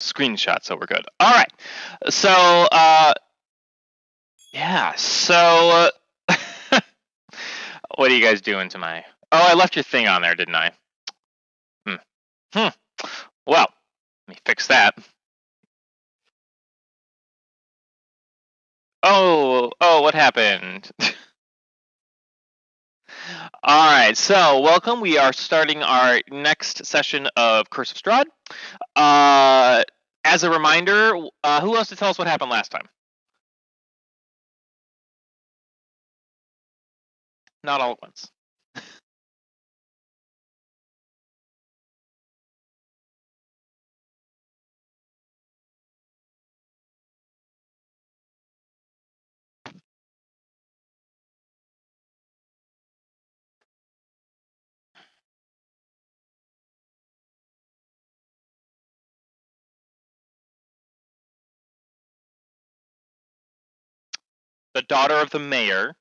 screenshot, so we're good. All right. So, yeah. So, what are you guys doing to my? Oh, I left your thing on there, didn't I? Well, let me fix that. Oh, what happened? All right, so welcome. We are starting our next session of Curse of Strahd. As a reminder, who wants to tell us what happened last time? Not all at once. The daughter of the mayor.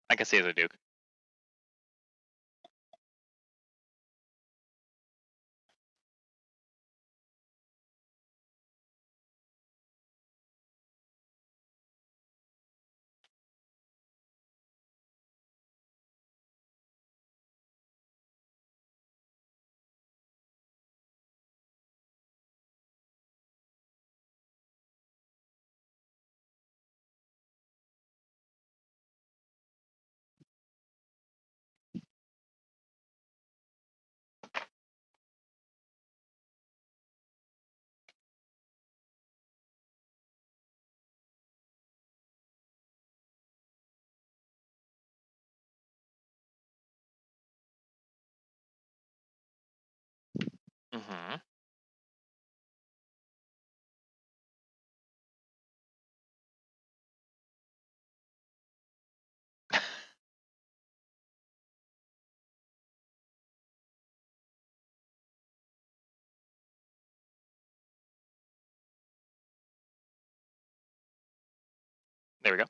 I can see as a duke. Mm-hmm. There we go.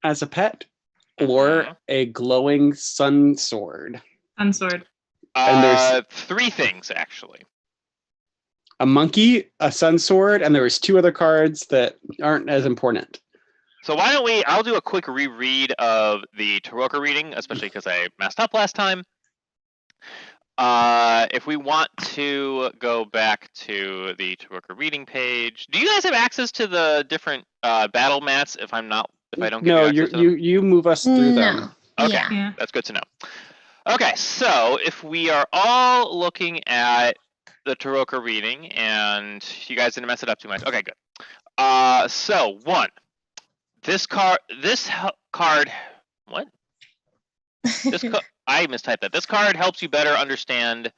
As a pet, or a glowing sun sword? Sun sword. And there's three things actually. A monkey, a sun sword, and there was two other cards that aren't as important. So why don't we? I'll do a quick reread of the Taroka reading, especially because I messed up last time. If we want to go back to the Taroka reading page, do you guys have access to the different battle mats? If I don't give you access to them? you move us through them. Okay, Yeah. That's good to know. Okay, so if we are all looking at the Taroka reading, and you guys didn't mess it up too much. Okay, good. So one, this card, what? I mistyped that. This card helps you better understand.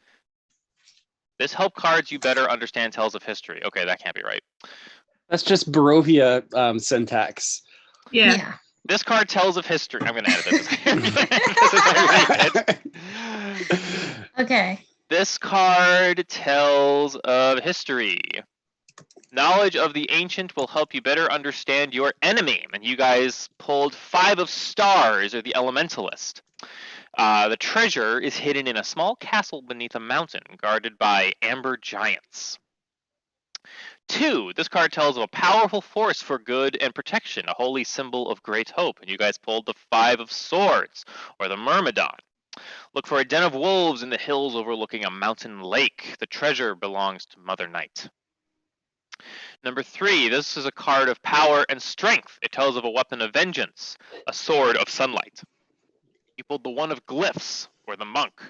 This help cards you better understand Tales of History. Okay, that can't be right. That's just Barovia syntax. Yeah. This card tells of history. I'm going to edit this. Okay. This card tells of history. Knowledge of the ancient will help you better understand your enemy. And you guys pulled 5 of stars, or the elementalist. The treasure is hidden in a small castle beneath a mountain, guarded by amber giants. 2, this card tells of a powerful force for good and protection, a holy symbol of great hope. And you guys pulled the 5 of swords, or the Myrmidon. Look for a den of wolves in the hills overlooking a mountain lake. The treasure belongs to Mother Night. Number 3, this is a card of power and strength. It tells of a weapon of vengeance, a sword of sunlight. You pulled the 1 of glyphs, or the monk.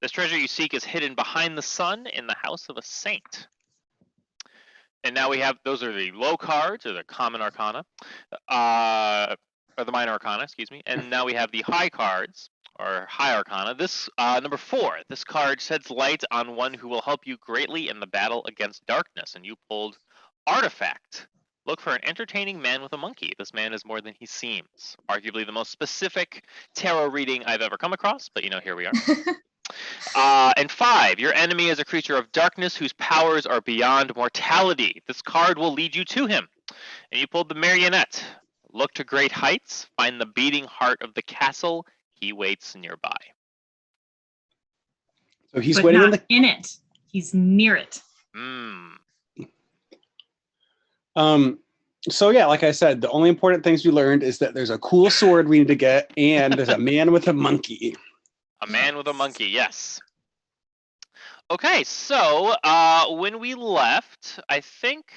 This treasure you seek is hidden behind the sun in the house of a saint. And now we have, those are the low cards, or the common arcana, or the minor arcana, excuse me. And now we have the high cards, or high arcana. This, number 4, this card sheds light on one who will help you greatly in the battle against darkness. And you pulled Artifact. Look for an entertaining man with a monkey. This man is more than he seems. Arguably the most specific tarot reading I've ever come across, but here we are. And 5, your enemy is a creature of darkness whose powers are beyond mortality. This card will lead you to him. And you pulled the Marionette. Look to great heights. Find the beating heart of the castle. He waits nearby. So he's but waiting not in it. He's near it. So yeah, like I said, the only important things we learned is that there's a cool sword we need to get, and there's a man with a monkey. A man with a monkey, yes. Okay, so when we left, I think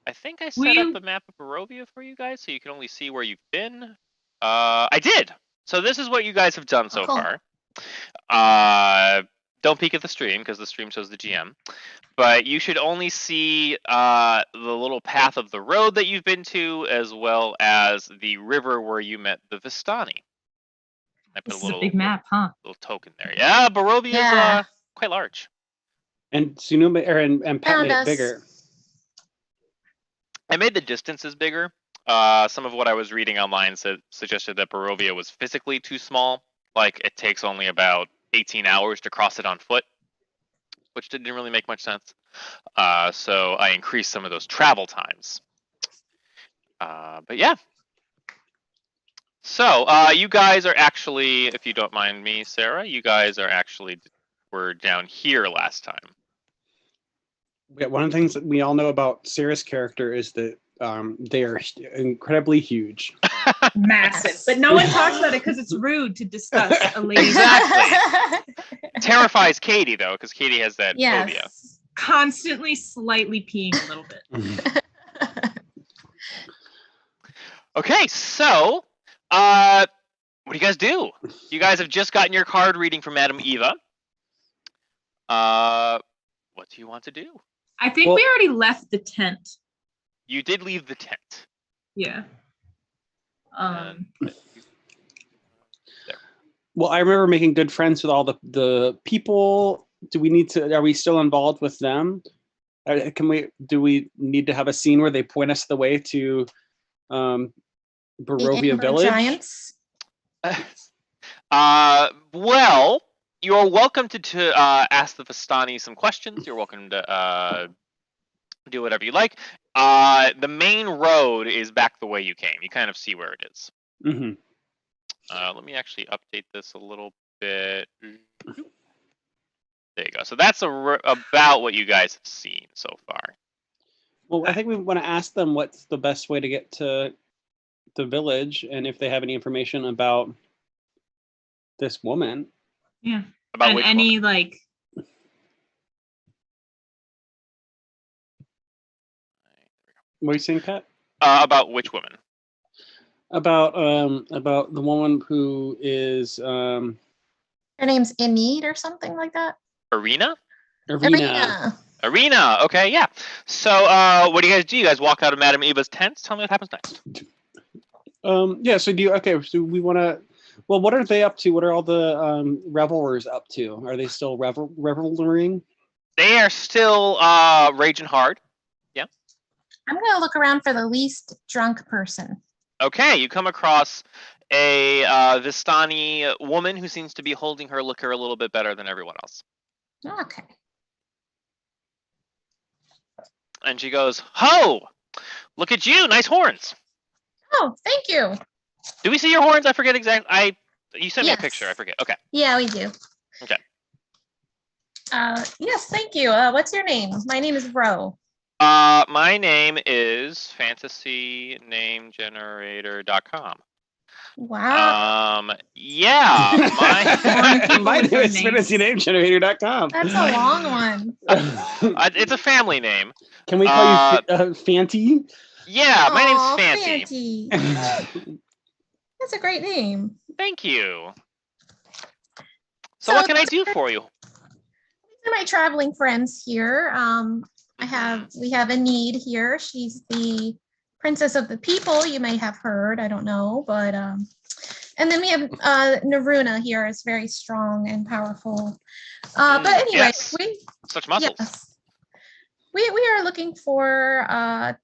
I set up a map of Barovia for you guys, so you can only see where you've been. I did. So this is what you guys have done so far. Don't peek at the stream because the stream shows the GM. But you should only see the little path of the road that you've been to, as well as the river where you met the Vistani. I put This is a big map, huh? Little token there. Yeah, Barovia is quite large. And Sunuma and Pat made it bigger. I made the distances bigger. Some of what I was reading online suggested that Barovia was physically too small. Like, it takes only about 18 hours to cross it on foot, which didn't really make much sense. So I increased some of those travel times. But yeah. So you guys are actually, if you don't mind me, Sarah, you guys were down here last time. Yeah, one of the things that we all know about Sarah's character is that they are incredibly huge. Massive. But no one talks about it because it's rude to discuss a lady. Exactly. Terrifies Katie, though, because Katie has that phobia. Constantly slightly peeing a little bit. Okay, so what do you guys do? You guys have just gotten your card reading from Madame Eva. What do you want to do? I think we already left the tent. You did leave the tent. Yeah. Well, I remember making good friends with all the people. Do we need to? Are we still involved with them? Do we need to have a scene where they point us the way to Barovia Village? Giants. Well, you're welcome to ask the Vistani some questions. You're welcome to do whatever you like. The main road is back the way you came. You kind of see where it is. Mm-hmm. Let me actually update this a little bit. There you go. So that's about what you guys have seen so far. Well, I think we want to ask them what's the best way to get to the village, and if they have any information about this woman. Yeah. About and any woman? Like. What are you saying, Pat? About which woman? About the woman who is her name's Enid or something like that. Arena. Arena. Okay, yeah. So what do you guys do? You guys walk out of Madame Eva's tent. Tell me what happens next. Yeah. So so we want to. Well, what are they up to? What are all the revelers up to? Are they still reveling? They are still raging hard. Yeah. I'm gonna look around for the least drunk person. Okay, you come across a Vistani woman who seems to be holding her liquor a little bit better than everyone else. Okay. And she goes, "Ho! Look at you, nice horns." Oh, thank you. Do we see your horns? I forget exactly. You sent me a picture. I forget. Okay. Yeah, we do. Okay. Yes, thank you. What's your name? My name is Ro. My name is fantasynamegenerator.com. Wow. Yeah. My name is fantasynamegenerator.com. That's a long one. It's a family name. Can we call you Fanty? Yeah, my name's Fanty. That's a great name. Thank you. So what can I do for you? These are my traveling friends here. We have a need here. She's the princess of the people. You may have heard. I don't know, but and then we have Naruna here is very strong and powerful. But anyway, yes. we Such muscles. yes, we are looking for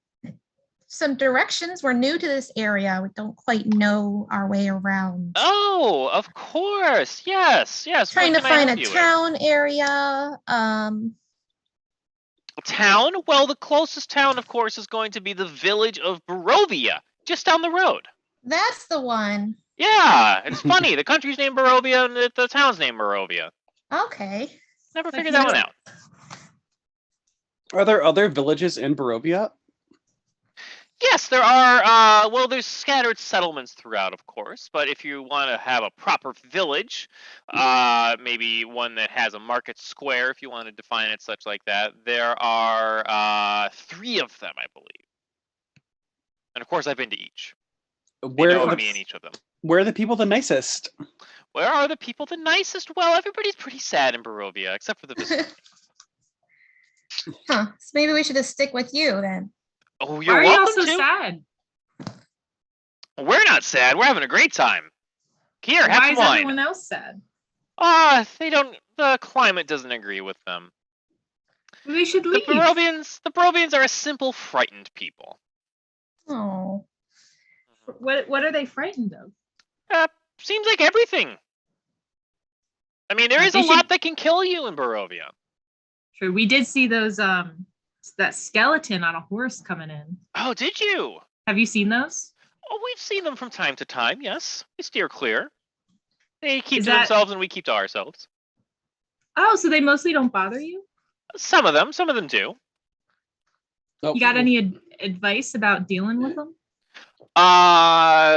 some directions. We're new to this area. We don't quite know our way around. Oh, of course. Yes. Trying to What can I find help a you with? town area. Town? Well, the closest town, of course, is going to be the village of Barovia, just down the road. That's the one. Yeah, it's funny. The country's named Barovia and the town's named Barovia. Okay. Never But figured you that one know- out. Are there other villages in Barovia? Yes, there are. Well, there's scattered settlements throughout, of course. But if you want to have a proper village, maybe one that has a market square, if you want to define it such like that, there are 3 of them, I believe. And of course, I've been to each. They Where know are of me in the, each of them. where are the people the nicest? Where are the people the nicest? Well, everybody's pretty sad in Barovia, except for the visitors. Huh. So maybe we should just stick with you then. Oh, Why you're are you all welcome so to. sad? We're not sad. We're having a great time. Here, have Why some is wine. everyone else sad? They don't. The climate doesn't agree with them. Well, they should The leave. Barovians are a simple, frightened people. Oh. What are they frightened of? Seems like everything. I mean, there is a They lot should- that can kill you in Barovia. Sure, we did see those that skeleton on a horse coming in. Oh, did you? Have you seen those? Oh, we've seen them from time to time. Yes, we steer clear. They keep Is to that- themselves, and we keep to ourselves. Oh, so they mostly don't bother you? Some of them do. Oh, You got any advice about dealing with them?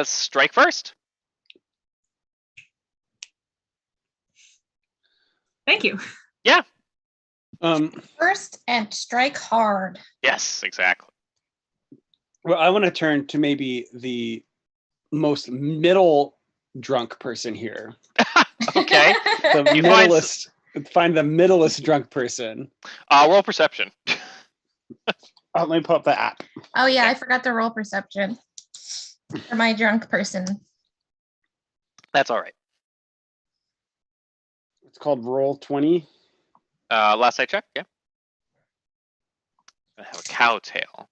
Strike first. Thank you. First and strike hard. Yes, exactly. Well, I want to turn to maybe the most middle drunk person here. Okay. The You find find the middlest drunk person. Roll perception. Let me pull up the app. Oh yeah, I forgot to roll perception for my drunk person. That's all right. It's called Roll 20. Last I checked, yeah. I have a cow tail.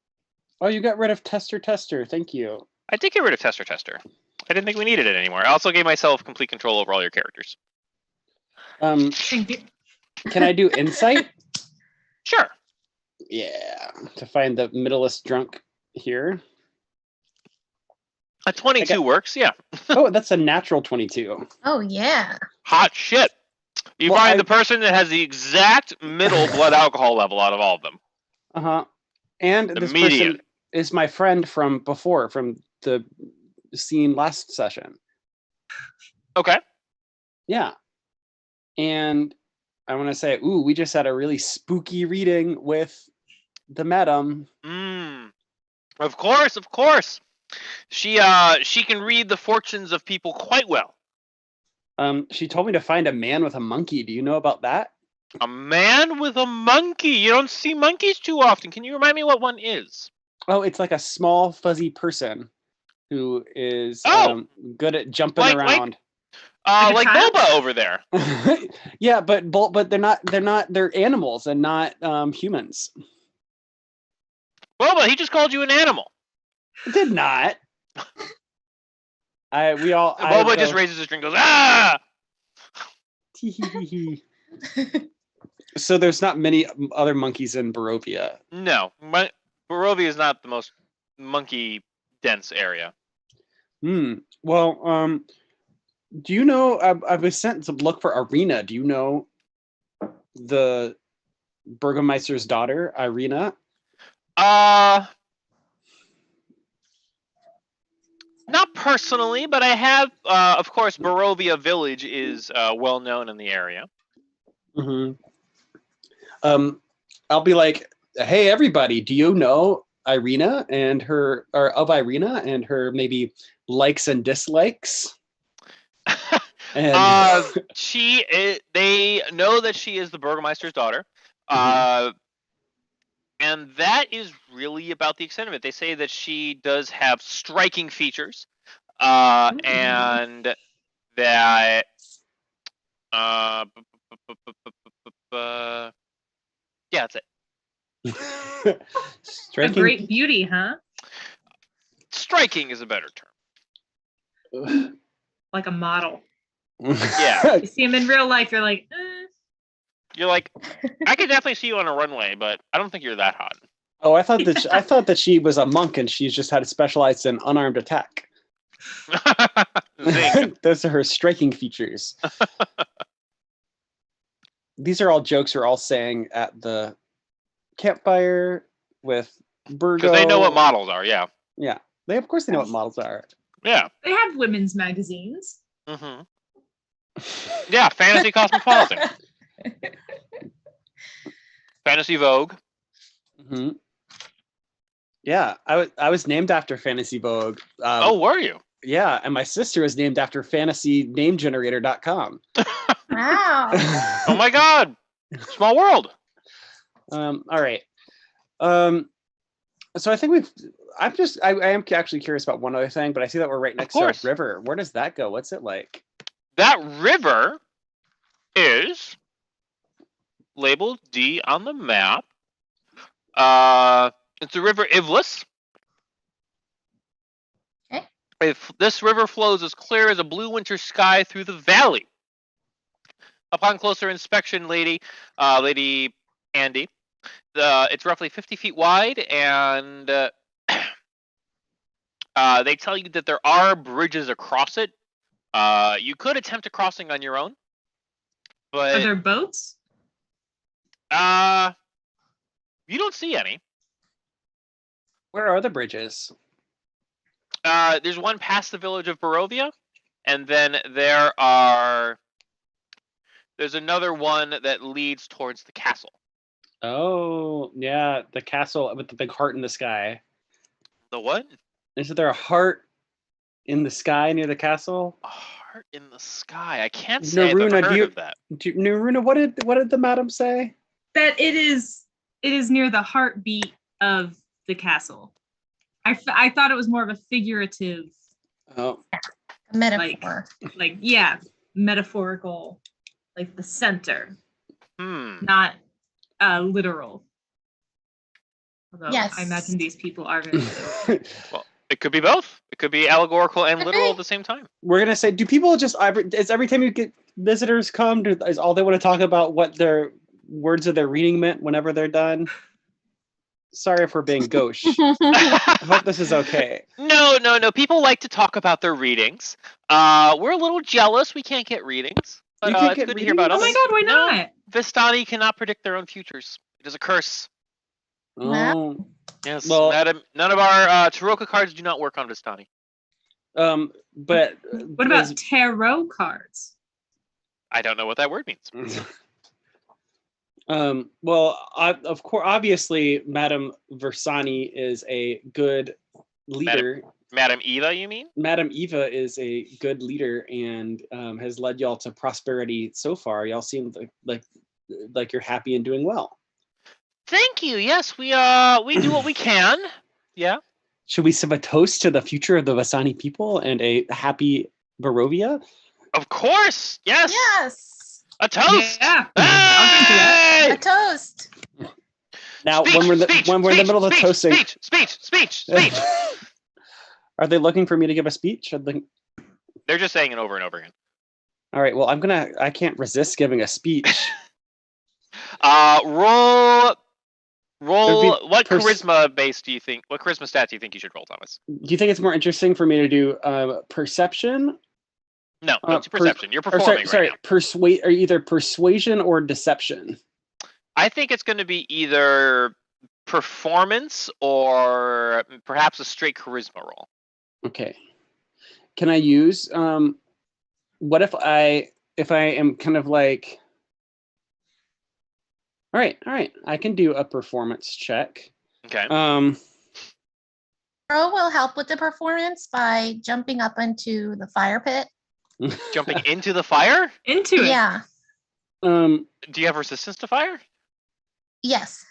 Oh, you got rid of Tester. Thank you. I did get rid of Tester. I didn't think we needed it anymore. I also gave myself complete control over all your characters. Thank you. Can I do insight? Sure. Yeah, to find the middlest drunk here. A 22 works, yeah. Oh, that's a natural 22. Oh yeah. Hot shit. You Well, find the person that has the exact middle blood alcohol level out of all of them. Uh-huh. And The this median. person is my friend from before, from the scene last session. Okay. Yeah. And I want to say, ooh, we just had a really spooky reading with the madam. Of course. She can read the fortunes of people quite well. She told me to find a man with a monkey. Do you know about that? A man with a monkey. You don't see monkeys too often. Can you remind me what one is? Oh, it's like a small fuzzy person who is Oh! good at jumping Like- around. Like a Like child? Boba over there. Yeah, but they're animals and not humans. Boba, he just called you an animal. It did not. Boba just raises his drink and goes, ah! So there's not many other monkeys in Barovia. No. Barovia is not the most monkey dense area. Well, do you know? I was sent to look for Irina. Do you know the Burgomeister's daughter, Irina? Not personally, but I have. Of course, Barovia Village is well known in the area. Mm-hmm. I'll be like, hey, everybody, do you know Irina and her, or of Irina and her maybe likes and dislikes? And They know that she is the Burgomeister's daughter. And that is really about the extent of it. They say that she does have striking features, and that yeah, that's it. A striking. great beauty, huh? Striking is a better term. Like a model. Yeah. You see him in real life, you're like, You're like, I could definitely see you on a runway, but I don't think you're that hot. Oh, I thought that she was a monk and she's just had specialized in unarmed attack. Zing. Those are her striking features. These are all jokes we're all saying at the campfire with Burgo. Because they know what models are, yeah. Yeah, of course they know what models are. Yeah. they have women's magazines. Mm-hmm. Yeah, Fantasy Cosmopolitan. Fantasy Vogue. Mm-hmm. Yeah, I was named after Fantasy Vogue. Oh, were you? Yeah, and my sister was named after FantasyNameGenerator.com. Wow. Oh my God! Small world. All right. So I think I am actually curious about one other thing, but I see that we're right next to a river. Where does that go? What's it like? That river is labeled D on the map. It's the River Ivlis. Okay. This river flows as clear as a blue winter sky through the valley. Upon closer inspection, Lady Andy, it's roughly 50 feet wide, and they tell you that there are bridges across it. You could attempt a crossing on your own, but Are there boats? you don't see any. Where are the bridges? There's one past the village of Barovia, and then there's another one that leads towards the castle. Oh, yeah, the castle with the big heart in the sky. The what? Isn't there a heart in the sky near the castle? A heart in the sky. I can't say I've Naruna, ever heard of that. Naruna, what did the madam say? That it is near the heartbeat of the castle. I thought it was more of a figurative, Oh, A metaphor. like metaphorical, like the center, not literal. Although Yes. I imagine these people are very literal. Well, it could be both. It could be allegorical and Could literal be. at the same time. we're gonna say, do people just is every time you get visitors come, is all they want to talk about what their words of their reading meant whenever they're done? Sorry if we're being gauche. I hope this is okay. No. People like to talk about their readings. We're a little jealous. We can't get readings. But You can't it's get good to hear about Oh us. my God, why No, not? Vistani cannot predict their own futures. It is a curse. Oh, Yes. Well- none of our Taroka cards do not work on Vistani. but What about tarot cards? I don't know what that word means. well, of course, obviously, Madame Versani is a good leader. Madam Eva, you mean? Madame Eva is a good leader and has led y'all to prosperity so far. Y'all seem like you're happy and doing well. Thank you. Yes, we do what we can. Yeah. Should we sing a toast to the future of the Vasani people and a happy Barovia? Of course. Yes. Yes. A toast. Yeah, I'll drink to that. Hey! A toast. Now, Speech, when we're speech, in the middle of the toasting, speech. are they looking for me to give a speech? They're just saying it over and over again. All right. Well, I can't resist giving a speech. Roll. What pers- charisma base do you think? What charisma stat do you think you should roll, Thomas? Do you think it's more interesting for me to do perception? No, it's perception. You're performing right now. Persuade, or either persuasion or deception. I think it's going to be either performance or perhaps a straight charisma roll. Okay. Can I use what if I am kind of like, all right, I can do a performance check. Okay. Pro will help with the performance by jumping up into the fire pit Jumping into the fire? Into it. Yeah. Do you have resistance to fire? Yes.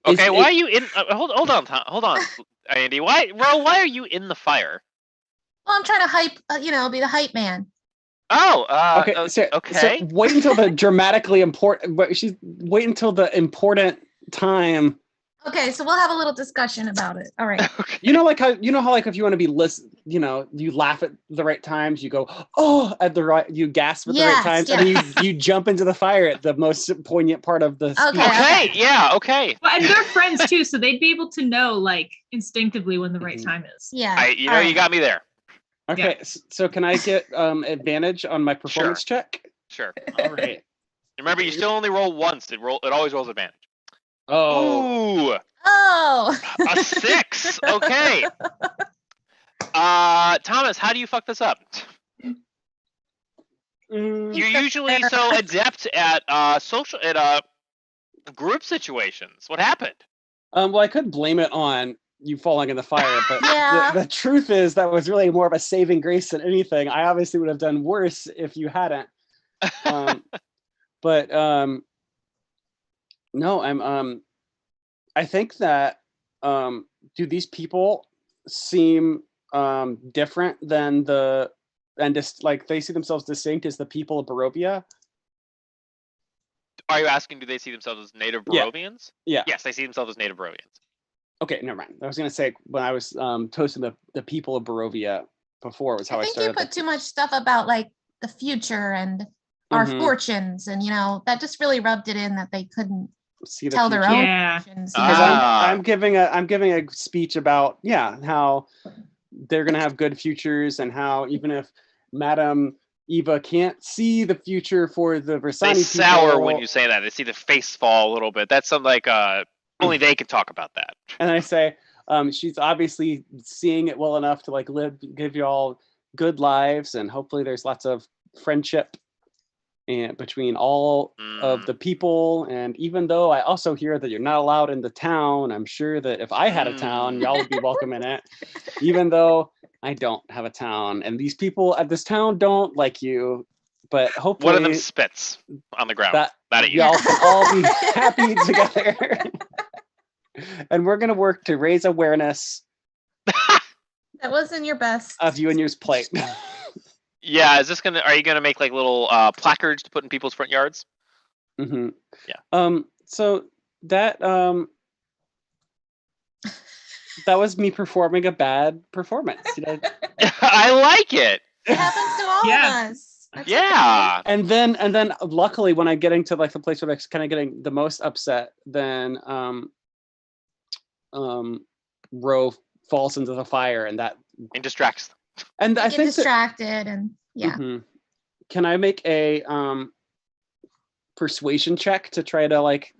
Okay, Is why it- are you in? Hold on, Andy. Why are you in the fire? Well, I'm trying to hype. Be the hype man. Oh, Okay, so okay. wait until the dramatically important. But wait until the important time. Okay, so we'll have a little discussion about it. All right. Okay. You know, like how like if you want to be you laugh at the right times. You go at the right. You gasp at the right Yes, times, and then you jump into the fire at the most poignant part of the speech. Okay, yeah, okay. Well, and they're friends too, so they'd be able to know like instinctively when the right time is. Yeah. You all you right. got me there. Okay, so can I get advantage on my performance check? Sure. All right. Remember, you still only roll once. It always rolls advantage. Oh. Ooh, Oh. a 6. Okay. Thomas, how do you fuck this up? Mm, You're usually so adept at group situations. What happened? well, I could blame it on you falling in the fire, but Yeah. the truth is that was really more of a saving grace than anything. I obviously would have done worse if you hadn't. But no, I think that do these people seem different than and just like they see themselves distinct as the people of Barovia? Are you asking, do they see themselves as native Yeah. Barovians? Yeah. Yes, they see themselves as native Barovians. Okay, never mind. I was gonna say when I was toasting the people of Barovia before was how I I think started. you put too much stuff about like the future and our Mhm. fortunes, and that just really rubbed it in that they couldn't See the tell their future. own Yeah. fortunes. Because Ah. I'm giving a speech about how they're gonna have good futures and how even if Madame Eva can't see the future for the They Versani sour people, when you say that. They see the face fall a little bit. That's something like only they can talk about that. and I say she's obviously seeing it well enough to like give you all good lives, and hopefully there's lots of friendship and between all of the people. And even though I also hear that you're not allowed in the town, I'm sure that if I had a town, y'all would be welcome in it. Even though I don't have a town, and these people at this town don't like you, but hopefully One of them spits on the ground. that That at you. y'all can all be happy together. And we're gonna work to raise awareness That wasn't your best. of you and yours plate. Yeah, are you gonna make like little placards to put in people's front yards? Mm-hmm. Yeah. So that that was me performing a bad performance. I like it. It happens to all Yeah. of us. That's Yeah. And then luckily when I'm getting to like the place where I'm kind of getting the most upset, then Ro falls into the fire, and And distracts them. and okay. I Get think that, distracted and yeah. Mhm. Can I make a persuasion check to try to like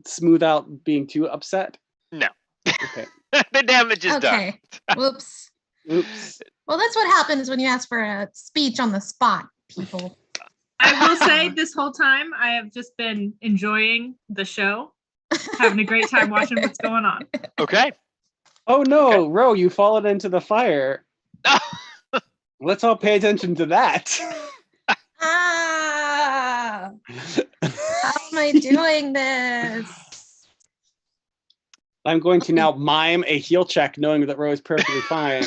smooth out being too upset? No. Okay. The damage is done. Okay. Whoops. Oops. Well, that's what happens when you ask for a speech on the spot, people. I will say this whole time I have just been enjoying the show, having a great time watching what's going on. Okay. Oh no, Ro, you fallen into the fire. Let's all pay attention to that. Ah, how am I doing this? I'm going to now mime a heal check knowing that Ro is perfectly fine.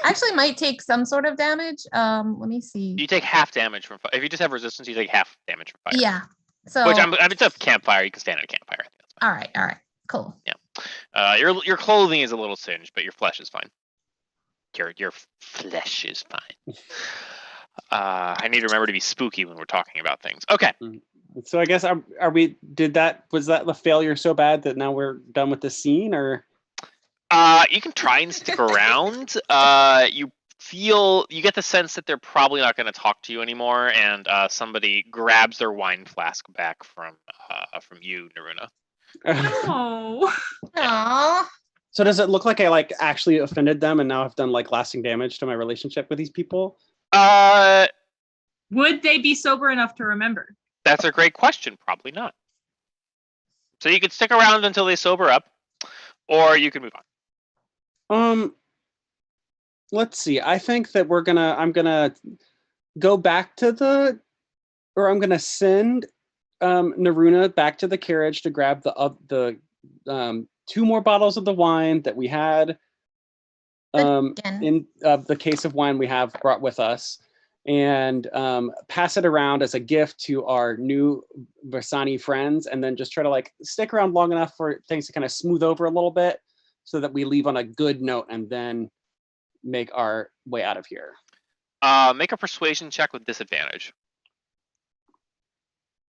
Actually, might take some sort of damage. Let me see. You take half damage from fire. If you just have resistance, you take half damage from fire. Yeah. So. Which it's a campfire. You can stand at a campfire. I think that's fine. All right. All right. Cool. Your clothing is a little singed, but your flesh is fine. Your flesh is fine. I need to remember to be spooky when we're talking about things. Okay. So I guess was that the failure so bad that now we're done with the scene, or? You can try and stick around. You get the sense that they're probably not going to talk to you anymore, and somebody grabs their wine flask back from you, Naruna. Oh. Aww. So does it look like I like actually offended them and now I've done like lasting damage to my relationship with these people? Would they be sober enough to remember? That's a great question. Probably not. So you could stick around until they sober up, or you could move on. let's see. I think that I'm gonna go back to I'm gonna send Naruna back to the carriage to grab the 2 more bottles of the wine that we had Again. in the case of wine we have brought with us, and pass it around as a gift to our new Versani friends, and then just try to like stick around long enough for things to kind of smooth over a little bit so that we leave on a good note and then make our way out of here. Make a persuasion check with disadvantage.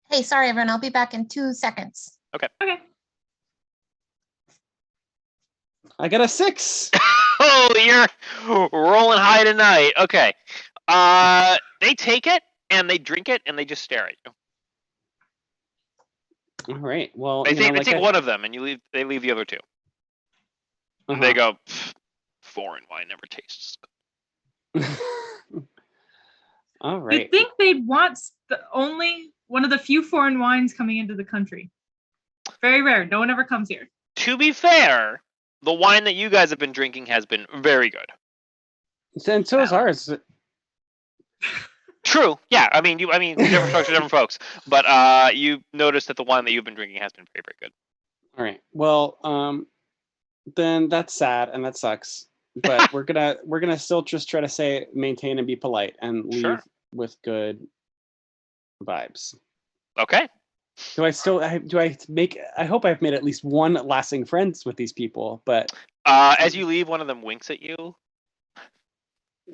Hey, sorry, everyone. I'll be back in 2 seconds. Okay. I got a 6. Oh, you're rolling high tonight. Okay. They take it and they drink it and they just stare at you. All right. Well, They take, like one of them and they leave the other 2. And they go, foreign wine never tastes good. All right. You'd think they'd want only one of the few foreign wines coming into the country. Very rare. No one ever comes here. To be fair, the wine that you guys have been drinking has been very good. And so is ours. True. Yeah. I mean, different folks are different folks. But you noticed that the wine that you've been drinking has been very, very good. All right. Well, then that's sad and that sucks. But we're gonna still just try to maintain and be polite and leave with good vibes. Okay. I hope I've made at least one lasting friends with these people, but as you leave, one of them winks at you.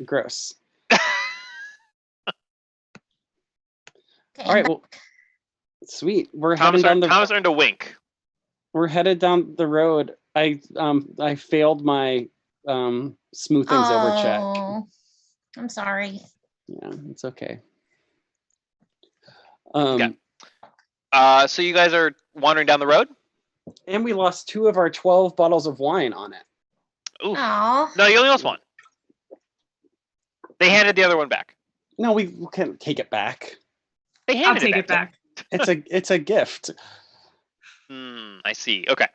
Gross. Okay, All right, well, sweet. We're Thomas heading down earned a wink. We're headed down the road. I failed my smooth things over check. I'm sorry. Yeah, it's okay. Okay. So you guys are wandering down the road? And we lost 2 of our 12 bottles of wine on it. Ooh. Aw. No, you only lost 1. They handed the other one back. No, we can't take it back. They handed I'll take it back. It's a gift. I see. Okay.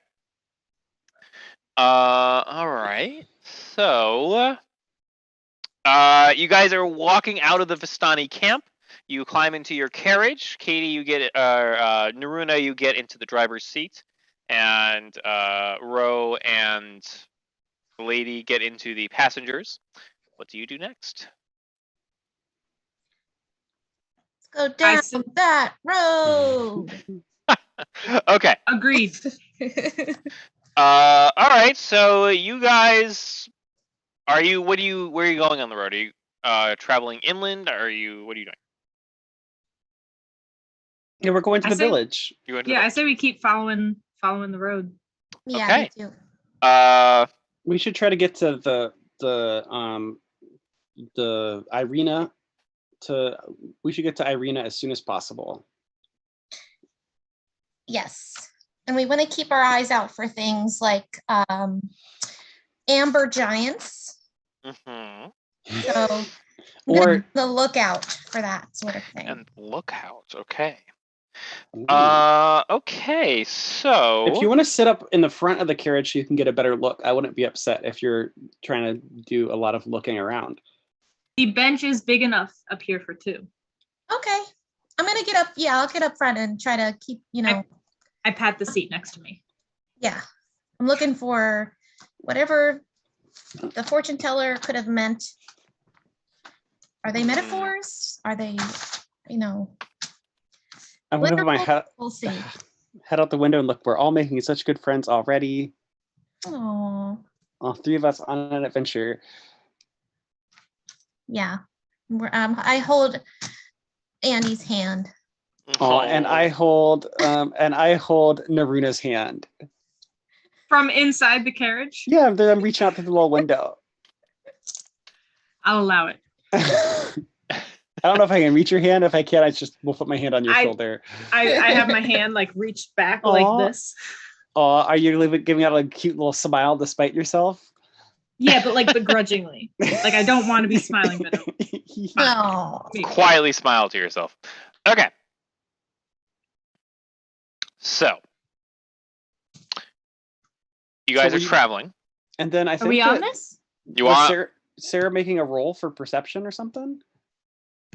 All right. So, you guys are walking out of the Vistani camp. You climb into your carriage. Katie, you get Naruna, you get into the driver's seat, and Ro and Lady get into the passengers. What do you do next? Let's go down that road. Okay. Agreed. All right. So you guys, where are you going on the road? Are you traveling inland? What are you doing? Yeah, we're going to the village. I say we keep following the road. Yeah, okay. me too. We should try to get to the Irina. We should get to Irina as soon as possible. Yes. And we want to keep our eyes out for things like amber giants. Mm-hmm. So Or the lookout for that sort of thing. And lookout. Okay. Okay. So if you want to sit up in the front of the carriage so you can get a better look, I wouldn't be upset if you're trying to do a lot of looking around. The bench is big enough up here for 2. Okay. I'm going to get up. Yeah, I'll get up front and try to keep, I pat the seat next to me. Yeah. I'm looking for whatever the fortune teller could have meant. Are they metaphors? Are they, I'm going to put my head We'll see. out the window and look. We're all making such good friends already. Oh. All 3 of us on an adventure. Yeah. I hold Andy's hand. Oh, and I hold Naruna's hand. From inside the carriage? Yeah, I'm reaching out to the little window. I'll allow it. I don't know if I can reach your hand. If I can, we'll put my hand on your shoulder. I have my hand like reached back like this. Oh, are you giving out a cute little smile despite yourself? Yeah, but like begrudgingly. Like I don't want to be smiling, but Oh. Quietly smile to yourself. Okay. So you guys are traveling. And then I think are we on this? You are. Sarah making a roll for perception or something?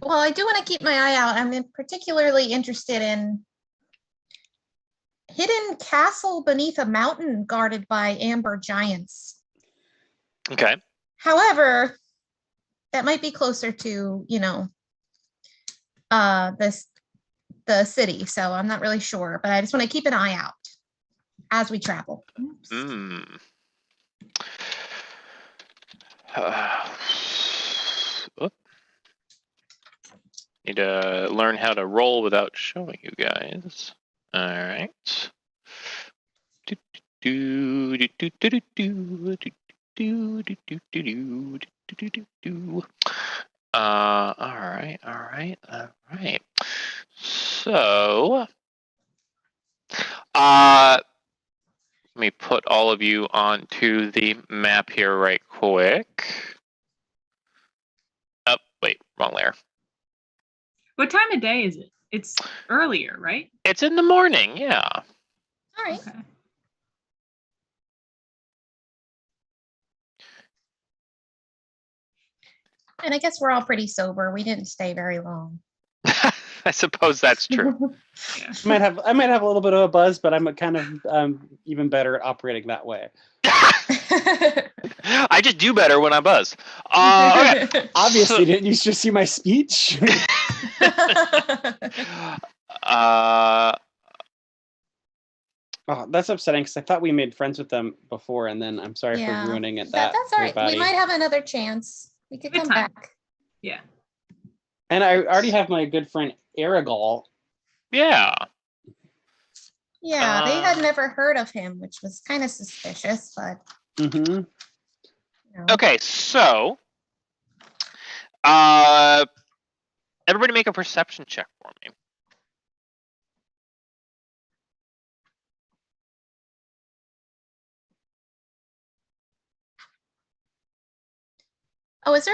Well, I do want to keep my eye out. Particularly interested in hidden castle beneath a mountain guarded by amber giants. Okay. However, that might be closer to, the city. So I'm not really sure, but I just want to keep an eye out as we travel. Mm. Oop. Need to learn how to roll without showing you guys. All right. All right. So, let me put all of you onto the map here right quick. Oh, wait, wrong layer. What time of day is it? It's earlier, right? It's in the morning, yeah. All right. Okay. And I guess we're all pretty sober. We didn't stay very long. I suppose that's true. Yeah. I might have a little bit of a buzz, but I'm kind of even better at operating that way. I just do better when I buzz. Okay. Obviously, didn't you just see my speech? Oh, that's upsetting because I thought we made friends with them before, and then I'm sorry Yeah. for ruining it. That's all right. everybody. We might have another chance. We could Good come time. back. Yeah. And I already have my good friend Aragol. Yeah. Yeah, they had never heard of him, which was kind of suspicious, but Mm-hmm. Okay, so everybody make a perception check for me. Oh, is there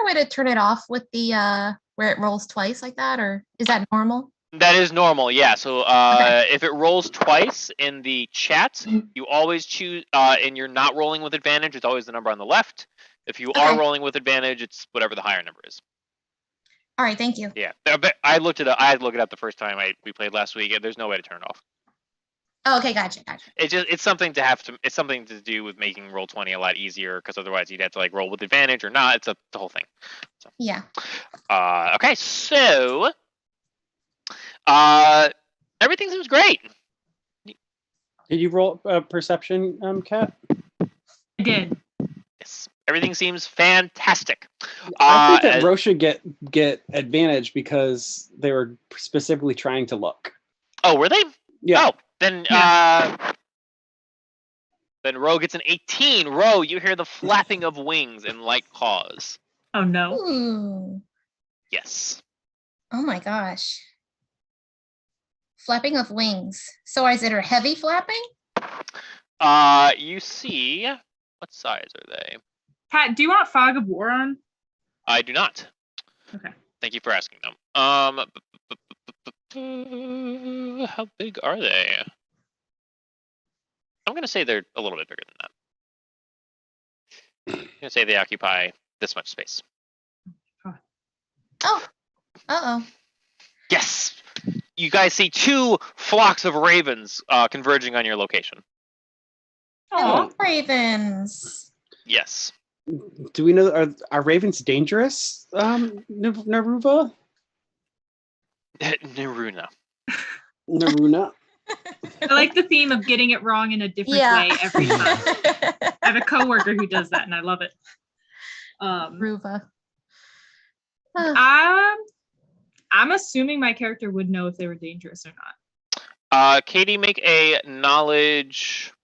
a way to turn it off with the where it rolls twice like that, or is that normal? That is normal, yeah. So Okay. if it rolls twice in the chat, you always choose, and you're not rolling with advantage, it's always the number on the left. If you are Okay. rolling with advantage, it's whatever the higher number is. All right, thank you. Yeah, I looked it up. I had to look it up the first time we played last week, and there's no way to turn it off. Oh, okay, gotcha. It's something to do with making Roll20 a lot easier, because otherwise you'd have to like roll with advantage or not. It's the whole thing. So, Yeah. okay, so everything seems great. Did you roll perception, Kat? I did. Yes, everything seems fantastic. I think that Ro should get advantage because they were specifically trying to look. Oh, were they? Yeah. Oh, then Yeah. then Ro gets an 18. Ro, you hear the flapping of wings and light claws. Oh no. Ooh. Yes. Oh my gosh. Flapping of wings. So is it a heavy flapping? You see, what size are they? Pat, do you want Fog of War on? I do not. Okay. Thank you for asking them. How big are they? I'm gonna say they're a little bit bigger than that. I'm gonna say they occupy this much space. Oh. Uh-oh. Yes. You guys see two flocks of ravens converging on your location. Hello, ravens. Yes. Do we know are ravens dangerous, Naruva? Naruna. Naruna? I like the theme of getting it wrong in a different way every time. I have a coworker who does that, and I love it. Ruva. I'm assuming my character would know if they were dangerous or not. Katie, make a knowledge.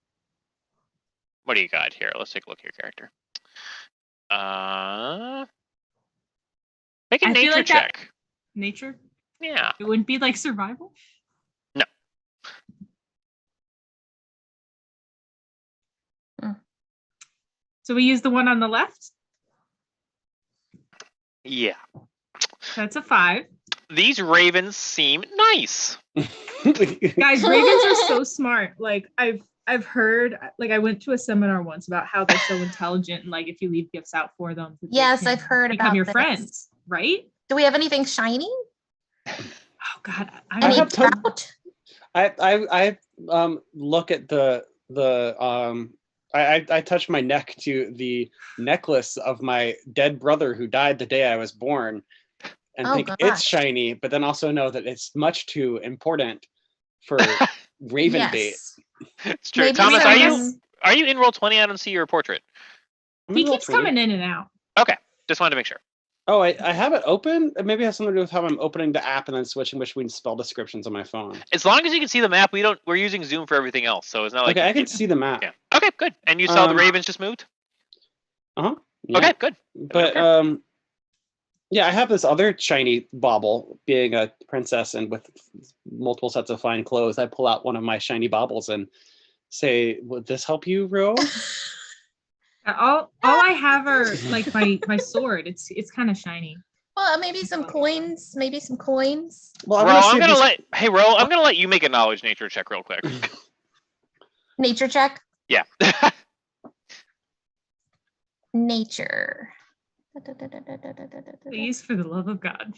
What do you got here? Let's take a look at your character. Make a nature check. Nature? Yeah. It wouldn't be like survival? No. So we use the one on the left? Yeah. That's a 5. These ravens seem nice. Guys, ravens are so smart. Like, I've heard, like, I went to a seminar once about how they're so intelligent, and like if you leave gifts out for them, that they Yes, can I've heard become about your this. friends, right? Do we have anything shiny? Oh God, I Any have ton- trout? I look at I touch my neck to the necklace of my dead brother who died the day I was born, and Oh, think gosh. it's shiny, but then also know that it's much too important for Raven bait. Yes. It's true. Maybe Thomas, some- are you in Roll20? I don't see your portrait. I'm He gonna roll keeps 20. coming in and out. Okay, just wanted to make sure. Oh, I have it open. Maybe it has something to do with how I'm opening the app and then switching between spell descriptions on my phone. As long as you can see the map, we're using Zoom for everything else, so it's not like Okay, you I can see the map. Yeah. Okay, good. And you saw the Um, ravens just moved? Uh-huh. Yeah. Okay, good. But yeah, I have this other shiny bauble. Being a princess and with multiple sets of fine clothes, I pull out one of my shiny baubles and say, "Would this help you, Ro?" All I have are like my sword. It's kind of shiny. Well, maybe some coins. Maybe some coins. Well, Ro, see if I'm gonna let you make a knowledge nature check real quick. Nature check. Yeah. Nature. Please, for the love of God.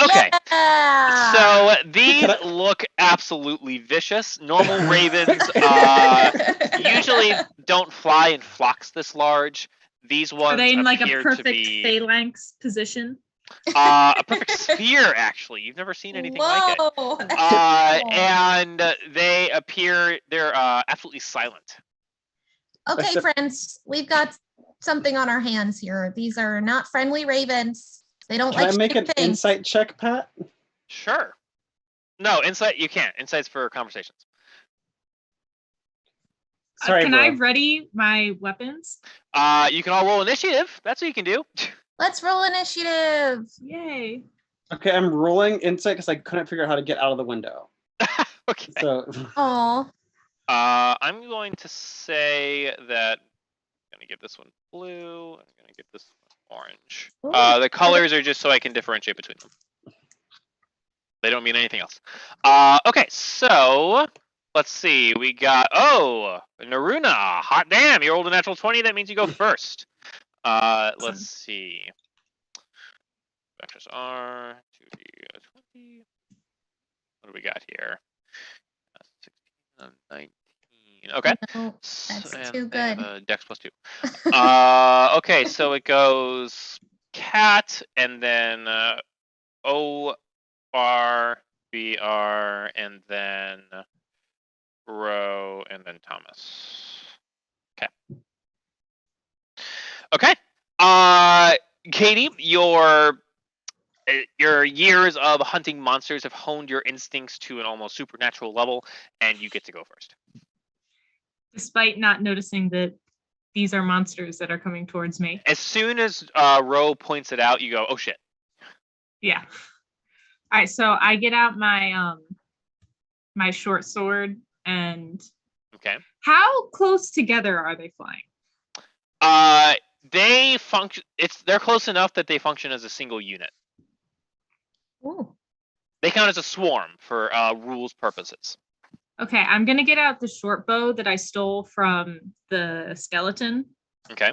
Okay. Yeah! So these look absolutely vicious. Normal ravens usually don't fly in flocks this large. These ones Are they in like a appear perfect to be phalanx position? a perfect sphere. Actually, you've never seen anything like it. Whoa, that's cool. And they're absolutely silent. Okay, Except- friends, we've got something on our hands here. These are not friendly ravens. They don't Can like I make an shiny things. insight check, Pat? Sure. No, insight you can't. Insight's for conversations. Sorry, Can bro. I ready my weapons? You can all roll initiative. That's what you can do. Let's roll initiative. Yay. Okay, I'm rolling insight because I couldn't figure out how to get out of the window. Okay. So Oh, I'm going to say that I'm going to give this one blue. I'm going to give this one orange. Ooh. The colors are just so I can differentiate between them. They don't mean anything else. Okay, so let's see. We got Naruna. Hot damn! You rolled a natural 20. That means you go first. Let's see. Vectors are 2d20. What do we got here? 16, 19. Okay. no, that's And too they have good. a Dex +2. Okay, so it goes cat and then O R B R and then Ro and then Thomas. Okay. Katie, your years of hunting monsters have honed your instincts to an almost supernatural level, and you get to go first. Despite not noticing that these are monsters that are coming towards me. As soon as Ro points it out, you go, "Oh shit!" Yeah. All right, so I get out my my short sword, and Okay. how close together are they flying? They function. They're close enough that they function as a single unit. Ooh. They count as a swarm for rules purposes. Okay, I'm gonna get out the short bow that I stole from the skeleton, Okay.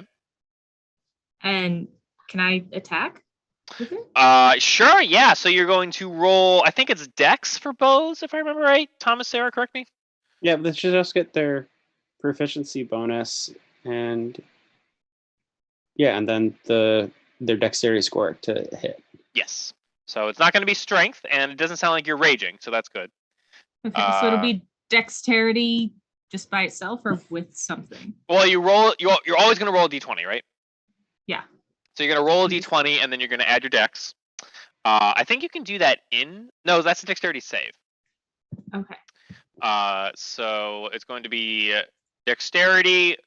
and can I attack with it? Sure. Yeah. So you're going to roll. I think it's Dex for bows, if I remember right. Thomas, Sarah, correct me. yeah, they should just get their proficiency bonus and and then their dexterity score to hit. Yes. So it's not going to be strength, and it doesn't sound like you're raging, so that's good. Okay, so it'll be dexterity just by itself or with something. Well, you roll. You're always going to roll a d20, right? Yeah. So you're going to roll a d20, and then you're going to add your dex. I think you can do that in. No, that's a dexterity save. Okay. So it's going to be dexterity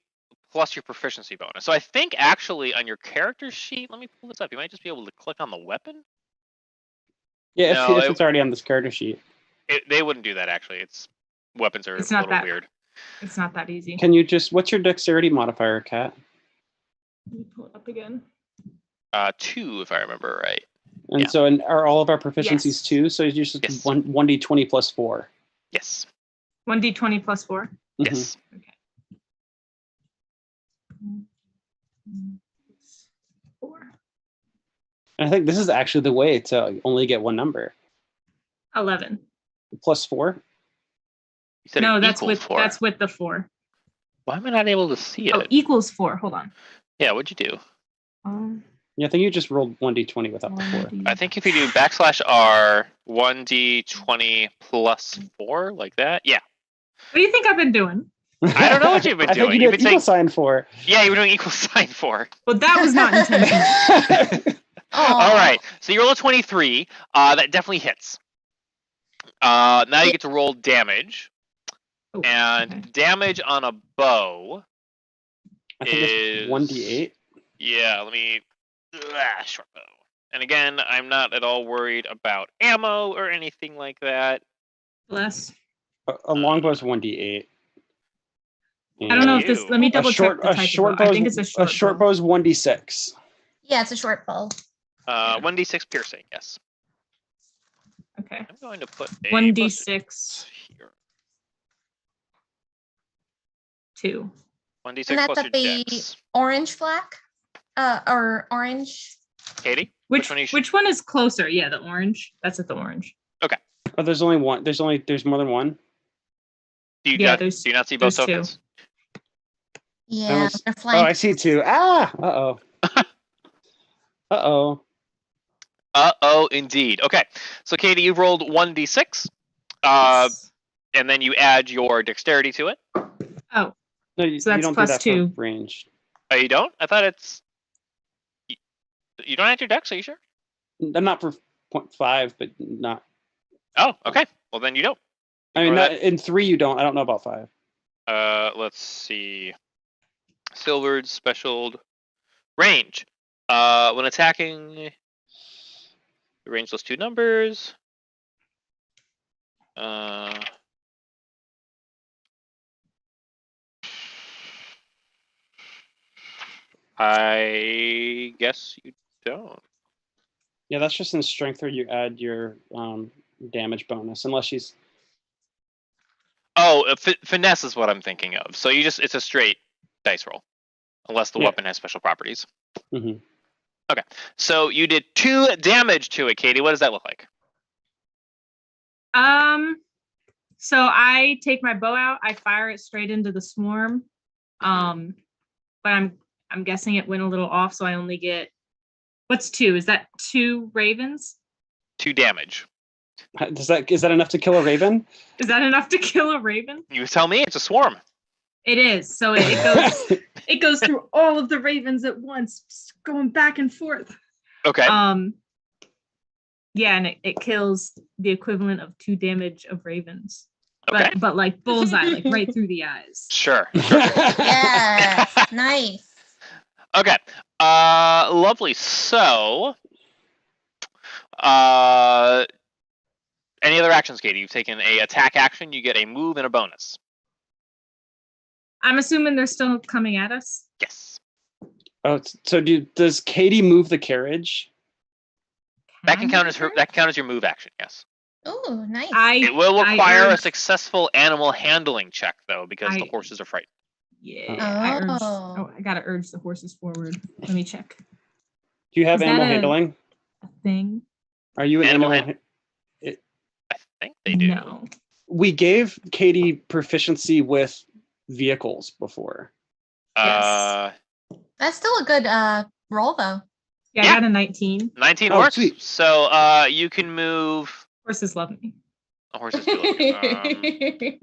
plus your proficiency bonus. So I think actually on your character sheet, let me pull this up. You might just be able to click on the weapon. Yeah, No, if it's already on this character sheet. They wouldn't do that actually. Weapons are It's a not little that weird. It's not that easy. Can you what's your dexterity modifier, Kat? Let me pull it up again. 2, if I remember right. And Yeah. so, are all of our proficiencies Yes. 2? So you just Yes. 1d20 plus 4. Yes. 1d20 plus 4. Yes. Okay. 4. I think this is actually the way to only get one number. 11. Plus 4. You said No, it that's equals with 4. that's with the 4. Why am I not able to see it? Oh, equals 4. Hold on. Yeah, what'd you do? Yeah, I think you just rolled 1d20 without the 4. I think if you do /R 1d20 plus 4, like that. Yeah. What do you think I've been doing? I don't know what you've been I think doing. you You've did been equal saying, sign 4. yeah, you were doing equal sign 4. Well, that was not intentional. All right. So you roll a 23. That definitely hits. Now you get to roll damage. Oh, And okay. damage on a bow I think is it's 1d8. Yeah, let me short bow. And again, I'm not at all worried about ammo or anything like that. Bless. A longbow is 1d8. I don't know if this. Let me double check the a type short of bow. bow. I think it's a short bow is 1d6. Yeah, it's a short bow. 1d6 piercing, yes. Okay. I'm going to put a 1d6 here. 2. 1d6 And plus that's your the dex. orange flak, or orange. Katie? Which one you which one is closer? Yeah, the orange. That's at the orange. Oh, there's only one. There's more than one. do you Yeah, not do you not see both there's 2. tokens? Yeah, they're Oh, flying. I see 2. Ah! Uh-oh. Uh-oh. Uh-oh, indeed. Okay. So Katie, you've rolled 1d6. And then you add your dexterity to it. Oh, No, you, So that's you don't plus do that 2. for range. Oh, you don't? I thought it's... You don't add your dex, are you sure? Not for 0.5, but not. Oh, okay. Well, then you don't. I mean, Ignore not, in 3 you don't. I don't know about 5. Let's see. Silvered, specialed, range. When attacking, the range lists 2 numbers. I guess you don't. Yeah, that's just in strength where you add your damage bonus, unless she's. Oh, finesse is what I'm thinking of. So it's a straight dice roll, unless the Yeah. weapon has special properties. Mm-hmm. Okay, so you did 2 damage to it, Katie. What does that look like? So I take my bow out. I fire it straight into the swarm. But I'm guessing it went a little off, so I only get. What's 2? Is that 2 ravens? 2 damage. Is that enough to kill a raven? Is that enough to kill a raven? You tell me. It's a swarm. It is. So it goes through all of the ravens at once, just going back and forth. Okay. Yeah, and it kills the equivalent of 2 damage of ravens. Okay. But like bullseye, like right through the eyes. Sure. Yeah, nice. Okay. Lovely. So, any other actions, Katie? You've taken a attack action. You get a move and a bonus. I'm assuming they're still coming at us. Yes. Oh, so does Katie move the carriage? That can count as your move action. Yes. Oh, nice. It will require a urge- successful animal handling check, though, because the horses are frightened. Yeah. Oh. I gotta urge the horses forward. Let me check. Do you have Is that animal a- handling? A thing? Are you an Animal animal? I think they do. No. We gave Katie proficiency with vehicles before. Uh, That's still a good roll, though. Yeah, Yeah. I got a 19. 19 Oh, works. sweet. So you can move. Horses love me. The horses do love you.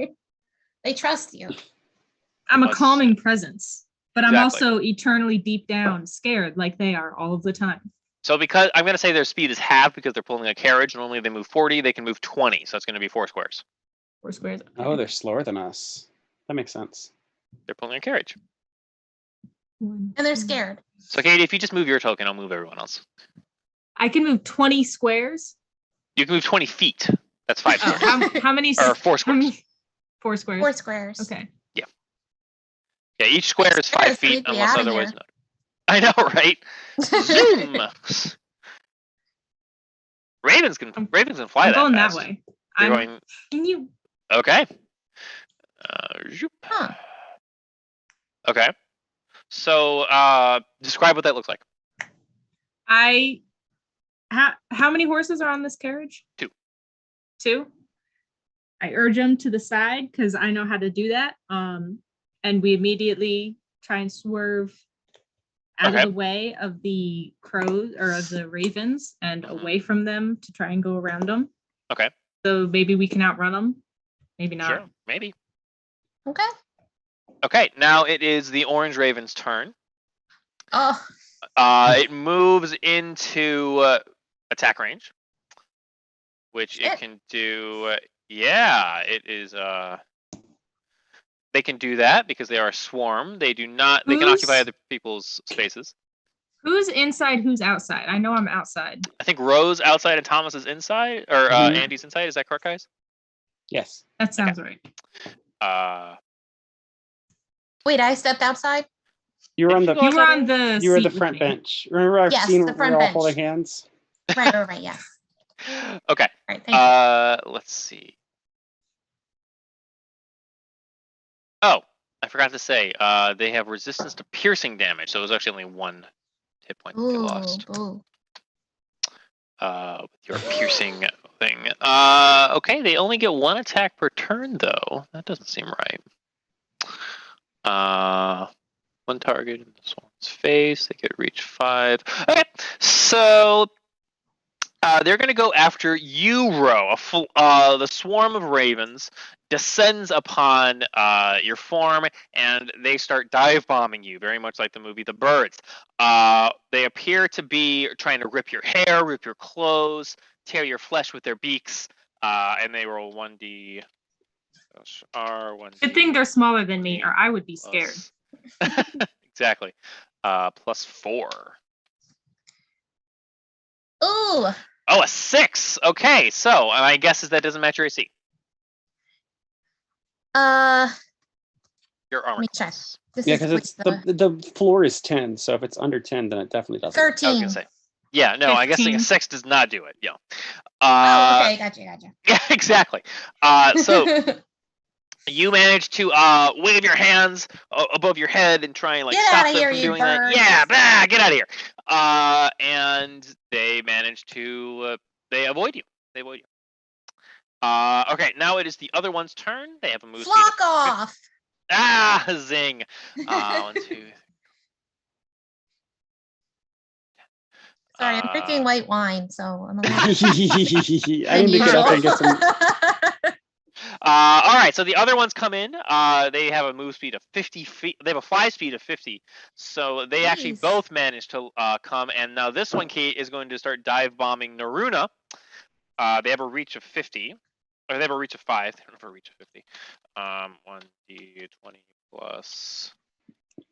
They trust you. I'm a Let's- calming presence, but I'm Exactly. also eternally deep down scared like they are all of the time. So because I'm going to say their speed is half because they're pulling a carriage. Normally they move 40. They can move 20. So it's going to be 4 squares. 4 squares. Okay. Oh, they're slower than us. That makes sense. They're pulling a carriage. One, And they're two. scared. So Katie, if you just move your token, I'll move everyone else. I can move 20 squares. You can move 20 feet. That's 5 Oh, squares. how many? Or 4 how squares. many- 4 squares. 4 squares. Okay. Yeah, each square is 5 Scares feet me unless outta otherwise here. noted. I know, right? Zoom. Ravens can fly I'm that going fast. that way. You're I'm. going. Can you? Okay. Zoop. Huh. Okay. So describe what that looks like. How many horses are on this carriage? 2. 2. I urge them to the side because I know how to do that. And we immediately try and swerve out of the way of the crows or of the ravens and away from them to try and go around them. Okay. So maybe we can outrun them. Maybe not. Sure. Maybe. Okay. Okay. Now it is the orange raven's turn. Oh, It moves into attack range, which it can do. Yeah, it is. They can do that because they are a swarm. They do not. They can occupy other people's spaces. Who's inside? Who's outside? I know I'm outside. I think Rose outside and Thomas is inside, or Andy's inside. Is that correct, guys? Yes. That sounds right. wait, I stepped outside? You were on the You were on the. you were the seat front with me. bench. Remember I've Yes, seen the we front were all bench. holding hands? Right, yes. Okay. All right, thank you. Let's see. Oh, I forgot to say. They have resistance to piercing damage, so it was actually only 1 hit point that they lost. Ooh. With your piercing thing. Okay, they only get 1 attack per turn, though. That doesn't seem right. 1 target in this one's face. They get reach 5. Okay, so they're going to go after you, Ro. The swarm of ravens descends upon your form, and they start dive bombing you, very much like the movie The Birds. They appear to be trying to rip your hair, rip your clothes, tear your flesh with their beaks, and they roll 1d. Good thing they're smaller than me, or I would be scared. Exactly. +4. Ooh. Oh, a 6. Okay, so my guess is that doesn't match your AC. Your armor. Let me check. class. This Yeah, is because which it's the floor is 10, so if it's under 10, then it definitely doesn't. I was 13. gonna say. Yeah, no, I guess a 15. 6 does not do it. Yeah. Okay, gotcha. Yeah, exactly. So you manage to wave your hands above your head and try and like Get stop outta them here, from you doing that. birds. Yeah, bah, get out of here. And they manage to they avoid you. They avoid you. Okay, now it is the other one's turn. They have a move speed. Flock off. Zing. 1, 2, 3. Sorry, I'm drinking white wine, so I'm a little I need to get up and get some. All right, so the other ones come in. They have a move speed of 50 feet. They have a 5 speed of 50. So they actually Jeez. both manage to come. And now this one, Kate, is going to start dive bombing Naruna. They have a reach of 50. Or they have a reach of 5. They don't have a reach of 50. 1d20 plus.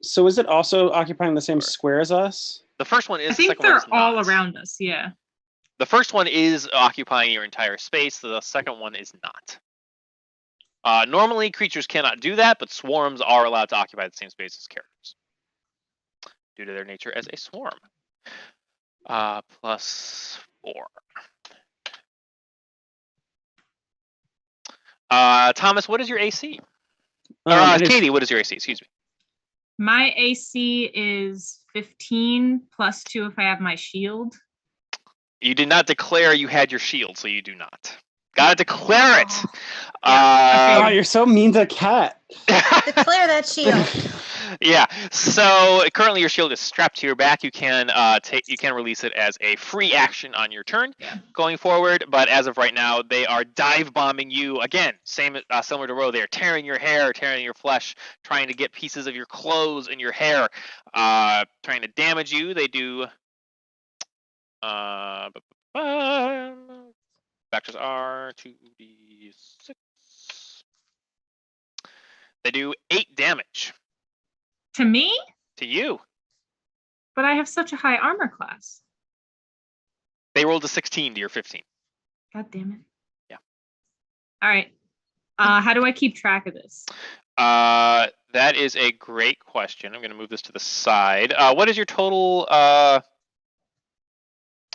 So is it also occupying the same square as us? The first one is. I the think second one they're is all not. around us. Yeah. The first one is occupying your entire space. The second one is not. Normally, creatures cannot do that, but swarms are allowed to occupy the same space as characters due to their nature as a swarm. +4. Thomas, what is your AC? Katie, what is your AC? Excuse me. My AC is 15 plus 2 if I have my shield. You did not declare you had your shield, so you do not. Gotta declare it. Oh, you're so mean to Cat. Declare that shield. Yeah. So currently your shield is strapped to your back. You can release it as a free action on your turn going forward. But as of right now, they are dive bombing you again. Similar to Ro. They are tearing your hair, tearing your flesh, trying to get pieces of your clothes and your hair, trying to damage you. They do. Factors are 2d6. They do 8 damage. To me? To you. But I have such a high armor class. They rolled a 16 to your 15. God damn it. Yeah. All right. How do I keep track of this? That is a great question. I'm going to move this to the side. What is your total?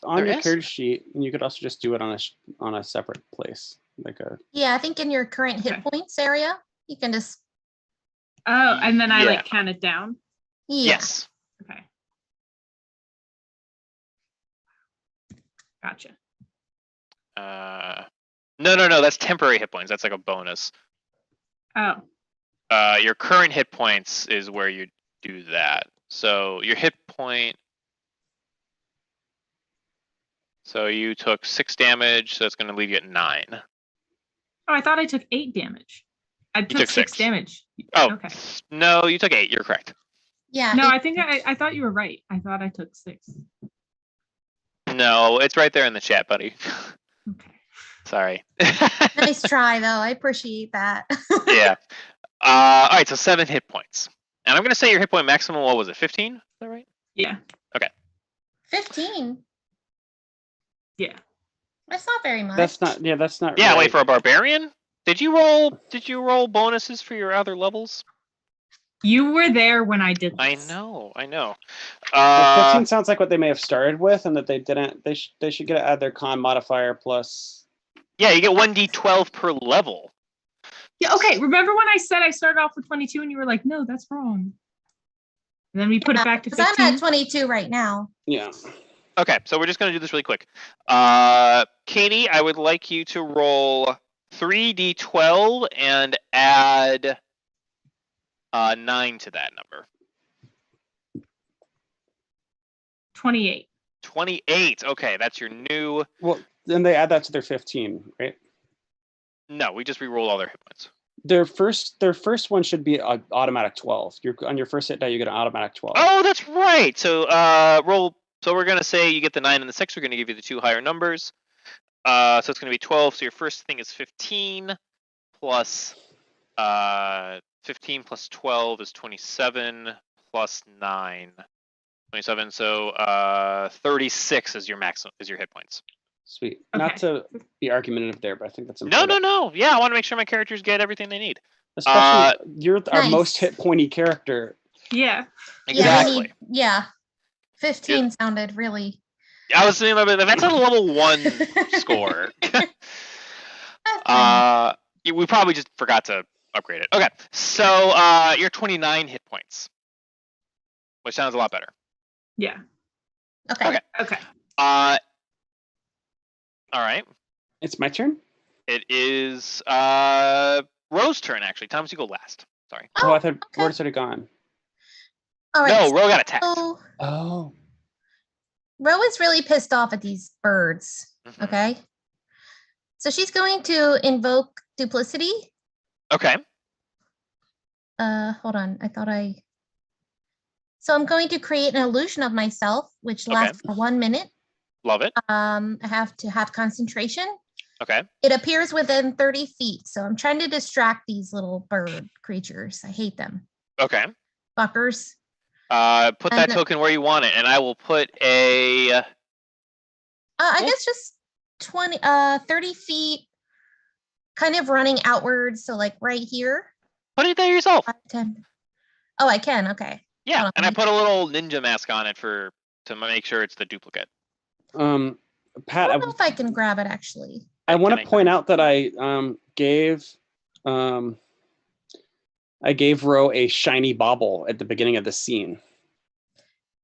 On your character sheet, and you could also just do it on a separate place, like a. Yeah, I think in your current hit points area, You can just Oh, and then I Yeah. like count it down. yeah. Yes. Okay. Gotcha. No. That's temporary hit points. That's like a bonus. Oh, Your current hit points is where you do that. So your hit point. So you took 6 damage, so it's going to leave you at 9. oh, I thought I took 8 damage. I took took 6 6. damage. Oh, Okay. no, you took 8. You're correct. Yeah. No, I think I thought you were right. I thought I took 6. No, it's right there in the chat, buddy. Okay. Sorry. Nice try, though. I appreciate that. Yeah. All right, so 7 hit points. And I'm going to say your hit point maximum, what was it, 15? Is that right? Yeah. 15. Yeah. That's not very much. That's not. Yeah, that's not. Yeah, right. wait, for a barbarian? Did you roll bonuses for your other levels? You were there when I did I this. know. Well, 15 sounds like what they may have started with, and that they didn't. They should get to add their con modifier plus. Yeah, you get 1d12 per level. Yeah, okay. Remember when I said I started off with 22 and you were like, no, that's wrong. And then we put it back to 'Cause 15. I'm at 22 right now. Yeah. Okay, so we're just going to do this really quick. Katie, I would like you to roll 3d12 and add 9 to that number. 28. 28. Okay, that's your new. Well, then they add that to their 15, right? No, we just re-roll all their hit points. Their first one should be an automatic 12. On your first hit die, you get an automatic 12. Oh, that's right. So roll. So we're gonna say you get the 9 and the 6. We're gonna give you the 2 higher numbers. So it's gonna be 12. So your first thing is 15 plus 15 plus 12 is 27 plus 9. 27. So 36 is your maximum, is your hit points. Sweet. Okay. Not to be argumentative there, but I think that's No. important. Yeah, I want to make sure my characters get everything they need. Especially you're our Nice. most hit pointy character. Yeah. Exactly. Yeah. 15 sounded really. I was thinking about that's a level 1 score. That's fine. We probably just forgot to upgrade it. Okay, so you're 29 hit points, which sounds a lot better. Yeah. Okay. Okay. All right. It's my turn. It is Ro's turn actually. Thomas, you go last. Sorry. Oh, I thought okay. Ro's already gone. All right. No, Ro got attacked. So Oh. Ro is really pissed off at these birds. Mhm. Okay. So she's going to invoke duplicity. Okay. Hold on. So I'm going to create an illusion of myself, which lasts for 1 minute. Love it. I have to have concentration. Okay. It appears within 30 feet. So I'm trying to distract these little bird creatures. I hate them. Okay. Fuckers. Put that And- token where you want it, and I will put a. I Cool. guess just 30 feet, kind of running outwards. So like right here. Put it there yourself. 5, 10. Oh, I can. Okay. Yeah, Hold on, and I let me- put a little ninja mask on it to make sure it's the duplicate. I Pat, don't know if I can grab it actually. I want Can to I- point out that I gave Ro a shiny bauble at the beginning of the scene.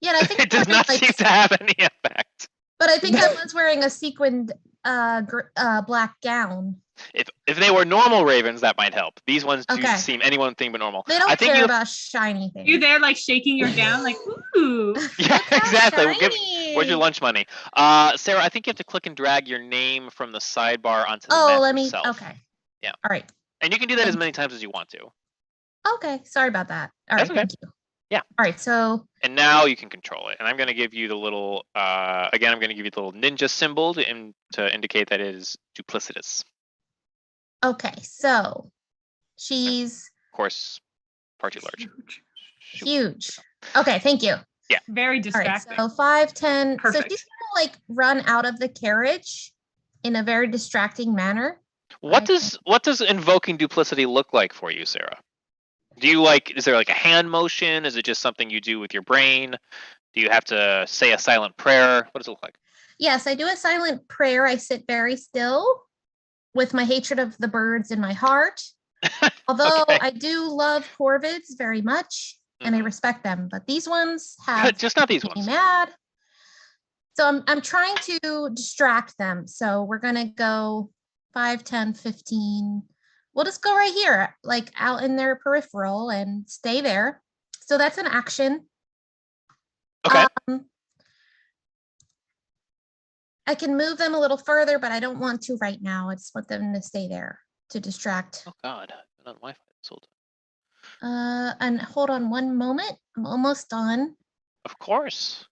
Yeah, and I think It does I'm wearing, not seem to have any effect. but I think I was wearing a sequined black gown. If they were normal ravens, that might help. These ones do Okay. seem anything but normal. They don't I think care you. about shiny things. You there like shaking your gown like, ooh. Yeah, How exactly. shiny. Where's your lunch money? Sarah, I think you have to click and drag your name from the sidebar onto the Oh, map let me. itself. Okay. Yeah. All right. And you can do that as many times as you want to. Okay. Sorry about that. All right. That's okay. Thank you. Yeah. All right. So And now you can control it. And I'm going to give you the little, again, I'm going to give you the little ninja symbol to indicate that it is duplicitous. okay. So she's Of course, far too large. huge. Okay. Thank you. Very All right. distracting. So 5, 10. So Perfect. she's gonna like run out of the carriage in a very distracting manner. What does invoking duplicity look like for you, Sarah? Do you is there like a hand motion? Is it just something you do with your brain? Do you have to say a silent prayer? What does it look like? Yes, I do a silent prayer. I sit very still with my hatred of the birds in my heart. Although Okay. I do love corvids very much, and I Mhm. respect them, but these ones have Just not these me ones. mad. So I'm trying to distract them. So we're gonna go 5, 10, 15. We'll just go right here, like out in their peripheral and stay there. So that's an action. Okay. I can move them a little further, but I don't want to right now. I just want them to stay there to distract. Oh God, I've been on Wi-Fi this whole time. And hold on one moment. I'm almost done. Of course.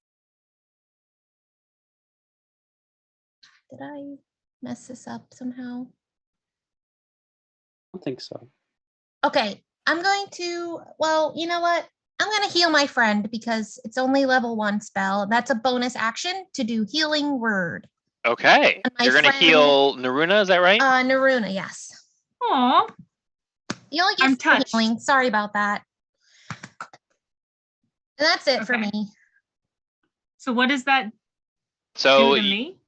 Did I mess this up somehow? I don't think so. Okay, I'm going to, well, you know what? I'm going to heal my friend because it's only level 1 spell. That's a bonus action to do healing word. Okay. And my You're gonna friend- heal Naruna, is that right? Naruna, yes. Aw. You only I'm get touched. healing. Sorry about that. And that's it for Okay. me. So what does that So, do to me?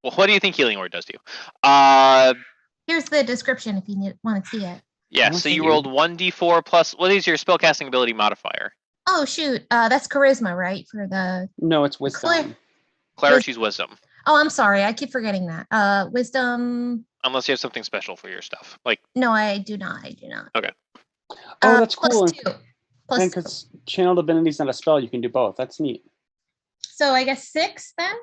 well, what do you think healing word does to you? Here's the description if you want to see it. Yeah. I So see you you. rolled 1d4 plus. What is your spellcasting ability modifier? Oh, shoot. That's charisma, right? For the. No, it's wisdom. Clarity's wisdom. Oh, I'm sorry. I keep forgetting that. Wisdom. Unless you have something special for your stuff, like No, I do not. I do not. Oh, that's plus cool. 2. Plus And 2. because channel divinity is not a spell, you can do both. That's neat. So I guess 6 then?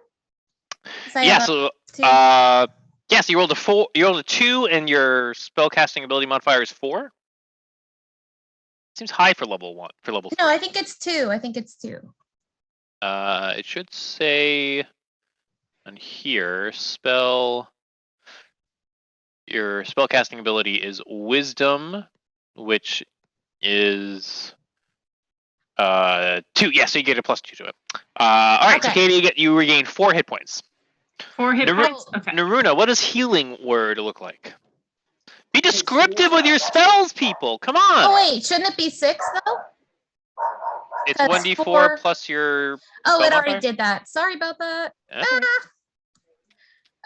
'Cause I yeah. have a So 2. yeah. So you rolled a 4. You rolled a 2, and your spellcasting ability modifier is 4. Seems high for level 1. For level 3. No, I think it's 2. I think it's 2. It should say on here your spellcasting ability is wisdom, which is 2. Yeah, so you get a +2 to it. All right, so Okay. Katie, you regain 4 hit points. 4 hit Naru- points? Okay. Naruna, what does healing word look like? Be descriptive with your spells, people. Come on. Oh, wait. Shouldn't it be 6 though? It's that's 1d4 4. plus your. Oh, spell it already modifier? did that. Sorry about that. That's all right.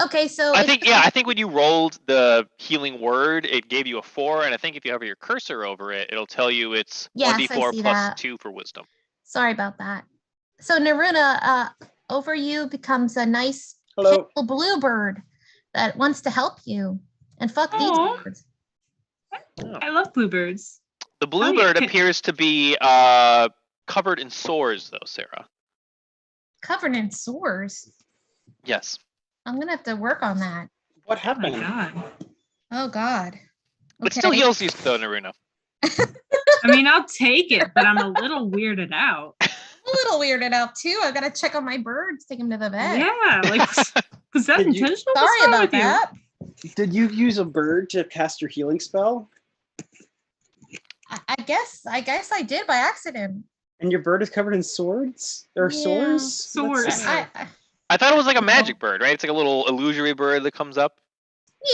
Okay, so I it's think I think when you rolled the healing word, it gave you a 4, and I think if you have your cursor over it, it'll tell you it's Yes, I 1d4 see plus that. 2 for wisdom. Sorry about that. So Naruna, over you becomes a nice Hello. pale bluebird that wants to help you. And fuck these Aw. birds. I love bluebirds. The yeah, bluebird can- appears to be covered in sores, though, Sarah. Covered in sores. Yes. I'm gonna have to work on that. What Oh my happened? god. Oh God. It still heals you, though, Naruna. I mean, I'll take it, but I'm a little weirded out. I'm a little weirded out too. I gotta check on my birds, take them to the vet. Yeah, like was that Did you- intentional? Sorry What's wrong about with you? that. Did you use a bird to cast your healing spell? I guess I did by accident. And your bird is covered in swords? Or Yeah, sores? swords. That's- I thought it was like a magic bird, right? It's like a little illusory bird that comes up.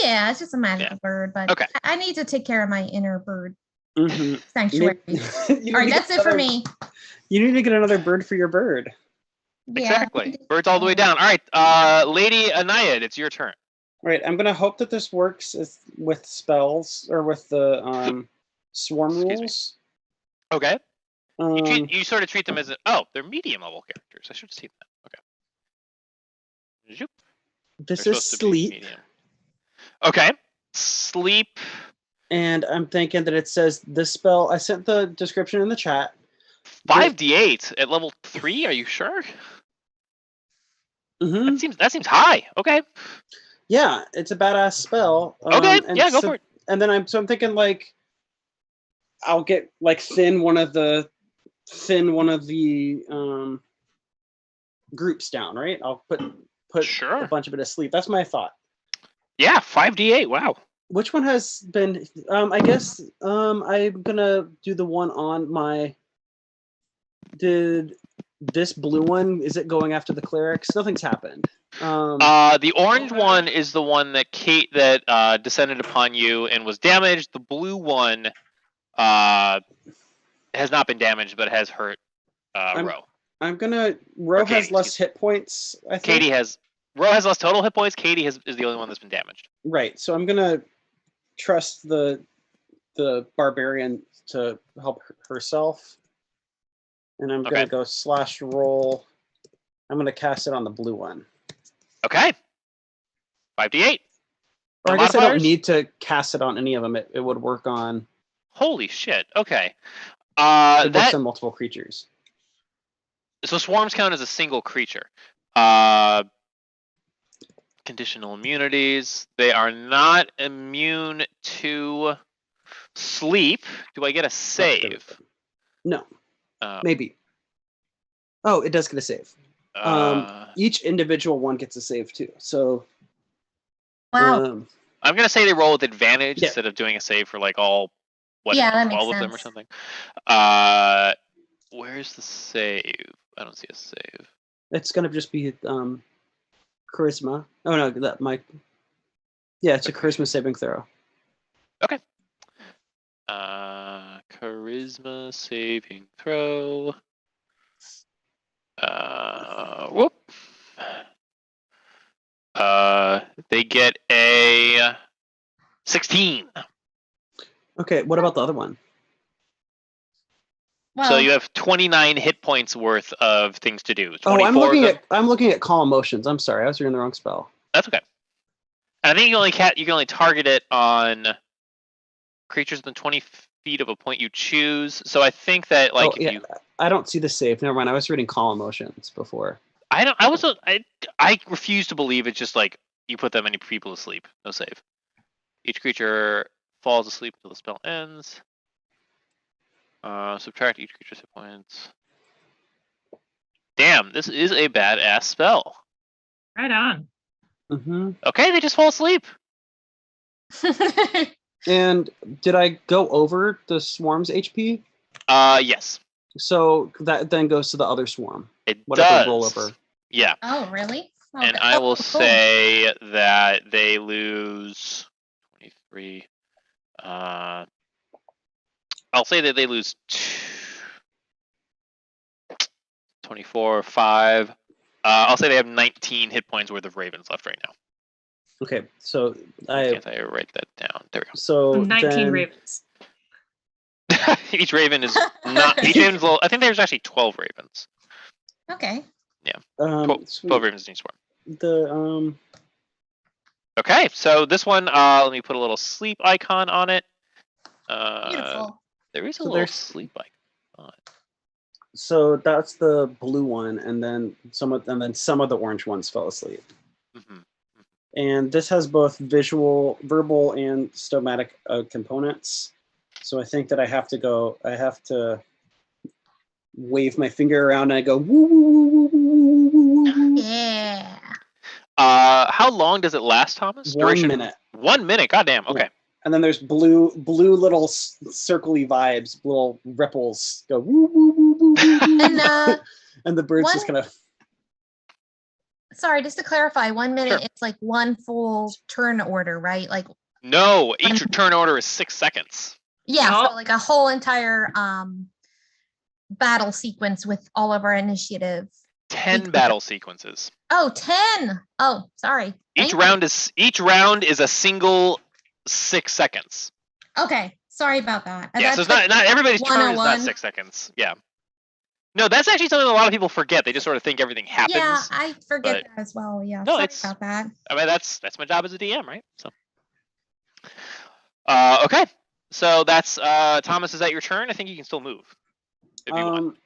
yeah, it's just a magical bird, but Okay. I need to take care of my inner bird Mhm. sanctuary. You All need right, to that's get it for another- me. You need to get another bird for your bird. Yeah. Exactly. Birds all the way down. All right, Lady Anayad, it's your turn. Right, I'm gonna hope that this works with spells or with the swarm Excuse me. rules. Okay. Um, You sort of treat them as they're medium level characters. I should have seen that. Okay. Zoop. this They're is supposed to be sleep, medium. Okay. Sleep. and I'm thinking that it says this spell. I sent the description in the chat. 5d8 at level 3. Are you sure? Hmm. That seems high. Okay. Yeah, it's a badass spell. Okay. And Yeah, go so- for it. And then I'm thinking like I'll get like thin one of the groups down, right? I'll put Sure. a bunch of it to sleep. That's my thought. Yeah, 5d8. Wow. Which one has been I guess I'm gonna do the one on my did this blue one, is it going after the clerics? Nothing's happened. The orange one is the one that descended upon you and was damaged. The blue one has not been damaged but has hurt Ro. I'm gonna Ro Katie, has less hit points, I think. Ro has less total hit points. Katie is the only one that's been damaged. Right. So I'm gonna trust the barbarian to help herself, and I'm Okay. gonna go slash roll. I'm gonna cast it on the blue one. Okay. 5d8. Or No I guess I don't modifiers? need to cast it on any of them. It would work on. Holy shit. Okay. It works on multiple creatures. So swarms count as a single creature. Conditional immunities. They are not immune to sleep. Do I get a save? No, Uh, maybe. Oh, it does get a save. Each individual one gets a save too. So. Wow. I'm gonna say they roll with advantage Yeah. instead of doing a save for like all Yeah, that 12 makes of them or sense. something. Where's the save? I don't see a save. It's gonna just be charisma. Oh no, that might. Yeah, it's a charisma saving throw. Okay. Charisma saving throw. Whoop. They get a 16. Okay, what about the other one? Well, So you have 29 hit points worth of things to do. Oh, 24 I'm looking at call emotions. I'm sorry, I was reading the wrong spell. That's okay. And I think you can only target it on creatures within 20 feet of a point you choose. So I think that I don't see the save. Never mind. I was reading call emotions before. I refuse to believe it's just like you put that many people to sleep. No save. Each creature falls asleep until the spell ends. Subtract each creature's hit points. Damn, this is a badass spell. Right on. Mm-hmm. Okay, they just fall asleep. And did I go over the swarm's HP? Yes. So that then goes to the other swarm. It Whatever does. roll over. Yeah. Oh, really? And Okay. I will cool. say that they lose 23. I'll say that they lose 24, 5. I'll say they have 19 hit points worth of ravens left right now. Okay, so Why can't I write that down? There we So 19 then, ravens. go. Each raven is not. Each raven's little. I think there's actually 12 ravens. Okay. 12 sweet. ravens in each swarm. The Okay, so this one, let me put a little sleep icon on it. Beautiful. There is a So little there's- sleep icon. So that's the blue one, and then some of the orange ones fell asleep. Mm-hmm. And this has both verbal, and stomatic components. So I think that I have to wave my finger around and I go woo woo woo woo woo woo woo. Yeah. How long does it last, Thomas? 1 minute. 1 minute. Goddamn. Okay. And then there's blue little circly vibes, little ripples go woo woo woo woo woo. And and the birds one- just kind of. sorry, just to clarify, 1 minute Sure. it's like one full turn order, right? Like No, each turn order is 6 seconds. yeah, Oh. so like a whole entire battle sequence with all of our initiative. 10 battle sequences. Oh, 10. Oh, sorry. Each round is a single 6 seconds. Okay, sorry about that. Yeah, so it's not everybody's turn is not 101. 6 seconds. Yeah. No, that's actually something a lot of people forget. They just sort of think everything happens. Yeah, I forget but- that as well. Yeah, No, sorry it's- about that. I mean, that's my job as a DM, right? So. Okay. So that's Thomas. Is that your turn? I think you can still move if you want.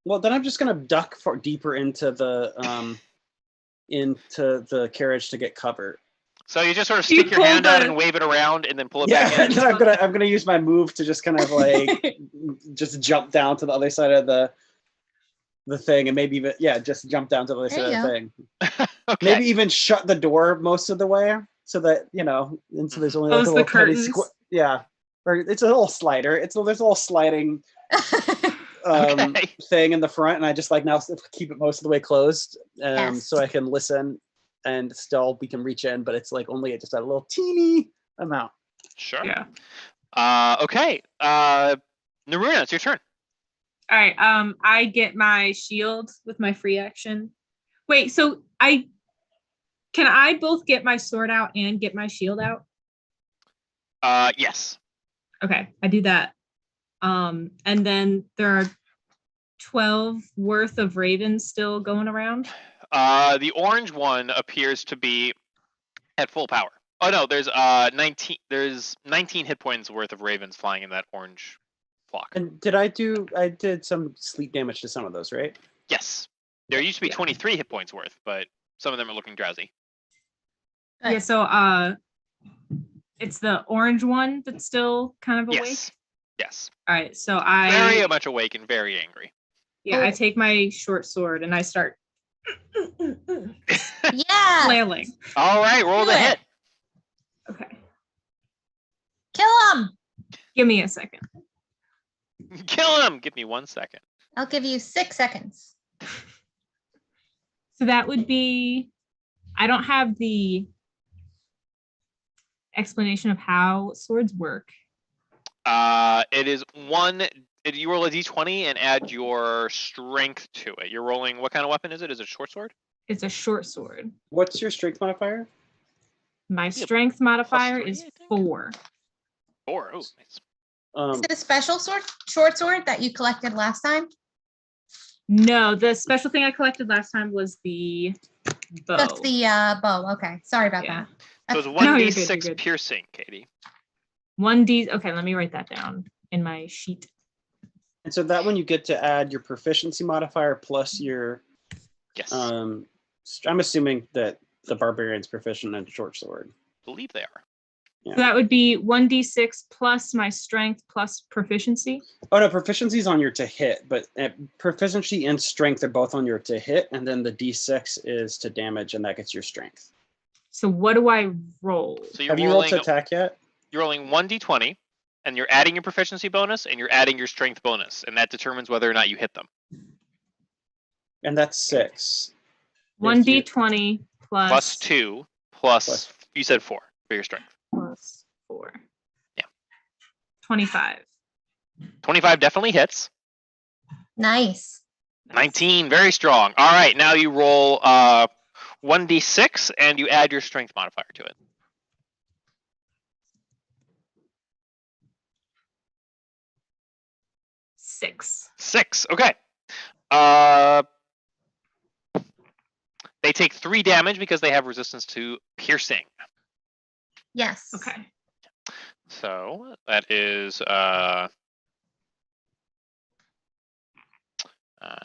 Well, then I'm just gonna duck deeper into the carriage to get cover. So you just sort of You stick your pull hand out the- and wave it around, and then pull it Yeah, back and in. then I'm gonna use my move to just kind of like just jump down to the other side of the thing, and maybe even just jump down to the other There side you of the thing. Okay. Maybe even shut the door most of the way so that and so there's only like Close a the little tiny curtains. or it's a little slider. There's a little sliding Okay. thing in the front, and I just like now keep it most of the way closed, Yes. so I can listen, and still we can reach in, but it's like only just a little teeny amount. Sure. Yeah. Okay. Naruna, it's your turn. All right. I get my shield with my free action. Wait, so can I both get my sword out and get my shield out? Yes. Okay, I do that. And then there are 12 worth of ravens still going around. The orange one appears to be at full power. Oh no, there's 19. There's 19 hit points worth of ravens flying in that orange flock. And I did some sleep damage to some of those, right? Yes. There used to be Yeah. 23 hit points worth, but some of them are looking drowsy. Good. Yeah, so it's the orange one that's still kind of awake. Yes. Yes. All right, so Very much awake and very angry. I take my short sword and I start Yeah. flailing. All right, roll Do the it. hit. Okay, Kill him. give me a second. Kill him. Give me 1 second. I'll give you 6 seconds. So that would be, I don't have the explanation of how swords work. It is one. You roll a d20 and add your strength to it. You're rolling. What kind of weapon is it? Is it a short sword? It's a short sword. What's your strength modifier? My strength modifier 3, is I think. 4. 4. Oh, nice. Is it a special short sword that you collected last time? No, the special thing I collected last time was the bow. That's the bow. Okay. Sorry about Yeah. So it's that. No, you're 1d6 good, you're good. piercing, Katie. 1d. Okay, let me write that down in my sheet. And so that one you get to add your proficiency modifier plus your. Yes. I'm assuming that the barbarian's proficient in short sword. Believe they are. So that would be 1d6 plus my strength plus proficiency. Oh no, proficiency is on your to hit, but proficiency and strength are both on your to hit, and then the d6 is to damage, and that gets your strength. So what do I roll? So you're Have you rolled rolling. to attack yet? You're rolling 1d20, and you're adding your proficiency bonus, and you're adding your strength bonus, and that determines whether or not you hit them. And that's 6. 1d20 Plus 2, plus you said 4 for your strength. plus 4. Yeah. 25. 25 definitely hits. Nice. 19, very strong. All right, now you roll 1d6 and you add your strength modifier to it. 6. 6. Okay. They take 3 damage because they have resistance to piercing. Yes. Okay. So that is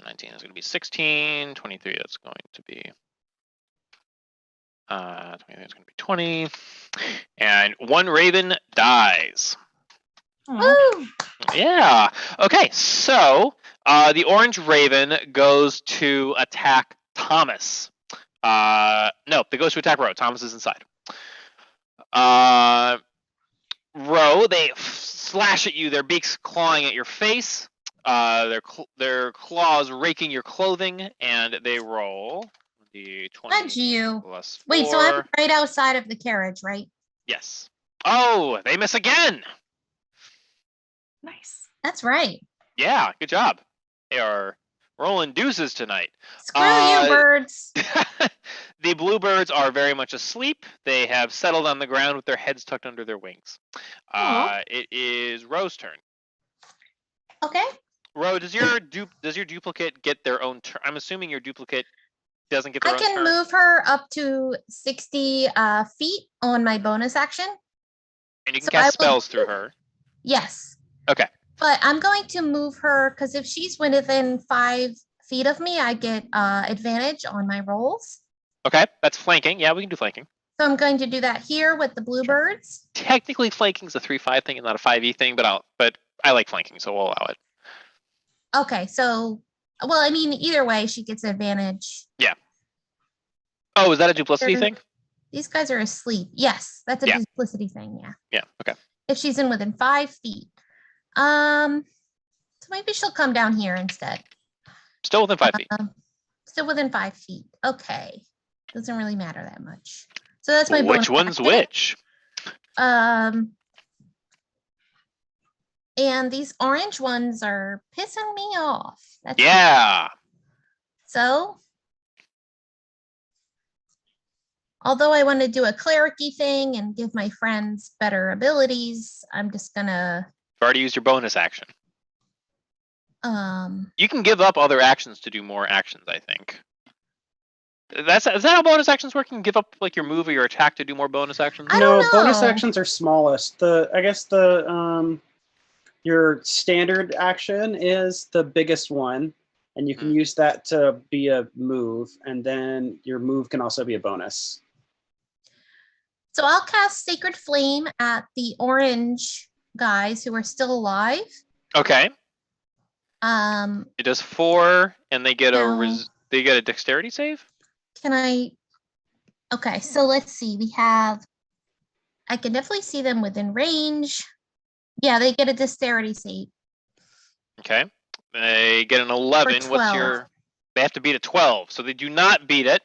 19 is going to be 16, 23 that's going to be 23 is going to be 20, and 1 raven dies. Aw. Woo! Yeah. Okay. So the orange raven goes to attack Thomas. No, it goes to attack Ro. Thomas is inside. Ro, they slash at you. Their beaks clawing at your face. Their claws raking your clothing, and they roll the 20 Fudge you. plus 4. Wait, so I'm right outside of the carriage, right? Yes. Oh, they miss again. Nice. That's right. Yeah, good job. They are rolling deuces tonight. Screw you, birds. The bluebirds are very much asleep. They have settled on the ground with their heads tucked under their wings. It is Ro's turn. Okay. Ro, does your duplicate get their own turn? I'm assuming your duplicate doesn't get their I own can turn. move her up to 60 feet on my bonus action. And you can so cast I will- spells through her. Yes. Okay. But I'm going to move her because if she's within 5 feet of me, I get advantage on my rolls. Okay, that's flanking. Yeah, we can do flanking. So I'm going to do that here with the bluebirds. Technically, flanking is a 3/5 thing and not a 5e thing, but I like flanking, so we'll allow it. Okay, so, well, I mean, either way, she gets advantage. Oh, is that a duplicity thing? These guys are asleep. Yes, that's a Yeah. duplicity thing, yeah. Yeah. Okay. If she's in within 5 feet. So maybe she'll come down here instead. Still within 5 feet. Still within 5 feet. Okay. Doesn't really matter that much. So that's my bonus Which one's action. which? And these orange ones are pissing me off. That's Yeah. So although I want to do a clericy thing and give my friends better abilities, I'm just gonna You've already used your bonus action. um You can give up other actions to do more actions, I think. Is that how bonus actions work? You can give up like your move or your attack to do more bonus actions? I No, don't bonus know. actions are smallest. I guess your standard action is the biggest one, and you can use that to be a move, and then your move can also be a bonus. So I'll cast Sacred Flame at the orange guys who are still alive. Okay. Um, It does 4, and they get No. they get a dexterity save. can I? Okay, so let's see. I can definitely see them within range. Yeah, they get a dexterity save. Okay. They get an 11. What's 12. your? They have to beat a 12, so they do not beat it.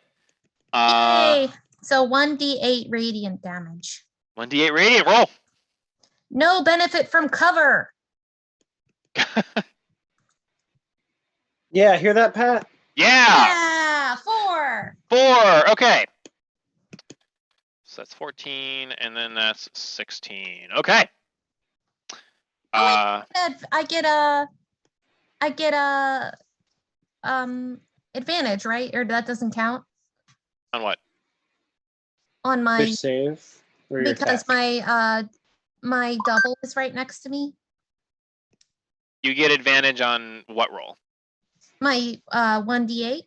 Yay! So 1d8 radiant damage. 1d8 radiant roll. No benefit from cover. Yeah, hear that, Pat? Yeah. Yeah, 4. 4. Okay. So that's 14, and then that's 16. Okay. I get a advantage, right? Or that doesn't count On what? on Your my save or your because attack? my double is right next to me. You get advantage on what roll? My 1d8.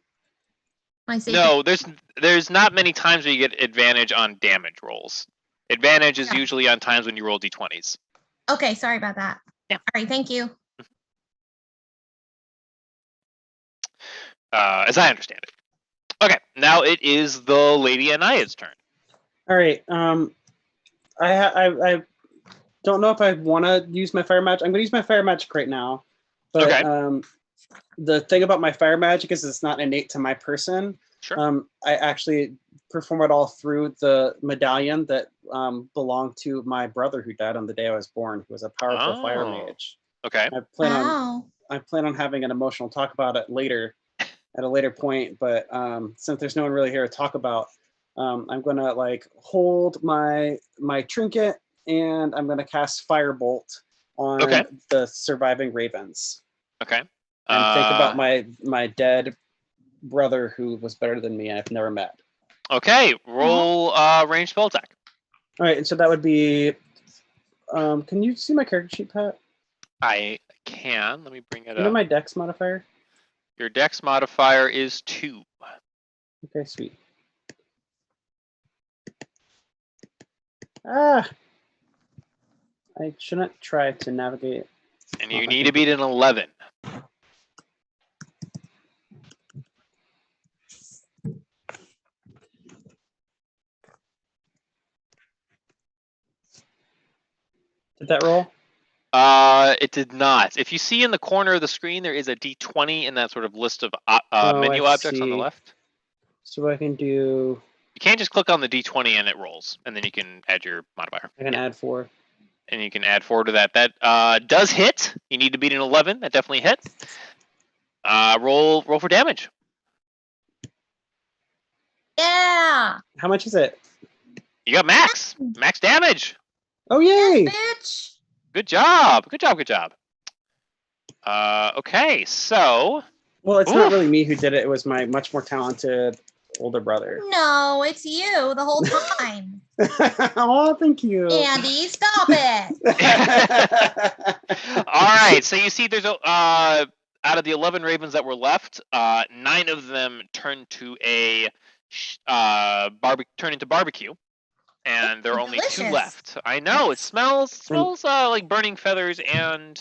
My save. No, there's not many times where you get advantage on damage rolls. Advantage is Yeah. usually on times when you roll d20s. Okay, sorry about that. Yeah. All right, thank you. As I understand it. Okay, now it is the Lady Anaya's turn. All right. I don't know if I want to use my fire magic. I'm going to use my fire magic right now. But Okay. The thing about my fire magic is it's not innate to my person. Sure. I actually perform it all through the medallion that belonged to my brother who died on the day I was born, who was a powerful fire mage. Okay. I plan on having an emotional talk about it later, at a later point. But since there's no one really here to talk about, I'm gonna like hold my trinket and I'm gonna cast Firebolt on the surviving ravens. Okay. And think about my dead brother who was better than me and I've never met. Okay. Roll range spell attack. All right, and so that would be. Can you see my character sheet, Pat? I can. Let me bring it You know up. my dex modifier? Your dex modifier is 2. Okay, sweet. Ah! I shouldn't try to navigate. And you need to beat an 11. Did that roll? It did not. If you see in the corner of the screen, there is a D20 in that sort of list of menu I objects on the see. left. So I can do. You can't just click on the D20 and it rolls, and then you can add your modifier. I can add 4. And you can add 4 to that. That does hit. You need to beat an 11. That definitely hit. Roll for damage. Yeah. How much is it? You got max damage. Oh yay! Bitch. Good job. Okay, so Well, it's not really me who did it. It was my much more talented older brother. No, it's you the whole time. Oh, thank you. Andy, stop it. all right. So you see, there's out of the 11 ravens that were left, 9 of them turned to turn into barbecue, and there are only 2 delicious. left. I know it smells like burning feathers and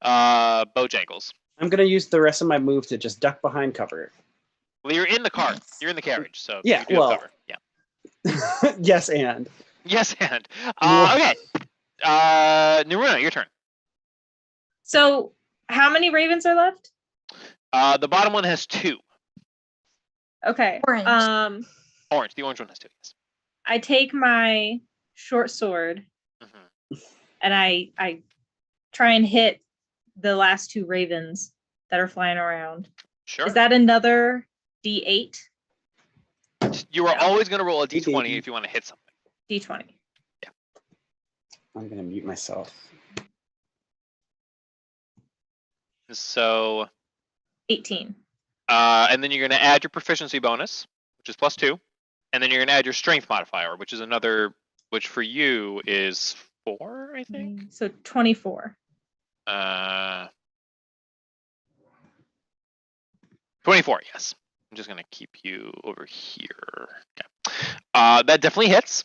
Bojangles. I'm gonna use the rest of my move to just duck behind cover. Well, you're in the car. Nice. You're in the carriage, so Yeah, you do have well. cover. Yeah. Yes, and. Yes, and okay. Naruna, your turn. So how many ravens are left? The bottom one has 2. Okay. Orange. Orange. The orange one has 2. Yes. I take my short sword and I try and hit the last 2 ravens that are flying around. Sure. Is that another D8? You are Yeah. always going to roll a Hey, d20 baby. if you want to hit something. D20. I'm gonna mute myself. So, 18. and then you're going to add your proficiency bonus, which is +2, and then you're going to add your strength modifier, which is another, which for you is 4, I think. So 24. 24, yes. I'm just going to keep you over here. Okay. That definitely hits.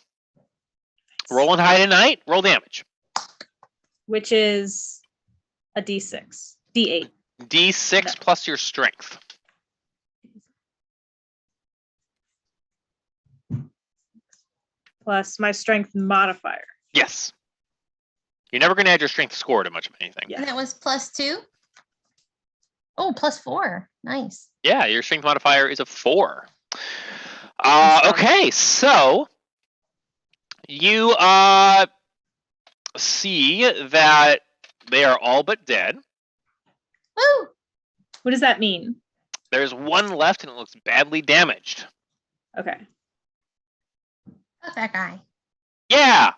Roll on high tonight. Roll damage. Which is a D6. D8. D6 No. plus your strength. Plus my strength modifier. Yes. You're never going to add your strength score to much of anything. Yeah. And that was +2. Oh, +4. Nice. Yeah, your strength modifier is a 4. Awesome. Okay, so you see that they are all but dead. Woo! What does that mean? There's one left and it looks badly damaged. Okay. Fuck that guy. Yeah.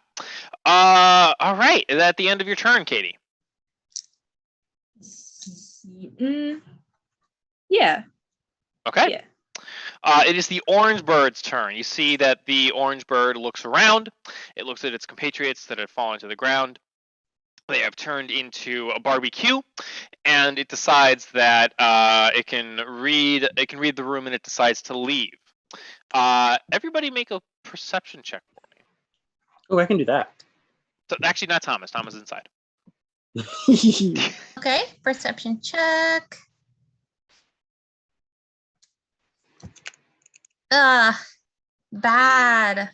All right. Is that at the end of your turn, Katie? Yeah. Okay. Yeah. It is the orange bird's turn. You see that the orange bird looks around. It looks at its compatriots that have fallen to the ground. They have turned into a barbecue, and it decides that it can read the room, and it decides to leave. Everybody make a perception check for me. Oh, I can do that. So, actually, not Thomas. Thomas is inside. Okay, perception check. Bad.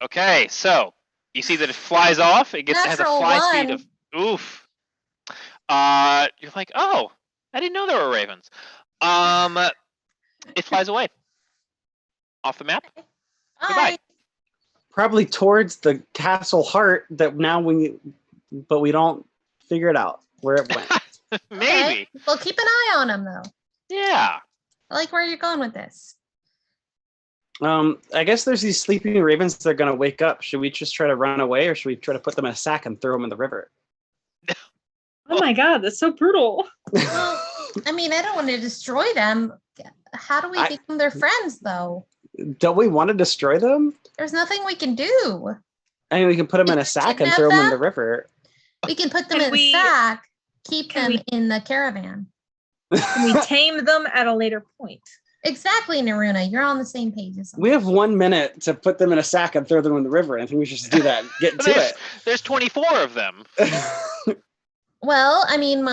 Okay, so you see that it flies off. It has a Natural fly speed one. of oof. You're like, oh, I didn't know there were ravens. It flies away off the map. Goodbye. Bye. Probably towards the castle heart that now but we don't figure it out where it went. Maybe. Okay. Well, keep an eye on him though. Yeah. I like where you're going with this. I guess there's these sleeping ravens that are gonna wake up. Should we just try to run away, or should we try to put them in a sack and throw them in the river? Oh my god, that's so brutal. Well, I mean, I don't want to destroy them. How do we I- become their friends though? Don't we want to destroy them? There's nothing we can do. I mean, we can put them in a Can we sack and kidnap throw them in them? the river. We can put them Can in we- a sack, keep can them in the caravan. Can we tame them at a later point? Exactly, Naruna. You're on the same page as We have 1 minute to put them in a sack and throw them in the river. I think we should just do that. And get to it. There's 24 of them. Well, I mean,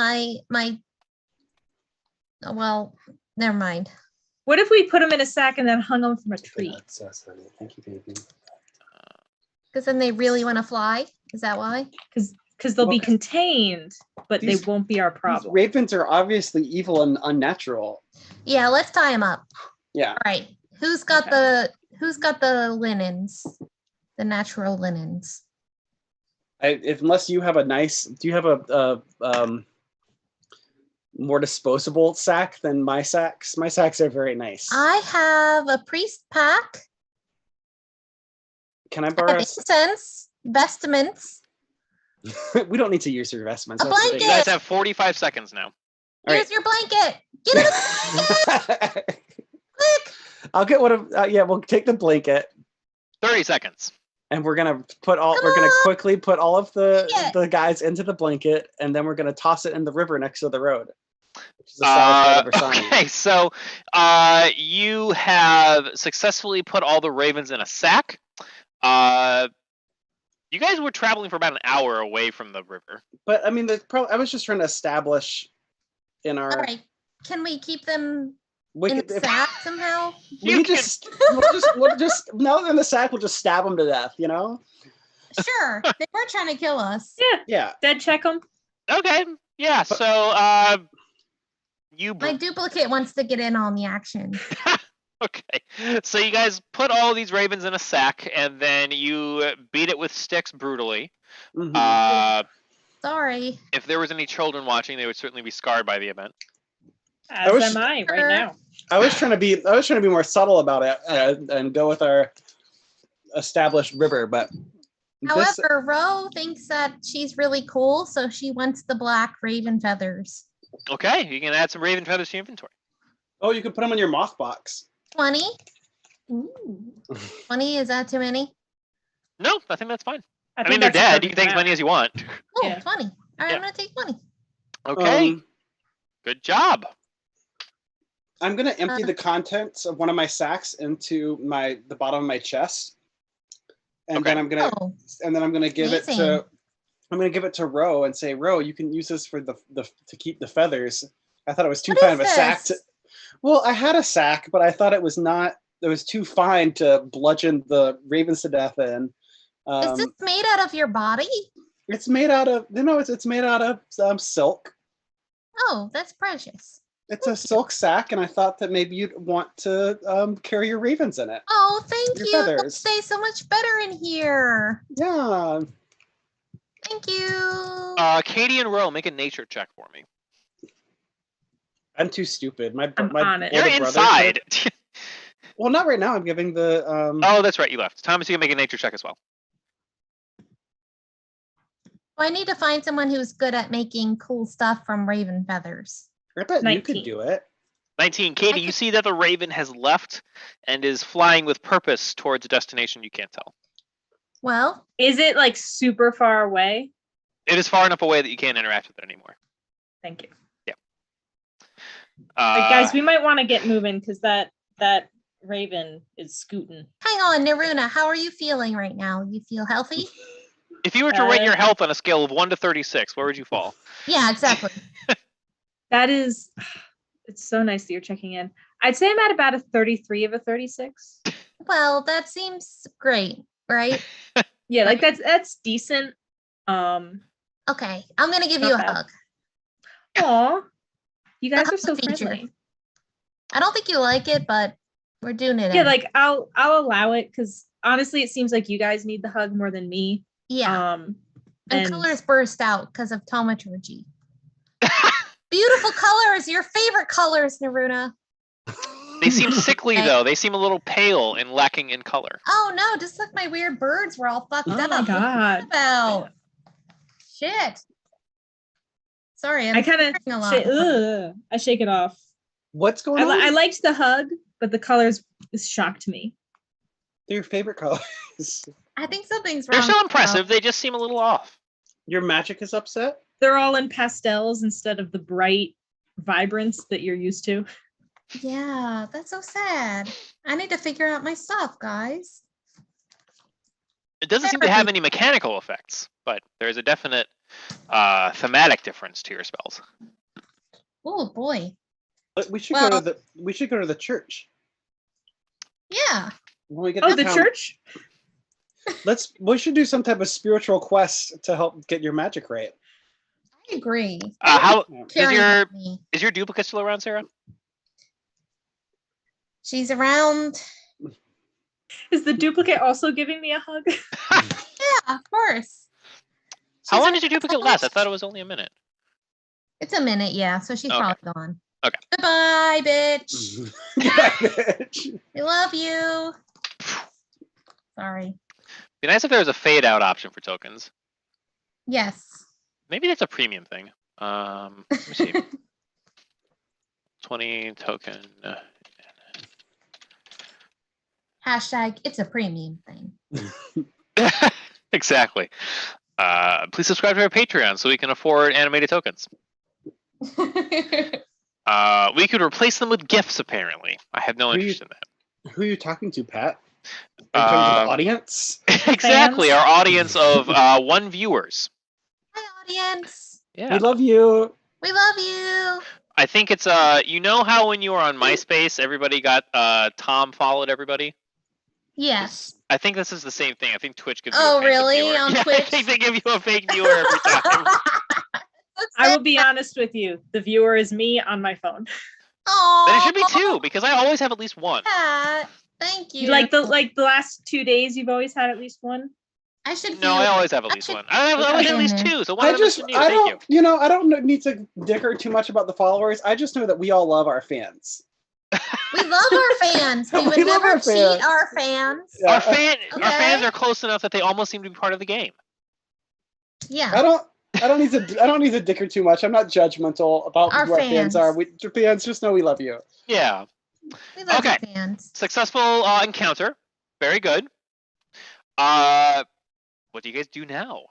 well, never mind. What if we put them in a sack and then hung them from a tree? Thank you, baby. Because then they really want to fly. Is that why? Because they'll be Well, contained, but they these- won't be our These problem. ravens are obviously evil and unnatural. Yeah, let's tie them up. Yeah. All right. Who's got Okay. the linens? The natural linens. Unless you have do you have a more disposable sack than my sacks? My sacks are very nice. I have a priest pack. Can I I borrow? have incense, vestments. We don't need to use your vestments. A That's You blanket. guys have 45 seconds now. All Here's right. your blanket. Get it. Quick. I'll get one of. We'll take the blanket, 30 seconds. and we're gonna Come quickly put all of Yeah. the guys into the blanket, and then we're gonna toss it in the river next to the road. Which is the saddest I've ever seen. Okay, so you have successfully put all the ravens in a sack. You guys were traveling for about an hour away from the river. But I mean, I was just trying to establish in our. All right. Can we keep them We in could, the if- sack somehow? we'll just now they're in the sack. We'll just stab them to death. You know? Sure. They were trying to kill us. Yeah. Dead check them. Okay, yeah. So you My duplicate wants to get in on the action. okay. So you guys put all these ravens in a sack, and then you beat it with sticks brutally. Mhm. Sorry. If there was any children watching, they would certainly be scarred by the event. As was- am I right now. I was trying to be more subtle about it and go with our established river, but this, However, Ro thinks that she's really cool, so she wants the black raven feathers. Okay, you can add some raven feathers to your inventory. oh, you could put them in your moth box. 20. Ooh. 20, is that too many? No, I think that's fine. I think mean, they're that's a dead. You perfect can take as amount. many as you want. Oh, Yeah. 20. All right, Yeah. I'm gonna take 20. Okay, good job. I'm gonna empty Uh. the contents of one of my sacks into the bottom of my chest, and Okay. then I'm gonna Oh, give it amazing. to Ro and say, Ro, you can use this for the to keep the feathers. I thought it was too What fine is of a sack to. this? Well, I had a sack, but I thought it was not. It was too fine to bludgeon the ravens to death in. Is this made out of your body? It's made out of it's made out of silk. Oh, that's precious. It's a silk sack, and I thought that maybe you'd want to carry your ravens in it. Oh, thank Your you. feathers. They'll stay so much better in here. Yeah. Thank you. Katie and Ro, make a nature check for me. I'm too stupid. My I'm my on it. older You're brother- inside. Well, not right now. I'm giving the Oh, that's right. You left. Thomas, you can make a nature check as well. I need to find someone who's good at making cool stuff from raven feathers. I bet you 19. could do it. 19. Katie, you see that the raven has left and is flying with purpose towards a destination you can't tell. Well, Is it like super far away? It is far enough away that you can't interact with it anymore. Thank you. Uh, Guys, we might want to get moving because that raven is scooting. hang on, Naruna. How are you feeling right now? You feel healthy? if you were to rate your health on a scale of 1 to 36, where would you fall? Yeah, exactly. That is, it's so nice that you're checking in. I'd say I'm at about a 33 of a 36. Well, that seems great, right? Yeah, like that's decent. Okay, I'm gonna give Not you a bad. hug. Aw, you guys The are so hug feature. friendly. I don't think you like it, but we're doing it. Yeah, anyway. like I'll allow it because honestly, it seems like you guys need the hug more than me. yeah. And And colors burst out because of taumaturgy. Beautiful colors, your favorite colors, Naruna. They seem sickly, Okay. though. They seem a little pale and lacking in color. Oh no, just like my weird birds were all fucked oh up. my What are you god, talking about? Shit. Sorry, I'm I kind swearing a lot. of I shake it off. What's going on? I liked the hug, but the colors shocked me. They're your favorite colors. I think something's wrong. They're so with impressive. They just seem a little off. Your magic is upset? They're all in pastels instead of the bright vibrance that you're used to. Yeah, that's so sad. I need to figure out my stuff, guys. It doesn't seem to have any mechanical effects, but there's a definite thematic difference to your spells. Oh boy. But we should Well- go to the church. Yeah. When we get Oh, to the town. church? We should do some type of spiritual quest to help get your magic right. I agree. How Caring your about me. is your duplicate still around, Sarah? She's around. Is the duplicate also giving me a hug? Yeah, of course. How She's long did your duplicate last? I thought it was only a minute. It's a minute, yeah. So she's Okay. probably gone. Okay. Goodbye, bitch. Goodbye, bitch. I love you. Sorry. Be nice if there was a fade out option for tokens. Yes. Maybe that's a premium thing. Let me see. 20 token. Hashtag it's a premium thing. Exactly. Please subscribe to our Patreon so we can afford animated tokens. We could replace them with gifts, apparently. I have no Who interest in that. Who are you talking to, Pat? Are you talking to Um, the audience? Exactly, Fans? our audience of one viewers. Hi, audience. Yeah. We love you. We love you. I think it's you know how when you were on MySpace everybody got Tom followed everybody? Yes. I think this is the same thing. I think Twitch gives you Oh, a fake really? viewer. On Yeah, I Twitch? think they give you a fake viewer every time. I will be honest with you. The viewer is me on my phone. Oh. Then it should be two because I always have at least one. Thank you. Like the last 2 days, you've always had at least one. I should. No, view I it. always have at I least should- one. I always have at least Okay. two, so one of them is for you. I Thank you. don't, I don't need to dicker too much about the followers. I just know that we all love our fans. We love our fans. We would We love never our cheat fans. our fans. Yeah. Our fans Okay. are close enough that they almost seem to be part of the game. Yeah. I don't need to dicker too much. I'm not judgmental about Our who our fans fans. are. Fans just know we love you. Yeah. We love Okay. you, fans. Successful encounter. Very good. What do you guys do now?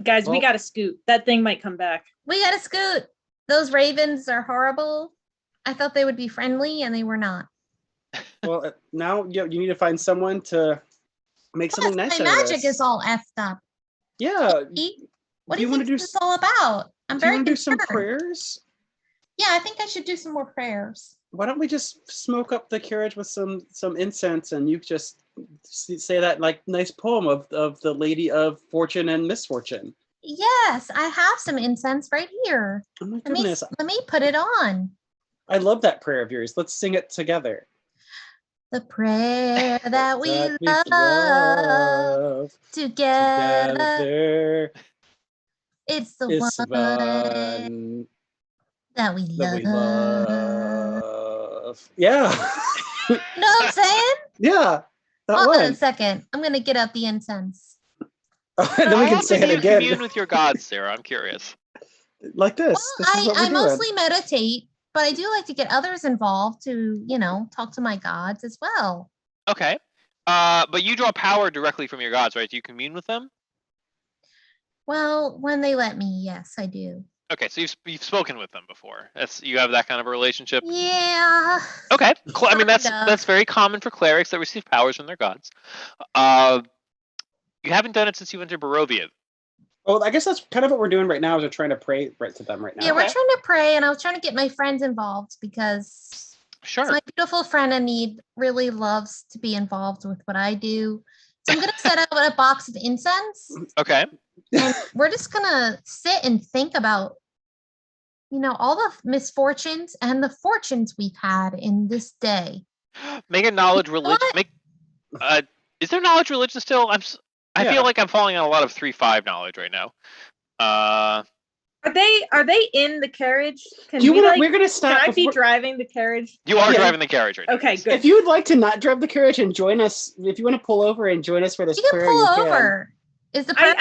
Guys, we Well- gotta scoot. That thing might come back. We gotta scoot. Those ravens are horrible. I thought they would be friendly, and they were not. Well, now you need to find someone to make something Plus, nice my out of magic this. is all effed up. Yeah. What do you you wanna think do this is all about? I'm Do you very want to do some concerned. prayers? Yeah, I think I should do some more prayers. Why don't we just smoke up the carriage with some incense, and you just say that like nice poem of the Lady of Fortune and Misfortune. Yes, I have some incense right here. Oh my Let me goodness, let me put it on. I love that prayer of yours. Let's sing it together. The prayer that we That we love love together. together. It's the It's one one that we that we love. love. Yeah, You know what I'm saying? yeah. That Hold on a one. second. I'm gonna get out the incense. And then we How can often say do it you again, commune with your gods, Sarah? I'm curious. like this. Well, This is what we're I doing. mostly meditate, but I do like to get others involved to, talk to my gods as well. Okay. But you draw power directly from your gods, right? Do you commune with them? Well, when they let me, yes, I do. Okay, so you've spoken with them before. You have that kind of a relationship. Yeah. Okay, I mean Kinda. that's very common for clerics that receive powers from their gods. You haven't done it since you went to Barovia. Well, I guess that's kind of what we're doing right now. Is we're trying to pray right to them right now. Yeah, we're Okay. trying to pray, and I was trying to get my friends involved because Sure. my beautiful friend Anid really loves to be involved with what I do. So I'm gonna set up a box of incense, Okay. and we're just gonna sit and think about, all the misfortunes and the fortunes we've had in this day. Make a knowledge religion. what? Make. Is there knowledge religion still? I Yeah. feel like I'm falling on a lot of 3-5 knowledge right now. Are they in the carriage? Can Do you we, want? like, We're gonna can stop. I be before- driving the carriage? You are Yeah. driving the carriage right now. Okay, good. If you would like to not drive the carriage and join us, if you want to pull over and join us for this You can prayer, pull you can. over. Is the prayer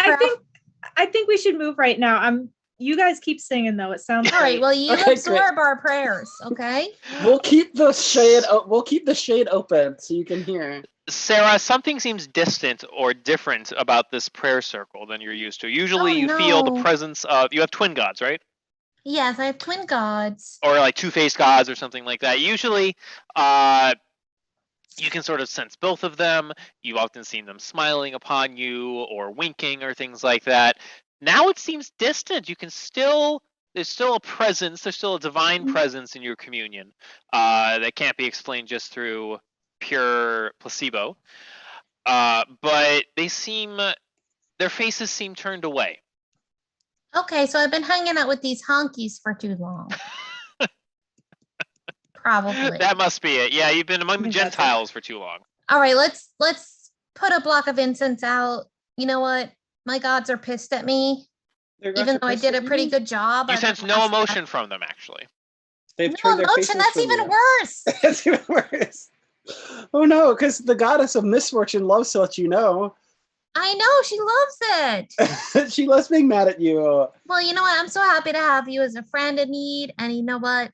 I think we should move right now. You guys keep singing though. It sounds all right? great. Well, you Okay, absorb our prayers, okay? We'll keep the shade. We'll keep the shade open so you can hear. Sarah, something seems distant or different about this prayer circle than you're used to. Usually Oh, you feel the no. presence of, you have twin gods, right? Yes, I have twin gods. Or like two-faced gods or something like that. Usually you can sort of sense both of them. You've often seen them smiling upon you or winking or things like that. Now it seems distant. There's still a presence, there's still a divine presence in your communion that can't be explained just through pure placebo. But their faces seem turned away. Okay, so I've been hanging out with these honkies for too long. Probably. That must be it. Yeah, you've been among the I think that's it. Gentiles for too long. All right, let's put a block of incense out. You know what? My gods are pissed at me, even though I did a pretty good job. You I've sense been no last- emotion from them, actually. They've No turned their faces emotion. That's from even you. worse. That's even worse. Oh no, because the goddess of misfortune loves to let you know. I know she loves it. She loves being mad at you. Well, you know what? I'm so happy to have you as a friend in need. And you know what?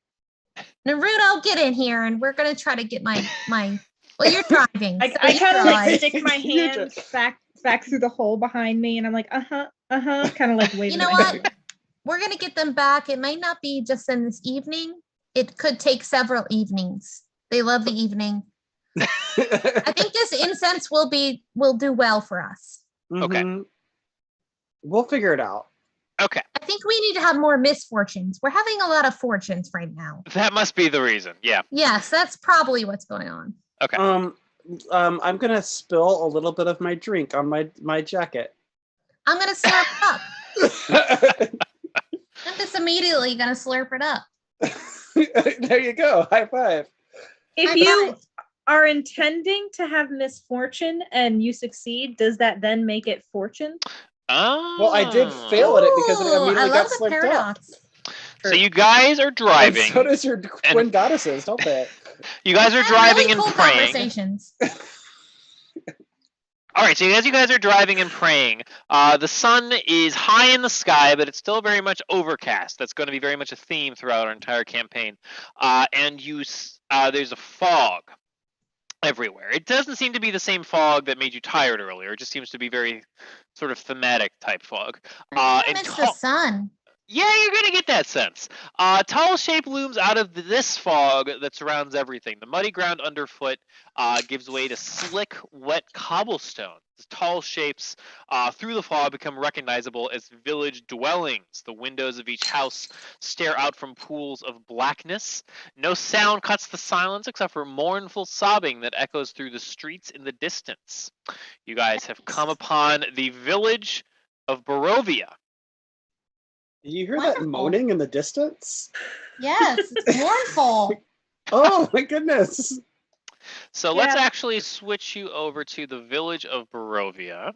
Naruto, get in here, and we're gonna try to get my. Well, you're driving. so I you kind of drive. like stick my You're hands back through the hole behind me, and I'm like, kind of like waving. You know my what? finger. We're gonna get them back. It might not be just in this evening. It could take several evenings. They love the evening. I think this incense will do well for us. Okay. Mhm. We'll figure it out. Okay, I think we need to have more misfortunes. We're having a lot of fortunes right now. that must be the reason. Yeah. Yes, that's probably what's going on. Okay. I'm gonna spill a little bit of my drink on my jacket. I'm gonna slurp it up. I'm just immediately gonna slurp it up. There you go. High five. If High you five. are intending to have misfortune and you succeed, does that then make it fortune? Oh. Well, I did fail at it because I Ooh, immediately I got love the slipped up. paradox. So you guys are And driving. so does your twin goddesses, don't they? You guys are Have driving really and cool praying. conversations. All right, so as you guys are driving and praying, the sun is high in the sky, but it's still very much overcast. That's going to be very much a theme throughout our entire campaign. And there's a fog everywhere. It doesn't seem to be the same fog that made you tired earlier. It just seems to be very sort of thematic type fog. I think it's the sun. Yeah, you're gonna get that sense. Tall shape looms out of this fog that surrounds everything. The muddy ground underfoot gives way to slick, wet cobblestone. The tall shapes through the fog become recognizable as village dwellings. The windows of each house stare out from pools of blackness. No sound cuts the silence except for mournful sobbing that echoes through the streets in the distance. You guys have come upon the village of Barovia. Did you hear Wonderful. that moaning in the distance? Yes, it's mournful. Oh my goodness. So let's actually switch you over to the village of Barovia.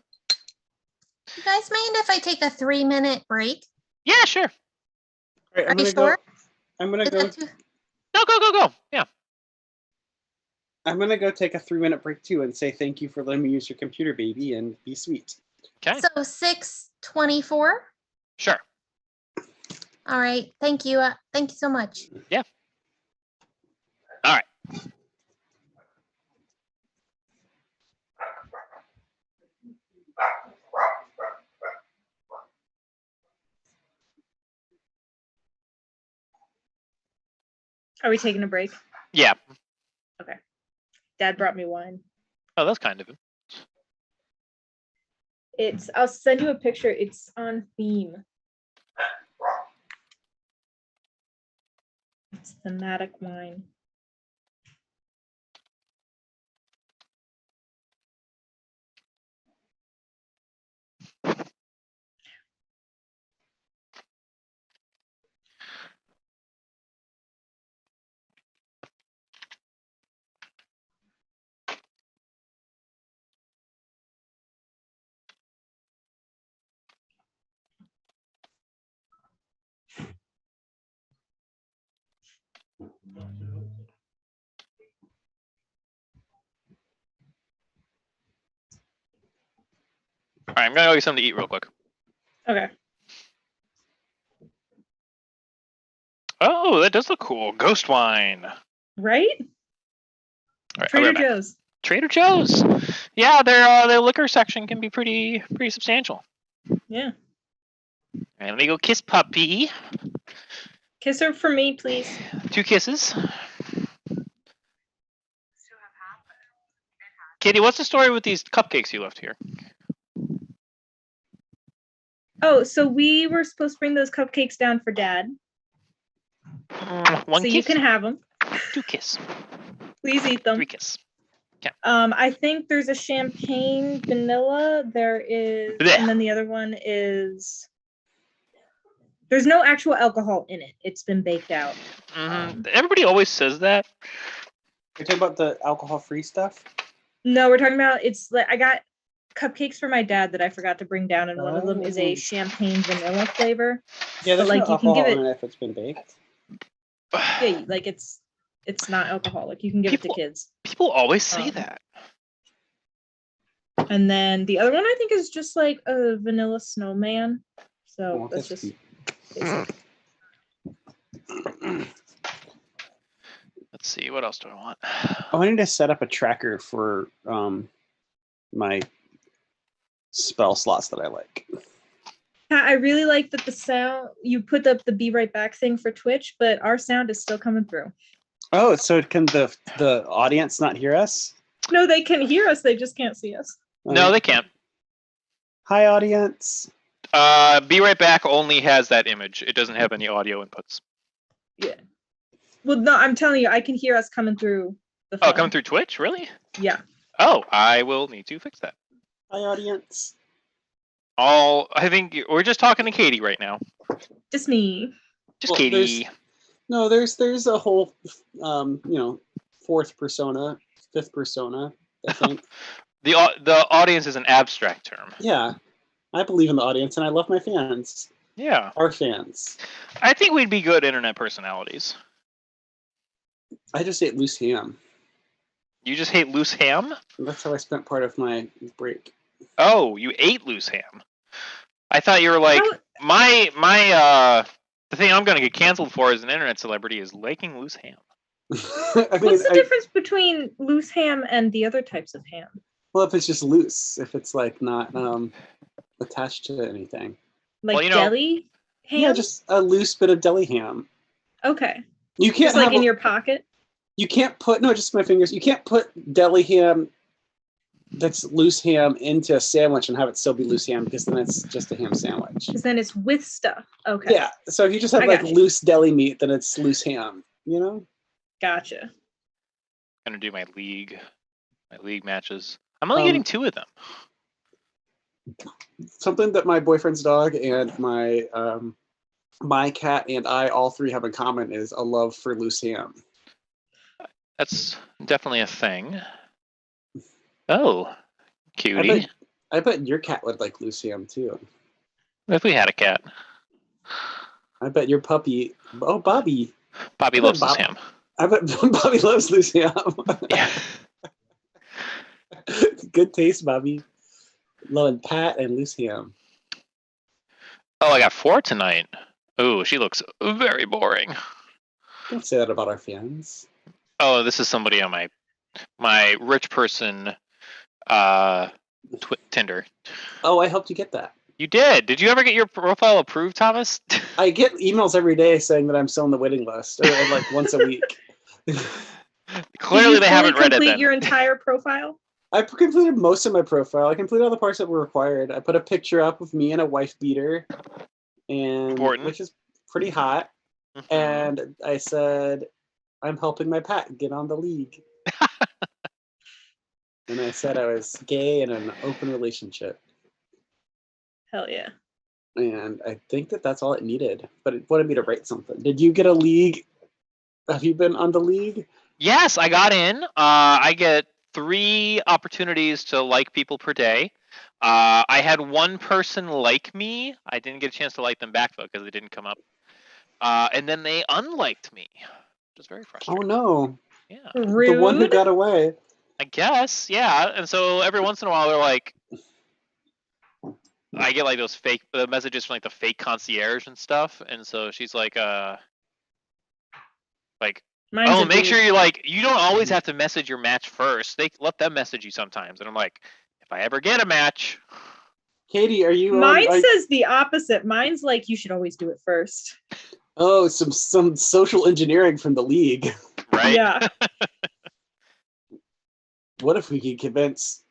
You guys mind if I take a 3-minute break? Yeah, sure. All right, Are you sure? I'm gonna Is go. that too- No, go. Yeah. I'm gonna go take a 3-minute break too and say thank you for letting me use your computer, baby, and be sweet. Okay. So 6:24. Sure. All right. Thank you. Thank you so much. Yeah. All right. Are we taking a break? Yeah. Dad brought me wine. Oh, that's kind of him. I'll send you a picture. It's on theme. It's thematic wine. All right, I'm gonna go get something to eat real quick. Okay. Oh, that does look cool. Ghost wine. Right? All right, I'll be Trader right back. Joe's. Trader Joe's. Yeah, their liquor section can be pretty substantial. Yeah. All right, let me go kiss puppy. Kiss her for me, please. 2 kisses. Katie, what's the story with these cupcakes you left here? Oh, so we were supposed to bring those cupcakes down for Dad. One So kiss. you can have them. 2 kiss. Please eat them. 3 kiss. I think there's a champagne vanilla. There is, Blech. and then the other one is. There's no actual alcohol in it. It's been baked out. Everybody always says that. You're talking about the alcohol-free stuff? No, we're talking about it's like I got cupcakes for my dad that I forgot to bring down, and one of them is a champagne vanilla flavor. Yeah, there's like, no you can alcohol give in it- it if it's been baked. Yeah, like it's not alcoholic. You can give it People- to kids. People always say Um, that. And then the other one I think is just like a vanilla snowman. So Oh, that's that's just cute. basic. Let's see, what else do I want? Oh, I need to set up a tracker for my spell slots that I like. I really like that the sound you put up the be right back thing for Twitch, but our sound is still coming through. Oh, so can the audience not hear us? No, they can hear us, they just can't see us. No, they can't. Hi, audience. Be Right Back only has that image. It doesn't have any audio inputs. Yeah. Well, no, I'm telling you, I can hear us coming through the phone. Oh, coming through Twitch? Really? Yeah. Oh, I will need to fix that. Hi, audience. I think we're just talking to Katie right now. Just me. Just Well, Katie. There's a whole, fourth persona, fifth persona, I think. The audience is an abstract term. Yeah, I believe in the audience and I love my fans. Yeah. Our fans. I think we'd be good internet personalities. I just ate loose ham. You just hate loose ham? That's how I spent part of my break. Oh, you ate loose ham. I thought you were like, the thing I'm gonna get canceled for as an internet celebrity is liking loose ham. I mean, What's the difference between loose ham and the other types of ham? well, if it's just loose, if it's like not attached to anything. Like Well, you know- deli ham? Yeah, just a loose bit of deli ham. Okay. You can't Just like have in your pocket? You can't put just my fingers. You can't put deli ham that's loose ham into a sandwich and have it still be loose ham because then it's just a ham sandwich. Because then it's with stuff. Okay. Yeah. So if you just have I like got you. loose deli meat, then it's loose ham. You know. Gotcha. Gonna do my league matches. I'm only getting 2 of them. Something that my boyfriend's dog and my cat and I all 3 have in common is a love for loose ham. That's definitely a thing. Oh, cutie. I bet your cat would like loose ham too. If we had a cat. I bet your puppy. Oh, Bobby. Bobby loves loose ham. I bet Bobby loves loose ham. Yeah. Good taste, Bobby. Loving Pat and loose ham. Oh, I got 4 tonight. Oh, she looks very boring. Don't say that about our fans. Oh, this is somebody on my rich person Tinder. Oh, I helped you get that. You did. Did you ever get your profile approved, Thomas? I get emails every day saying that I'm still on the waiting list, or like once a week. Clearly, Did you they haven't fully read it complete then. your entire profile? I completed most of my profile. I completed all the parts that were required. I put a picture up of me and a wife beater, and Important. which is pretty hot. Mhm. And I said, I'm helping my Pat get on the league. And I said I was gay in an open relationship. Hell yeah. And I think that that's all it needed. But it wanted me to write something. Did you get a league? Have you been on the league? Yes, I got in. I get 3 opportunities to like people per day. I had 1 person like me. I didn't get a chance to like them back though because they didn't come up. And then they unliked me, which is very Oh frustrating. no. Yeah, Rude. The one who got away. I guess. Yeah, and so every once in a while they're like, I get like those fake messages from like the fake concierge and stuff, and so she's like, Mine's oh, a make dude. sure you don't always have to message your match first. They let them message you sometimes, and I'm like, if I ever get a match, Katie, are you Mine on? says the opposite. Mine's like you should always do it first. Oh, some social engineering from the league. right? Yeah. What if we can convince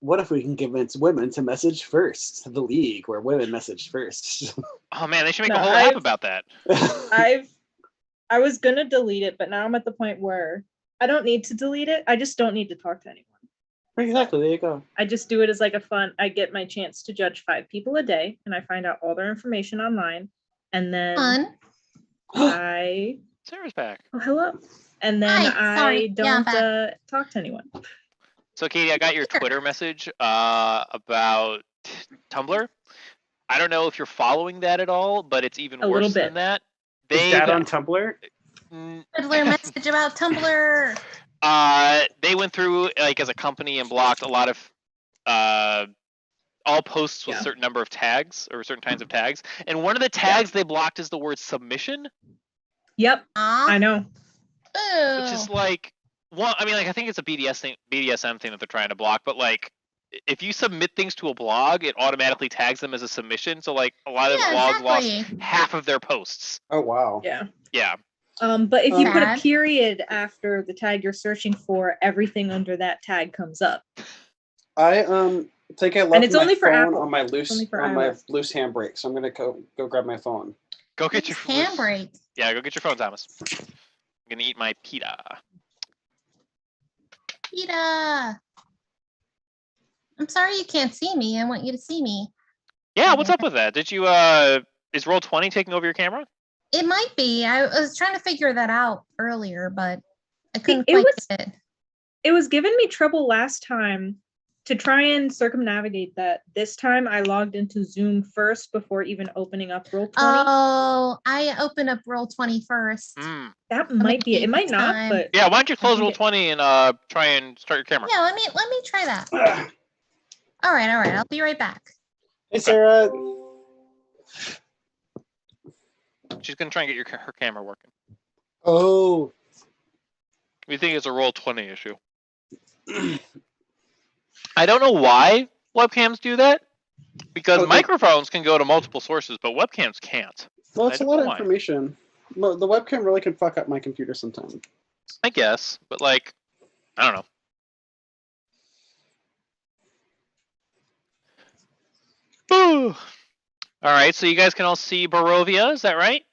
women to message first to the league where women message first? Oh man, they should make No, a whole app I've- about that. I was gonna delete it, but now I'm at the point where I don't need to delete it. I just don't need to talk to anyone. Exactly, there you go. I just do it as like a fun. I get my chance to judge 5 people a day, and I find out all their information online, and then Fun. I Sarah's back. oh hello, and then Hi, sorry. I Yeah, I'm don't back. talk to anyone. So Katie, I got your Sure. Twitter message about Tumblr. I don't know if you're following that at all, but it's even A little worse than bit. that. Is They that on Tumblr? Fiddler message about Tumblr. they went through like as a company and blocked a lot of all posts with Yeah. a certain number of tags or certain kinds of tags. And one of the tags they blocked is the word submission, Yep, Aw. I know. which is Boo. like I mean, like I think it's a BDSM thing that they're trying to block, but like if you submit things to a blog, it automatically tags them as a submission. So like a lot of Yeah, blogs lost exactly. half of their posts. Oh wow. Yeah. Yeah. But if you put a Sad. period after the tag you're searching for, everything under that tag comes up. I think I left it's my only for phone Apple. on my It's only for my iOS. loose handbrake, so I'm gonna go grab my phone. Go get your Handbrake. Yeah, go get your phone, Thomas. I'm gonna eat my pita. Peta. I'm sorry you can't see me. I want you to see me. Yeah, what's up with that? Did you is Roll20 taking over your camera? It might be. I was trying to figure that out earlier, but I couldn't it quite was- get it. It was giving me trouble last time To try and circumnavigate that, this time I logged into Zoom first before even opening up Roll20. Oh, I open up Roll20 first. Hmm. That might be it. It might not, Time. but Yeah, why don't you close think Roll20 and try and start your camera? Yeah, let me try that. All right, I'll be right back. Hey, Sarah. She's gonna try and get her camera working. Oh. We think it's a Roll20 issue. I don't know why webcams do that, because Okay. microphones can go to multiple sources, but webcams can't. Well, it's I a don't lot know of why. information. Well, the webcam really can fuck up my computer sometimes. I guess, but like, I don't know. All right, so you guys can all see Barovia, is that right?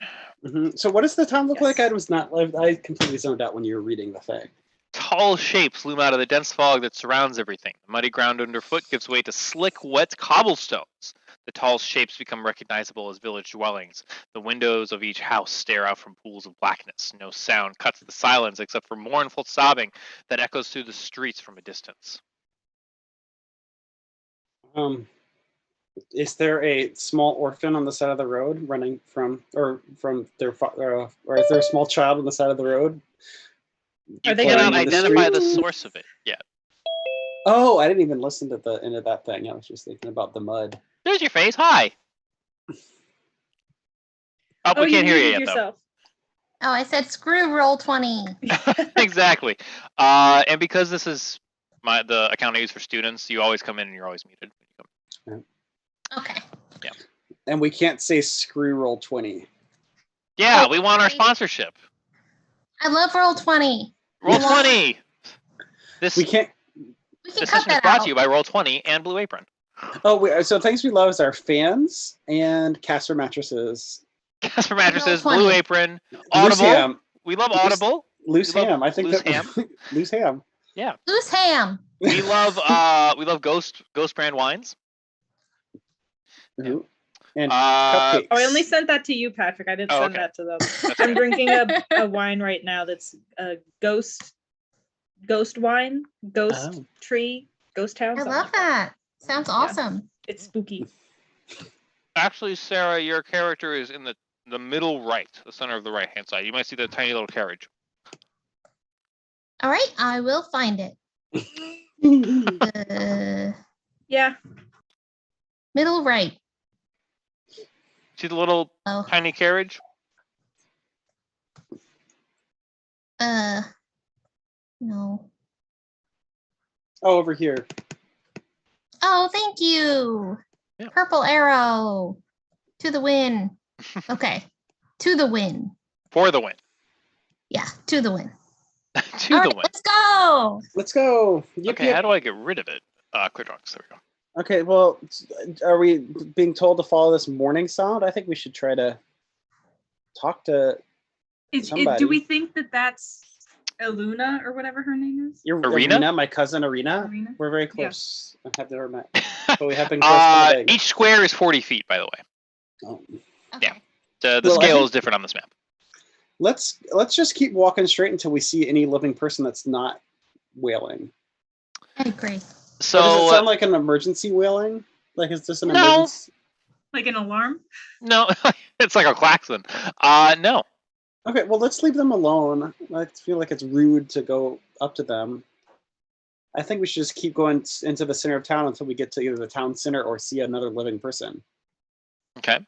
So what does the town look like? Yes. I completely zoned out when you were reading the thing. Tall shapes loom out of the dense fog that surrounds everything. The muddy ground underfoot gives way to slick, wet cobblestones. The tall shapes become recognizable as village dwellings. The windows of each house stare out from pools of blackness. No sound cuts the silence except for mournful sobbing that echoes through the streets from a distance. Is there a small orphan on the side of the road running from their father, or is there a small child on the side of the road? You Are they cannot going in the identify the street? source of it yet. Oh, I didn't even listen to the end of that thing. I was just thinking about the mud. There's your face. Hi. Oh, we can't hear you muted yet, yourself. Oh, I said screw Roll20. though. Exactly. And because this is the account I use for students, you always come in and you're always muted. Okay. And we can't say screw Roll20. Yeah, Oh, we want our wait. sponsorship. I love Roll20. Roll20. This We can't. We can this cut session is that brought out. to you by Roll20 and Blue Apron. So things we love is our fans and Casper mattresses. Casper mattresses, Roll20. Blue Apron, Loose Audible. ham. We love Loose- Audible. Loose We love ham. I think loose that ham. loose ham. Loose ham. We love Ghost brand wines. Ooh. And Uh, cupcakes. Oh, I only sent that to you, Patrick. I didn't Oh, send okay. that to them. That's I'm okay. drinking a wine right now that's a ghost wine, ghost Oh. tree, ghost town. I something love like that. that. Sounds awesome. It's spooky. Actually, Sarah, your character is in the middle right, the center of the right hand side. You might see the tiny little carriage. All right, I will find it. Yeah. Middle right. See the little Oh. tiny carriage? No. Oh, over here. Oh, thank you. Yeah. Purple arrow. To the win. Okay. To the win. For the win. Yeah, to the win. To All the right, win. let's go. Let's go. Yip, Okay, yip. how do I get rid of it? Quit drunks. There we go. Okay, well, are we being told to follow this morning sound? I think we should try to talk to somebody. Do we think that that's Eluna or whatever her name is? your Arena? my cousin Arena. Arena? We're very Yeah. close. I have never met, but we have been corresponding. Each square is 40 feet, by the way. Oh. Okay. Yeah. The Well, I scale think- is different on this map. Let's just keep walking straight until we see any living person that's not wailing. I agree. So But does it sound like an emergency wailing? Like, is this an No. emergency? Like an alarm? no, it's like a klaxon. No. Okay, well, let's leave them alone. I feel like it's rude to go up to them. I think we should just keep going into the center of town until we get to either the town center or see another living person. Okay.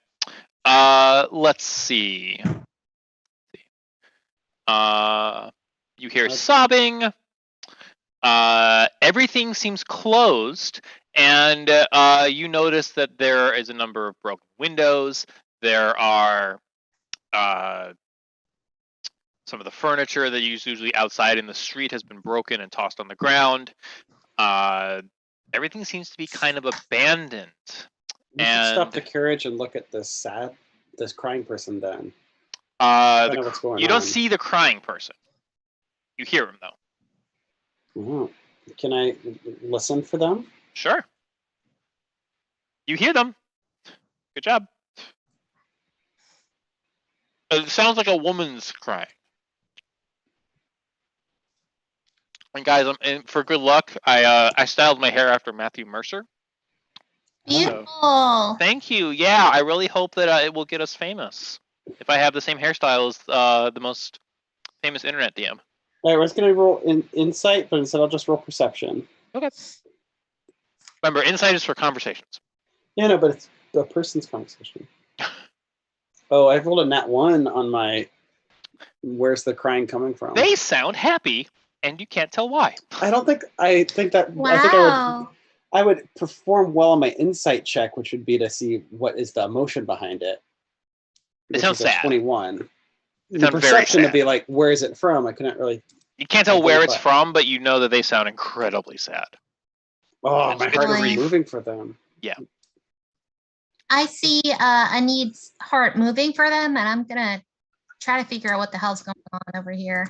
Let's see. You hear sobbing. Everything seems closed, and you notice that there is a number of broken windows. There are some of the furniture that is usually outside in the street has been broken and tossed on the ground. Everything seems to be kind of abandoned. We should stop And- the carriage and look at this crying person then. The know what's going you don't on. see the crying person. You hear him though. Oh. Can I listen for them? Sure. You hear them. Good job. It sounds like a woman's crying. And guys, and for good luck, I styled my hair after Matthew Mercer. Beautiful. Thank you. Yeah, I really hope that it will get us famous. If I have the same hairstyle as the most famous internet DM. All right, we're just gonna roll insight, but instead I'll just roll perception. Okay. Remember, insight is for conversations. Yeah, no, but it's the person's conversation. Oh, I rolled a nat 1 on my. Where's the crying coming from? They sound happy, and you can't tell why. I think that. Wow. I think I would perform well on my insight check, which would be to see what is the emotion behind it. It sounds sad. 21. It The sounds very perception sad. would be like, where is it from? I couldn't really. You can't tell where it's identify. from, but you know that they sound incredibly sad. Oh, It's my heart is grief. moving for them. I see Anid's heart moving for them, and I'm gonna try to figure out what the hell's going on over here.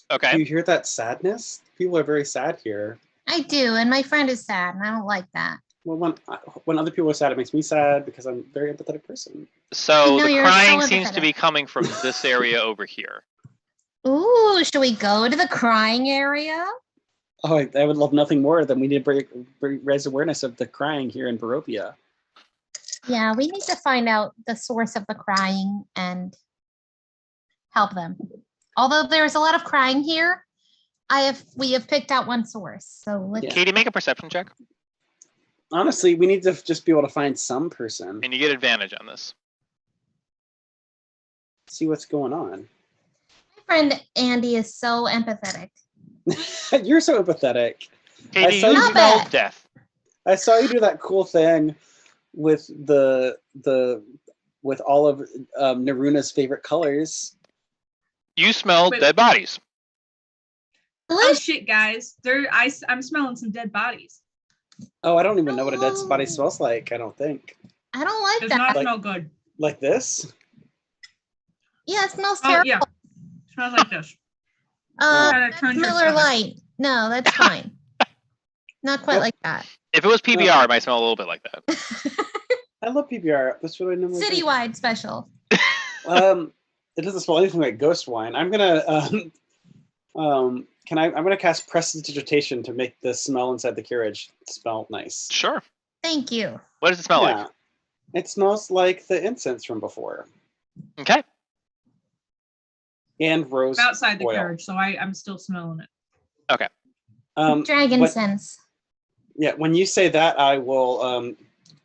Do Okay. you hear that sadness? People are very sad here. I do, and my friend is sad, and I don't like that. Well, when other people are sad, it makes me sad because I'm a very empathetic person. So No, the you're crying so seems to be empathetic. coming from this area over here. Ooh, should we go to the crying area? Oh, I would love nothing more than we need to raise awareness of the crying here in Barovia. Yeah, we need to find out the source of the crying and help them. Although there's a lot of crying here, we have picked out one source. So let's Yeah. Katie, make a perception check, Honestly, we need to just be able to find some person, and you get advantage on this. see what's going on. my friend Andy is so empathetic. You're so empathetic. Katie, saw you you do smell that. death. I saw you do that cool thing with with all of Naruna's favorite colors. You smell Wait. dead bodies. Oh Delicious. shit, guys! I'm smelling some dead bodies. Oh, I don't even know what a dead body Oh. smells like. I don't think I don't like Does that. not Like- smell good. like this. Yeah, it smells Oh terrible. yeah, smells like this. Kinda That's turns your Miller stomach. Lite. No, that's fine. Not quite Well- like that. If it was PBR, it might smell a little bit like that. I love PBR. That's what I normally drink. Citywide special. It doesn't smell anything like ghost wine. I'm gonna I'm gonna cast prestidigitation to make the smell inside the carriage smell nice. Sure. Thank you. What does it smell Yeah. It smells like the incense from before. like? Okay. And rose I'm outside the oil. carriage, so I'm still smelling it. Dragon what- sense. Yeah, when you say that, I will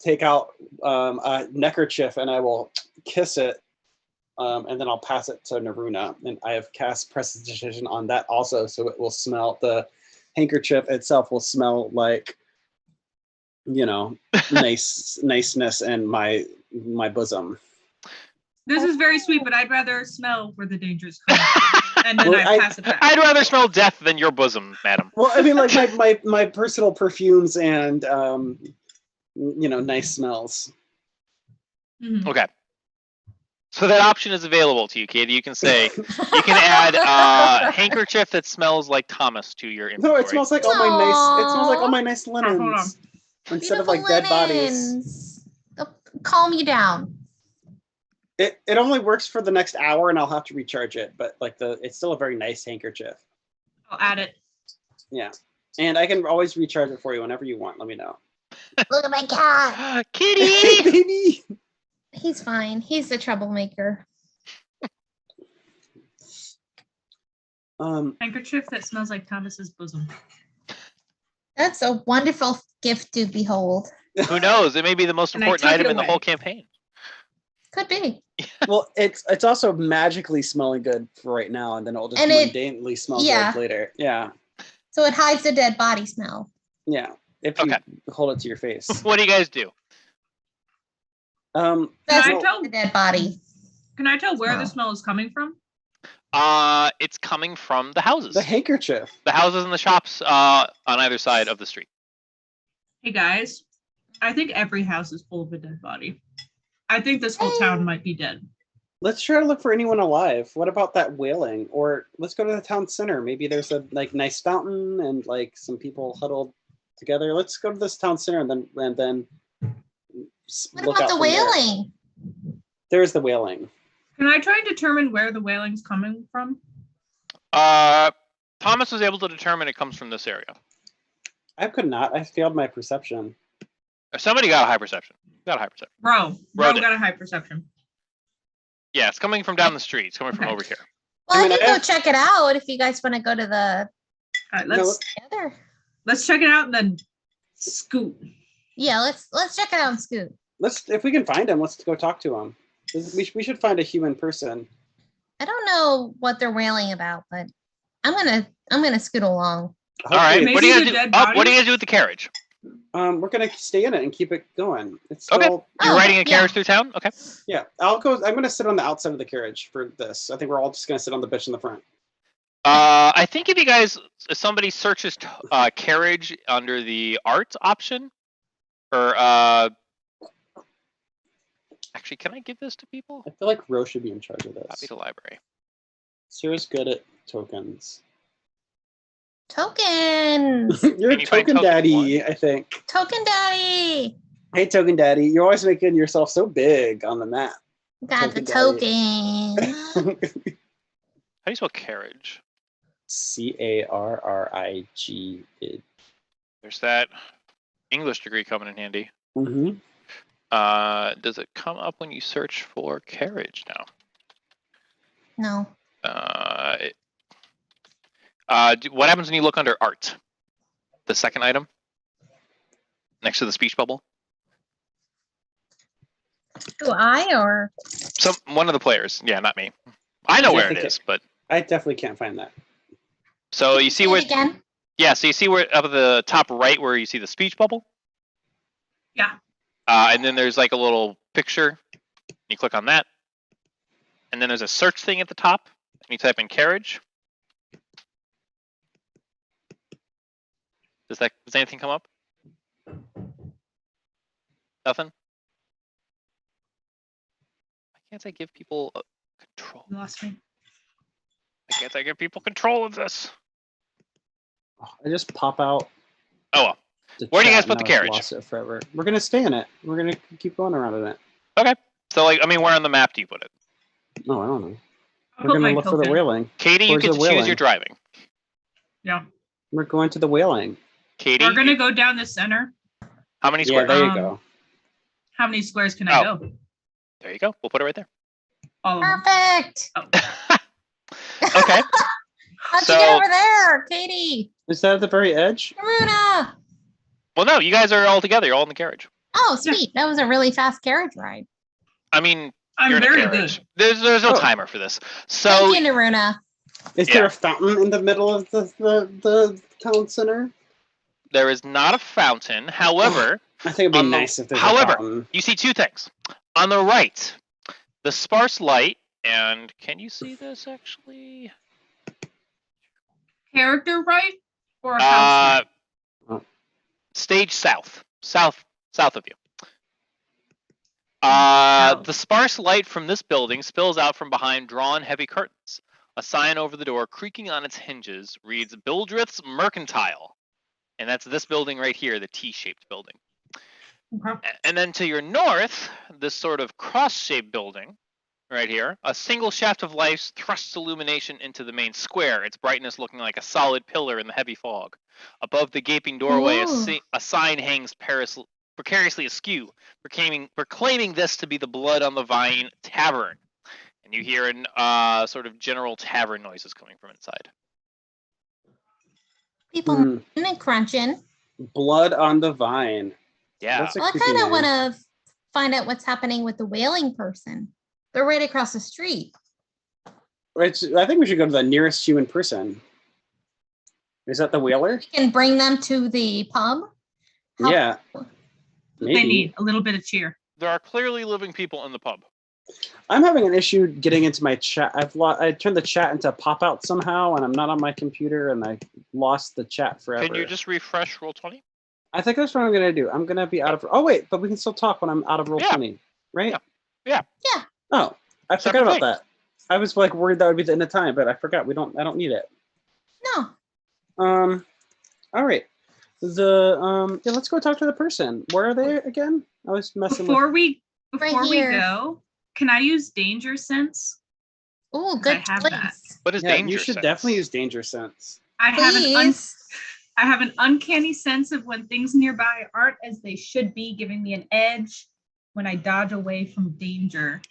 take out a neckerchief and I will kiss it, and then I'll pass it to Naruna. And I have cast prestidigitation on that also, so it will smell. The handkerchief itself will smell like, niceness in my bosom. This is very sweet, but I'd rather smell where the danger's coming from, and then Well, I pass it back. I'd rather smell death than your bosom, madam. Well, I mean, like my personal perfumes and nice smells. Mhm. Okay. So that option is available to you, Katie. You can add a handkerchief that smells like Thomas to your inventory. No, it smells like all my nice. It smells like all Aw. my nice linens Hold on. instead of Beautiful like dead bodies. linens. They'll calm you down. It only works for the next hour, and I'll have to recharge it. But it's still a very nice handkerchief. I'll add it. Yeah, and I can always recharge it for you whenever you want. Let me know. Look at my cat. Kitty! Baby. He's fine. He's the troublemaker. Handkerchief that smells like Thomas's bosom. That's a wonderful gift to behold. Who knows? It may be the most And I important took it item in the away. whole campaign. Could be. Well, it's also magically smelling good for right now, and then it'll just And it- mundanely smell yeah. good later. Yeah, So it hides the dead body smell. yeah. If you Okay. hold it to your face. What do you guys do? Can That's I well, tell? the dead body. Can I tell where the No. smell is coming from? It's coming from the houses. the handkerchief. The houses and the shops on either side of the street. Hey guys, I think every house is full of a dead body. I think this whole town might be dead. Let's try to look for anyone alive. What about that wailing? Or let's go to the town center. Maybe there's a nice fountain and some people huddled together. Let's go to this town center and then What look about out the from there. wailing? There's the wailing. Can I try and determine where the wailing's coming from? Talk Thomas was able to determine it comes from this area. I could not. I failed my perception. Somebody got a high perception. Got a high perception. Bro Wrote it. got a high perception. Yeah, it's coming from down the street. It's coming from Okay. over here. Well, I I mean, can I go have- check it out if you guys want to go to the All right, No, other. let's check it out and then scoot. Yeah, let's check it out and scoot. if we can find him, let's go talk to him. We should find a human person. I don't know what they're wailing about, but I'm gonna scoot along. All right. Maybe What are you the gonna do? dead Oh, what are body? you gonna do with the carriage? We're gonna stay in it and keep it going. It's Okay. still, You're Oh, riding a yeah. carriage through town. Okay. yeah. I'll go. I'm gonna sit on the outside of the carriage for this. I think we're all just gonna sit on the bitch in the front. I think if somebody searches carriage under the art option, or actually, can I give this to people? I feel like Rose should be in charge of this. Copy to library. Sarah's good at tokens. Tokens. You're Can a you find token token daddy, I think. Token daddy. Hey, token daddy, you're always making yourself so big on the map. Got the Token token. How do you spell carriage? CARRIG. There's that English degree coming in handy. Mm-hmm. Does it come up when you search for carriage now? No. What happens when you look under art? The second item next to the speech bubble. Do I or One of the players. Yeah, not me. I know Yeah, I where it think is, but I definitely can't find that. so you see say where? it again? Yeah, so you see where up at the top right where you see the speech bubble. Yeah. And then there's like a little picture. You click on that, and then there's a search thing at the top. And you type in carriage. Does anything come up? Nothing. Why can't I give people control? You lost me. Why can't I give people control of this? I just pop out. Oh well. the Where do you chat guys put and the I've carriage? Lost it forever. We're gonna stay in it. We're gonna keep going around in it. Okay. So like, I mean, where on the map do you put it? No, I don't know. I'll We're put my gonna look for the token. whaling. Katie, you Where's get the to choose whaling? your driving. Yeah. We're going to the whaling. Katie, We're gonna go down the center. how many Yeah, squares? there you Um, go. How many squares can I Oh. go? There you go. We'll put it right there. All of them. Perfect. Okay. How'd So- you get over there, Katie? Is that at the very edge? Karuna. Well, no, you guys are all together. You're all in the carriage. Oh, sweet. That was a really fast carriage ride. I mean, I'm you're in a very carriage. good. There's no Oh. timer for this. So Thank you, Naruna. Is Yeah. there a fountain in the middle of the town center? there is not a fountain. However, I think it'd be On the- nice if there's however- a fountain. you see two things. On the right, the sparse light, and can you see this actually? Character right or house right? Oh. Stage south of you. South. The sparse light from this building spills out from behind drawn heavy curtains. A sign over the door, creaking on its hinges, reads Bildrith's Mercantile. And that's this building right here, the T-shaped building. Okay. And then to your north, this sort of cross-shaped building right here, a single shaft of light thrusts illumination into the main square, its brightness looking like a solid pillar in the heavy fog. Above the gaping doorway, Ooh. a sign hangs precariously askew, proclaiming this to be the Blood on the Vine Tavern. And you hear sort of general tavern noises coming from inside. People Hmm. eating and crunching. Blood on the vine. Yeah. That's a Well, I creepy kind of name. want to find out what's happening with the whaling person. They're right across the street. I think we should go to the nearest human person. Is that the whaler? We can bring them to the pub. How- Yeah. What Maybe. they need a little bit of cheer. There are clearly living people in the pub. I'm having an issue getting into my chat. I turned the chat into pop-out somehow, and I'm not on my computer, and I lost the chat forever. Can you just refresh Roll20? I think that's what I'm gonna do. I'm gonna be out of. Oh wait, but we can still talk when I'm out of roll Yeah. 20, right? Yeah. Yeah. Oh, I Separate forgot about things. that. I was like worried that would be the end of time, but I forgot. I don't need it. No. All right. Yeah, let's go talk to the person. Where are they again? I was messing Before with. we here. go, can I use danger sense? Oh, I good have place. that. What is Yeah, danger you should sense? definitely use danger sense. I Please. have an uncanny sense of when things nearby aren't as they should be, giving me an edge when I dodge away from danger.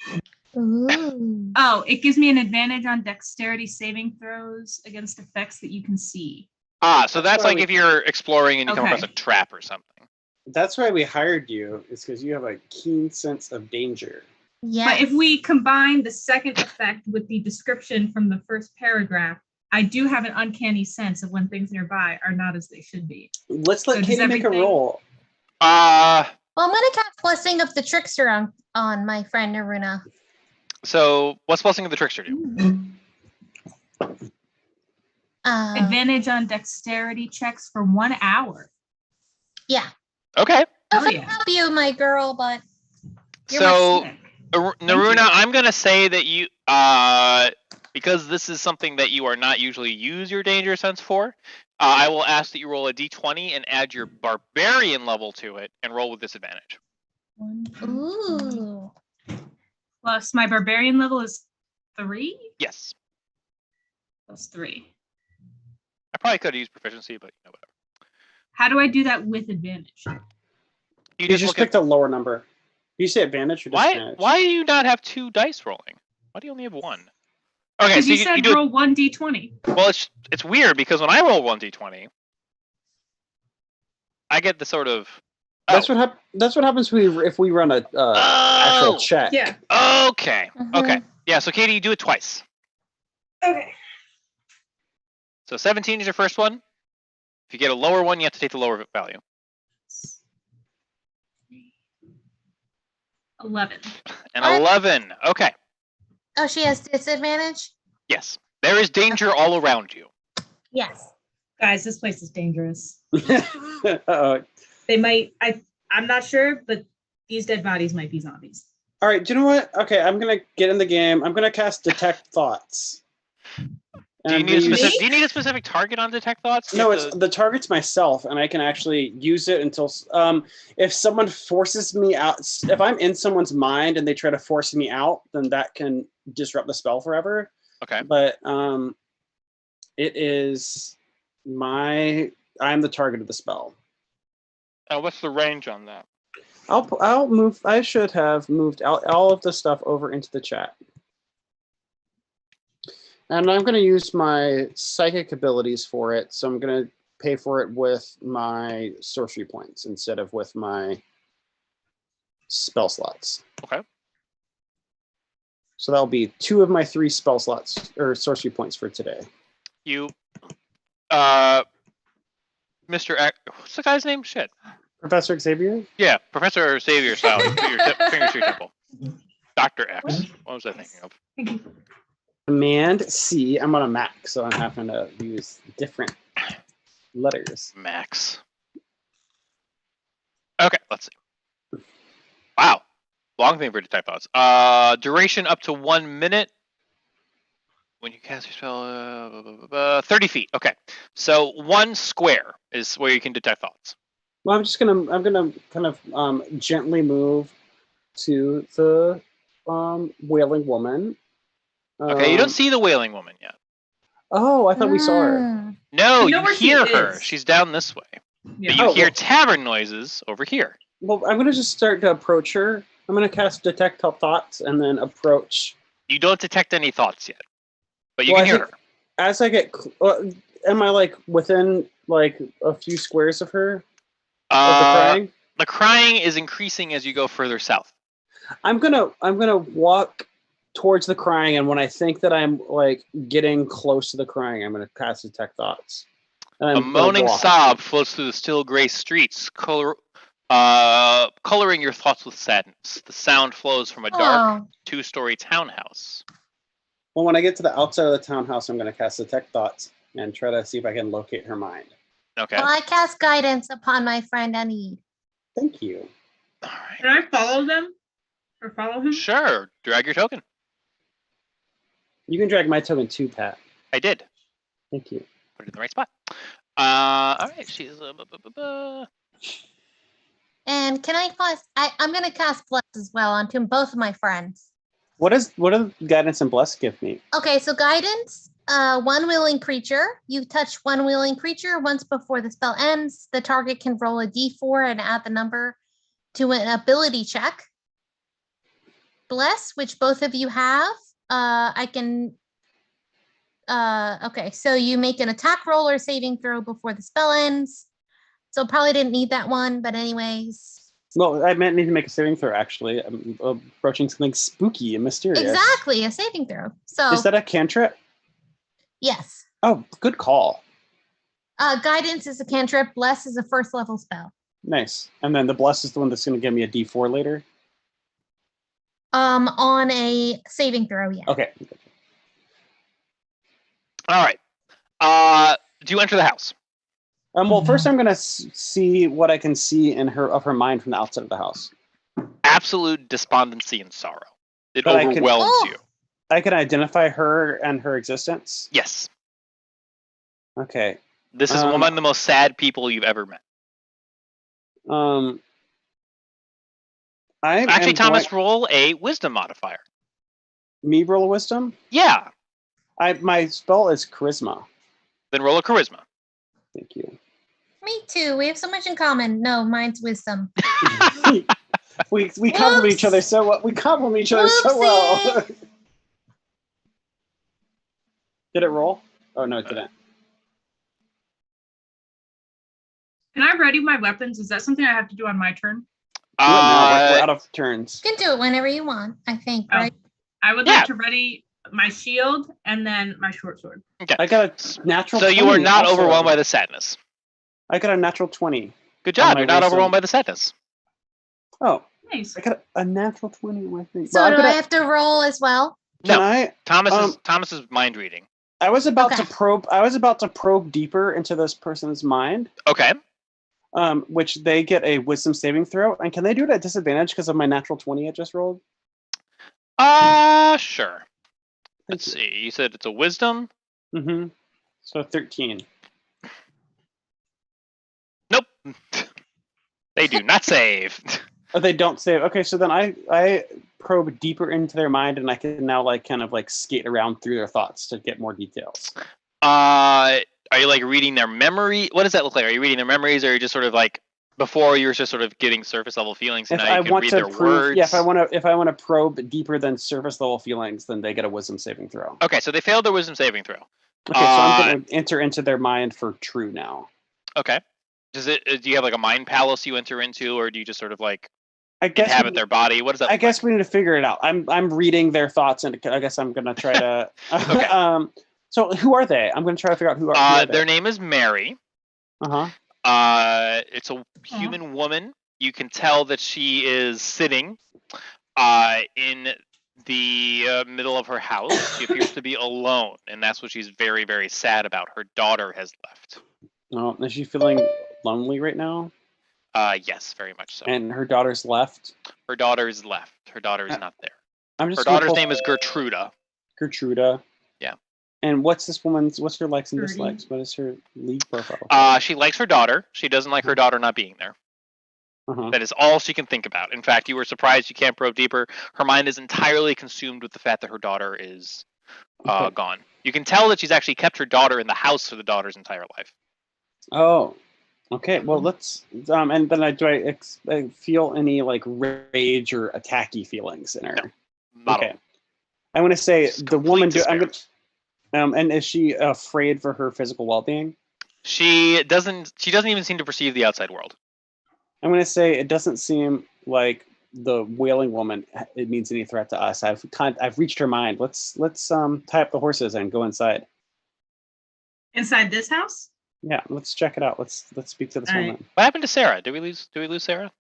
Ooh. Oh, it gives me an advantage on dexterity saving throws against effects that you can see. So That's that's why like we- if you're exploring and you come Okay. across a trap or something. That's why we hired you, is because you have a keen sense of danger. Yes. But if we combine the second effect with the description from the first paragraph, I do have an uncanny sense of when things nearby are not as they should be. Let's let So does Katie make a everything- roll. Uh, Well, I'm gonna cast Blessing of the Trickster on my friend Naruna. so what's Blessing of the Trickster do? Advantage on dexterity checks for 1 hour. Yeah. Okay. I'll Oh, yeah. help you, my girl, but you're So Sick. Naruna, you. I'm gonna say that you because this is something that you are not usually use your danger sense for, I will ask that you roll a d20 and add your barbarian level to it and roll with disadvantage. ooh. Plus my barbarian level is 3 Yes. plus 3. I probably could have used proficiency, but whatever. How do I do that with advantage? You You just just look picked at a lower number. You say advantage or why disadvantage? do you not have 2 dice rolling? Why do you only have 1? Okay, Because so you you said do roll 1d20. well. It's weird because when I roll 1d20, I get the sort of That's what happens if we run a actual check. Yeah. Okay. Mhm. Okay. Yeah. So Katie, you do it twice. Okay. So 17 is your first one. If you get a lower one, you have to take the lower value. 11. And What? 11. Okay. Oh, she has disadvantage? Yes. There is danger all around you. Yes. Guys, this place is dangerous. Uh-oh. They might I'm not sure, but these dead bodies might be zombies. All right, do you know what? Okay, I'm gonna get in the game. I'm gonna cast Detect Thoughts. Do you And need a I'm gonna specific? use- Do you need a specific target on detect thoughts? You No, have it's to- the target's myself, and I can actually use it until if someone forces me out. If I'm in someone's mind and they try to force me out, then that can disrupt the spell forever. okay. But it is I'm the target of the spell. What's the range on that? I'll move. I should have moved all of the stuff over into the chat. And I'm going to use my psychic abilities for it, so I'm going to pay for it with my sorcery points instead of with my spell slots. Okay. So that'll be 2 of my 3 spell slots or sorcery points for today. You, Mr. What's the guy's name? Shit. Professor Xavier? Yeah, Professor Xavier style. You put your fingers to your temple. Dr. X. What was I thinking of? Thank you. Command C. I'm on a Mac, so I'm having to use different letters. Max. Okay, let's see. Wow. Long thing for detect thoughts. Duration up to 1 minute. When you cast your spell, 30 feet. Okay, so 1 square is where you can detect thoughts. Well, I'm gonna kind of gently move to the wailing woman. Okay, you don't see the wailing woman yet. Oh, I thought we saw her. Mm. No, You know you where she hear her. is. She's down this way. Yeah. But you Oh, hear well- tavern noises over here. Well, I'm gonna just start to approach her. I'm gonna cast Detect Thoughts and then approach. You don't detect any thoughts yet, but you Well, can I hear think- her. As I get, am I like within like a few squares of her? Of the crying? The crying is increasing as you go further south. I'm gonna walk towards the crying, and when I think that I'm like getting close to the crying, I'm gonna cast Detect Thoughts. And I'm A gonna moaning walk. sob floats through the still gray streets, coloring your thoughts with sadness. The sound flows from a dark Oh. 2-story townhouse. Well, when I get to the outside of the townhouse, I'm gonna cast Detect Thoughts and try to see if I can locate her mind. Okay. Well, I cast guidance upon my friend Anid. Thank you. All right. Can I follow them? Or follow him? Sure. Drag your token. You can drag my token too, Pat. I did. Thank you. Put it in the right spot. All right. She's And can I cast? I'm gonna cast Bless as well onto both of my friends. What does guidance and bless give me? Okay, so guidance One willing creature. You touch one willing creature once before the spell ends. The target can roll a d4 and add the number to an ability check. Bless, which both of you have. I can. Okay, so you make an attack roll or saving throw before the spell ends. So probably didn't need that one, but anyways. Well, I meant need to make a saving throw, actually. I'm approaching something spooky and mysterious. Exactly, a saving throw. So Is that a cantrip? yes. Oh, good call. Guidance is a cantrip. Bless is a first level spell. Nice. And then the bless is the one that's going to give me a d4 later? On a saving throw, yeah. Okay. All right. Do you enter the house? Well, first I'm going to see what I can see in her mind from the outside of the house. Absolute despondency and sorrow. It But I can- overwhelms Oh. you. I can identify her and her existence? Yes. Okay. This is one of the most sad people you've ever met. Actually, Thomas, roll a wisdom modifier. Me roll a wisdom? Yeah. My spell is charisma. Then roll a charisma. Thank you. Me too. We have so much in common. No, mine's wisdom. we compliment each other so well. We compliment each other so well. Whoopsie. Did it roll? Oh no, it didn't. Can I ready my weapons? Is that something I have to do on my turn? Do it now. We're out of turns. You can do it whenever you want, I think, Oh. right? I would Yeah. like to ready my shield and then my short sword. Okay. I got a natural So 20. you are not also. overwhelmed by the sadness. I got a natural 20. Good On job. my You're not wisdom. overwhelmed by the sadness. Oh, Nice. I got a natural 20 on my thing. So do I have to roll as well? Can No. I? Thomas is mind reading. I was about Okay. to probe deeper into this person's mind. Okay. Which they get a wisdom saving throw. And can they do it at disadvantage because of my natural 20 I just rolled? Sure. Let's see. You said it's a wisdom? Mm-hmm. So 13. Nope. They do not save. Oh, they don't save. Okay, so then I probe deeper into their mind and I can now kind of skate around through their thoughts to get more details. Are you reading their memory? What does that look like? Are you reading their memories, or are you just sort of before you were just sort of getting surface level feelings, and If now I you can want read to their words? yeah, if I want to probe deeper than surface level feelings, then they get a wisdom saving throw. Okay, so they failed their wisdom saving throw. Okay, so I'm going to enter into their mind for true now. Okay. Do you have a mind palace you enter into, or do you just sort of I guess inhabit their body? What does that? I look guess like? we need to figure it out. I'm reading their thoughts, and I guess I'm gonna try to. Okay. So who are they? I'm gonna try to figure out who are they. Their name is Mary. Uh-huh. It's a human woman. You can tell that she is sitting in the middle of her house. She appears to be alone, and that's what she's very, very sad about. Her daughter has left. Oh, is she feeling lonely right now? Yes, very much so. And her daughter's left. Her daughter's left. Her daughter is not there. I'm just Her gonna daughter's pull name is Gertruda. Gertruda. Yeah. And what's her likes and 30. dislikes? What is her league profile? She likes her daughter. She doesn't like her daughter not being there. Uh-huh. That is all she can think about. In fact, you were surprised you can't probe deeper. Her mind is entirely consumed with the fact that her daughter is Okay. gone. You can tell that she's actually kept her daughter in the house for the daughter's entire life. Oh. Okay, well let's and then I feel any rage or attacky feelings in her. Not Okay. all. I want to say Just the woman. complete I'm despair. gonna, and is she afraid for her physical well-being? She doesn't even seem to perceive the outside world. I'm gonna say it doesn't seem like the wailing woman. It means any threat to us. I've reached her mind. Let's tie up the horses and go inside. Inside this house? Yeah, let's check it out. Let's speak to this All right. woman. What happened to Sarah? Did we lose Sarah?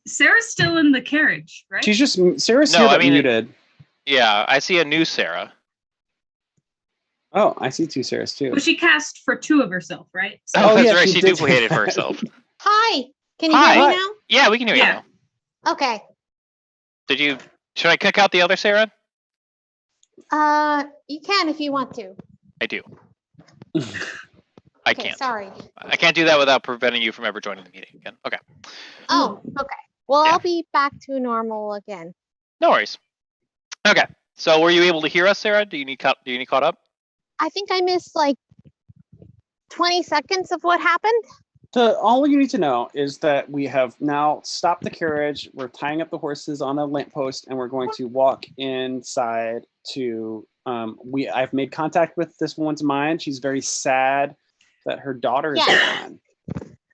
Sarah's still in the carriage, right? She's just Sarah's No, here I but mean, muted. Yeah, I see a new Sarah. Oh, I see two Sarahs too. Well, she cast for two of herself, right? Oh, That's yeah, right. she She did duplicated that. for herself. Hi. Can you Hi. hear me Yeah, we can hear Yeah. you now. Okay. Should I kick out the other Sarah? You can if you want to. I do. I Okay, can't. sorry. I can't do that without preventing you from ever joining the meeting again. Okay. Oh, okay. Well, Yeah. I'll be back to normal again. No worries. Okay. So were you able to hear us, Sarah? Do you need caught up? I think I missed like 20 seconds of what happened. All you need to know is that we have now stopped the carriage. We're tying up the horses on a lamppost, and we're going to walk inside to. I've made contact with this woman's mind. She's very sad that her daughter is Yeah. gone,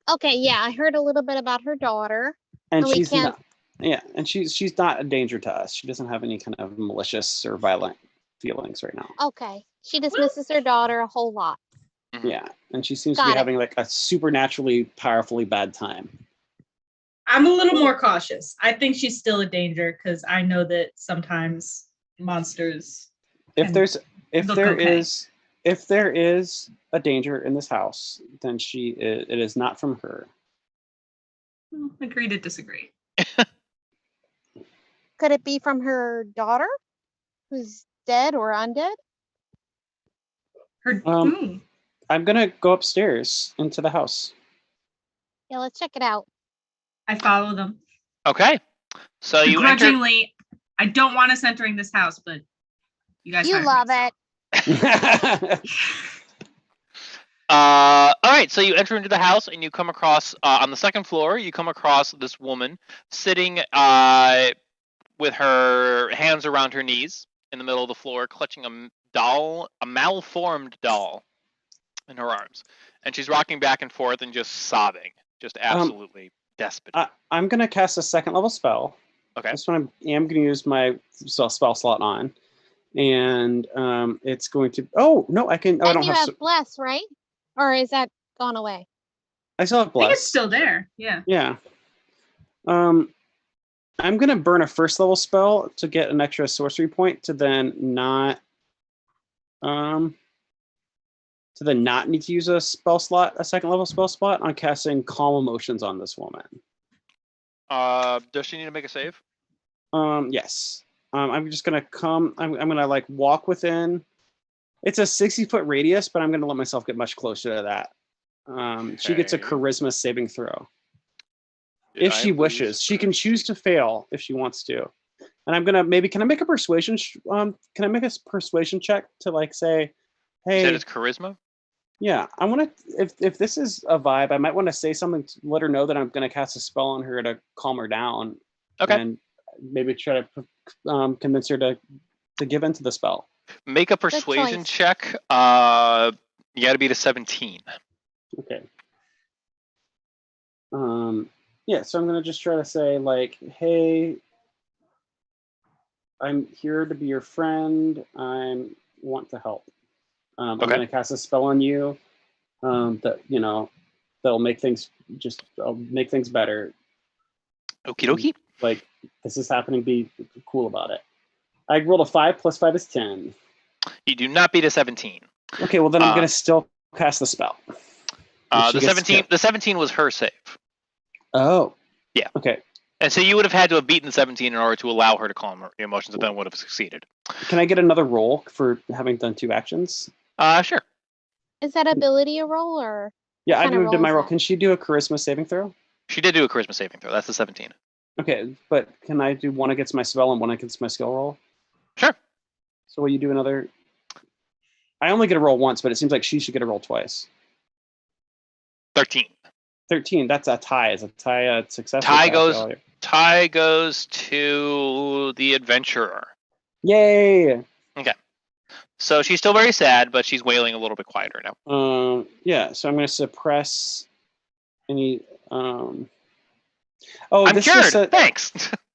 Okay, yeah, I heard a little bit about her daughter. and And we she's can't- not. Yeah, and she's not a danger to us. She doesn't have any kind of malicious or violent feelings right now. Okay, she dismisses her daughter a whole lot. Yeah, and she seems to Got be it. having like a supernaturally powerfully bad time. I'm a little more cautious. I think she's still a danger because I know that sometimes monsters. If And if look there okay. is if there is a danger in this house, then it is not from her. Agree to disagree. Could it be from her daughter, who's dead or undead? Her. I'm gonna go upstairs into the house. Yeah, let's check it out. I follow them. Okay. So you enter. Begrudgingly, I don't want us entering this house, but you guys. You hired love me, it. All right, so you enter into the house and you come across on the second floor. You come across this woman sitting with her hands around her knees in the middle of the floor, clutching a malformed doll in her arms, and she's rocking back and forth and just sobbing, just absolutely desperate. I'm gonna cast a second level spell. Okay. This one I am gonna use my spell slot on, and it's going to. Oh no, I can. Oh, I And don't you have. have bless, right? Or is that gone away? I still have I think bless. it's still there. Yeah. Yeah. I'm gonna burn a first level spell to get an extra sorcery point to then not need to use a second level spell slot on casting calm emotions on this woman. Does she need to make a save? Yes. I'm just gonna come. I'm gonna like walk within. It's a 60-foot radius, but I'm gonna let myself get much closer to that. She gets a Okay. charisma saving throw. Did If I she lose wishes, she can the- choose to fail if she wants to. And I'm gonna can I make a persuasion? Can I make a persuasion check to like say, You hey, said it's charisma. yeah, I want to. If this is a vibe, I might want to say something to let her know that I'm gonna cast a spell on her to calm her down. Okay. And maybe try to convince her to give in to the spell. Make a persuasion choice. check. You got to beat a 17. Okay. Yeah, so I'm gonna just try to say like, hey, I'm here to be your friend. I want to help. I'm Okay. gonna cast a spell on you. That that'll make things better. Okie dokie. Like this is happening. Be cool about it. I rolled a 5 plus 5 is 10. You do not beat a 17. Okay, well then I'm gonna still cast the spell. If she The gets 17. The 17 was her save. Oh. Yeah. Okay. And so you would have had to have beaten the 17 in order to allow her to calm her emotions, and then would have succeeded. Can I get another roll for having done 2 actions? Sure. Is that ability a roll or? Yeah, I kind of moved in my roll is roll. that? Can she do a charisma saving throw? She did do a charisma saving throw. That's the 17. Okay, but can I do one against my spell and one against my skill roll? Sure. So will you do another? I only get a roll once, but it seems like she should get a roll twice. 13. 13. That's a tie. Is a tie a success? or Tie failure? goes- Tie goes to the adventurer. Yay! So she's still very sad, but she's wailing a little bit quieter now. Yeah. So I'm going to suppress any. Oh, I'm this cured. just said- Thanks.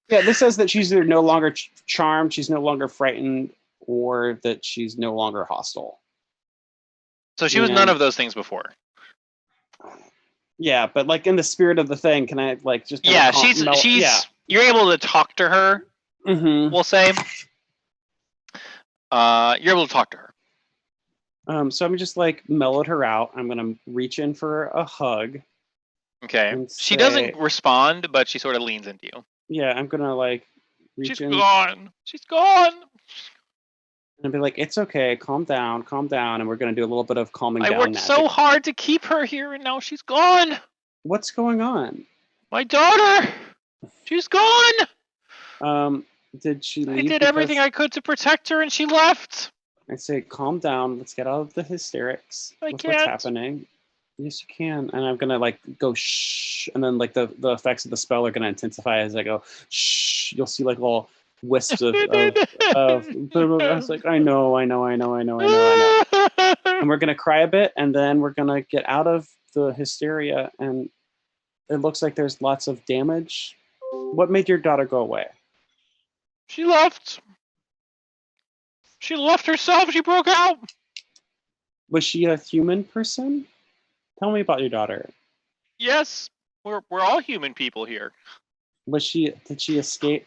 Yeah, this says that she's either no longer charmed, she's no longer frightened, or that she's no longer hostile. So she was Yeah. none of those things before. Yeah, but like in the spirit of the thing, can I like just? Yeah, she's Yeah. You're able to talk to her. Mm-hmm. We'll say. You're able to talk to her. So I'm just like mellowed her out. I'm gonna reach in for a hug. Okay. And She say- doesn't respond, but she sort of leans into you. Yeah, I'm gonna like reach She's in gone. She's gone. and be like, "It's okay, calm down, and we're gonna do a little bit of calming I down worked magic." so hard to keep her here, and now she's gone. What's going on? My daughter. She's gone. Did she I leave? did everything because- I could to protect her, and she left. I say, calm down. Let's get out of the hysterics I with what's can't. happening. Yes, you can. And I'm gonna like go shh, and then like the effects of the spell are gonna intensify as I go shh. You'll see like little wisps of. I was like, I know. And we're gonna cry a bit, and then we're gonna get out of the hysteria. And it looks like there's lots of damage. What made your daughter go away? She left. She left herself. She broke out. Was she a human person? Tell me about your daughter. Yes, we're all human people here. Was she? Did she escape?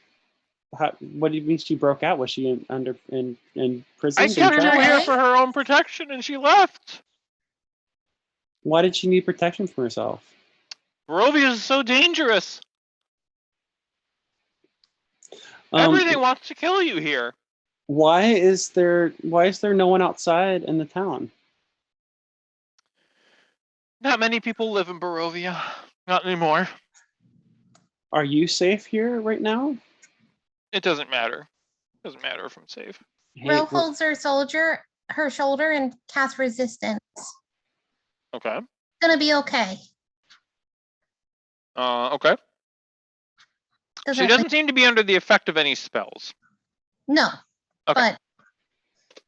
What do you mean she broke out? Was she in prison? I kept her trapped? here for her own protection, and she left. Why did she need protection from herself? Barovia is so dangerous. Everything wants to kill you here. Why is there no one outside in the town? Not many people live in Barovia. Not anymore. Are you safe here right now? It doesn't matter. It doesn't matter if I'm safe. Hey, Ro holds her shoulder and casts resistance. Okay. Gonna be okay. Okay. Doesn't She have doesn't seem to be under the effect of any spells. No. Okay.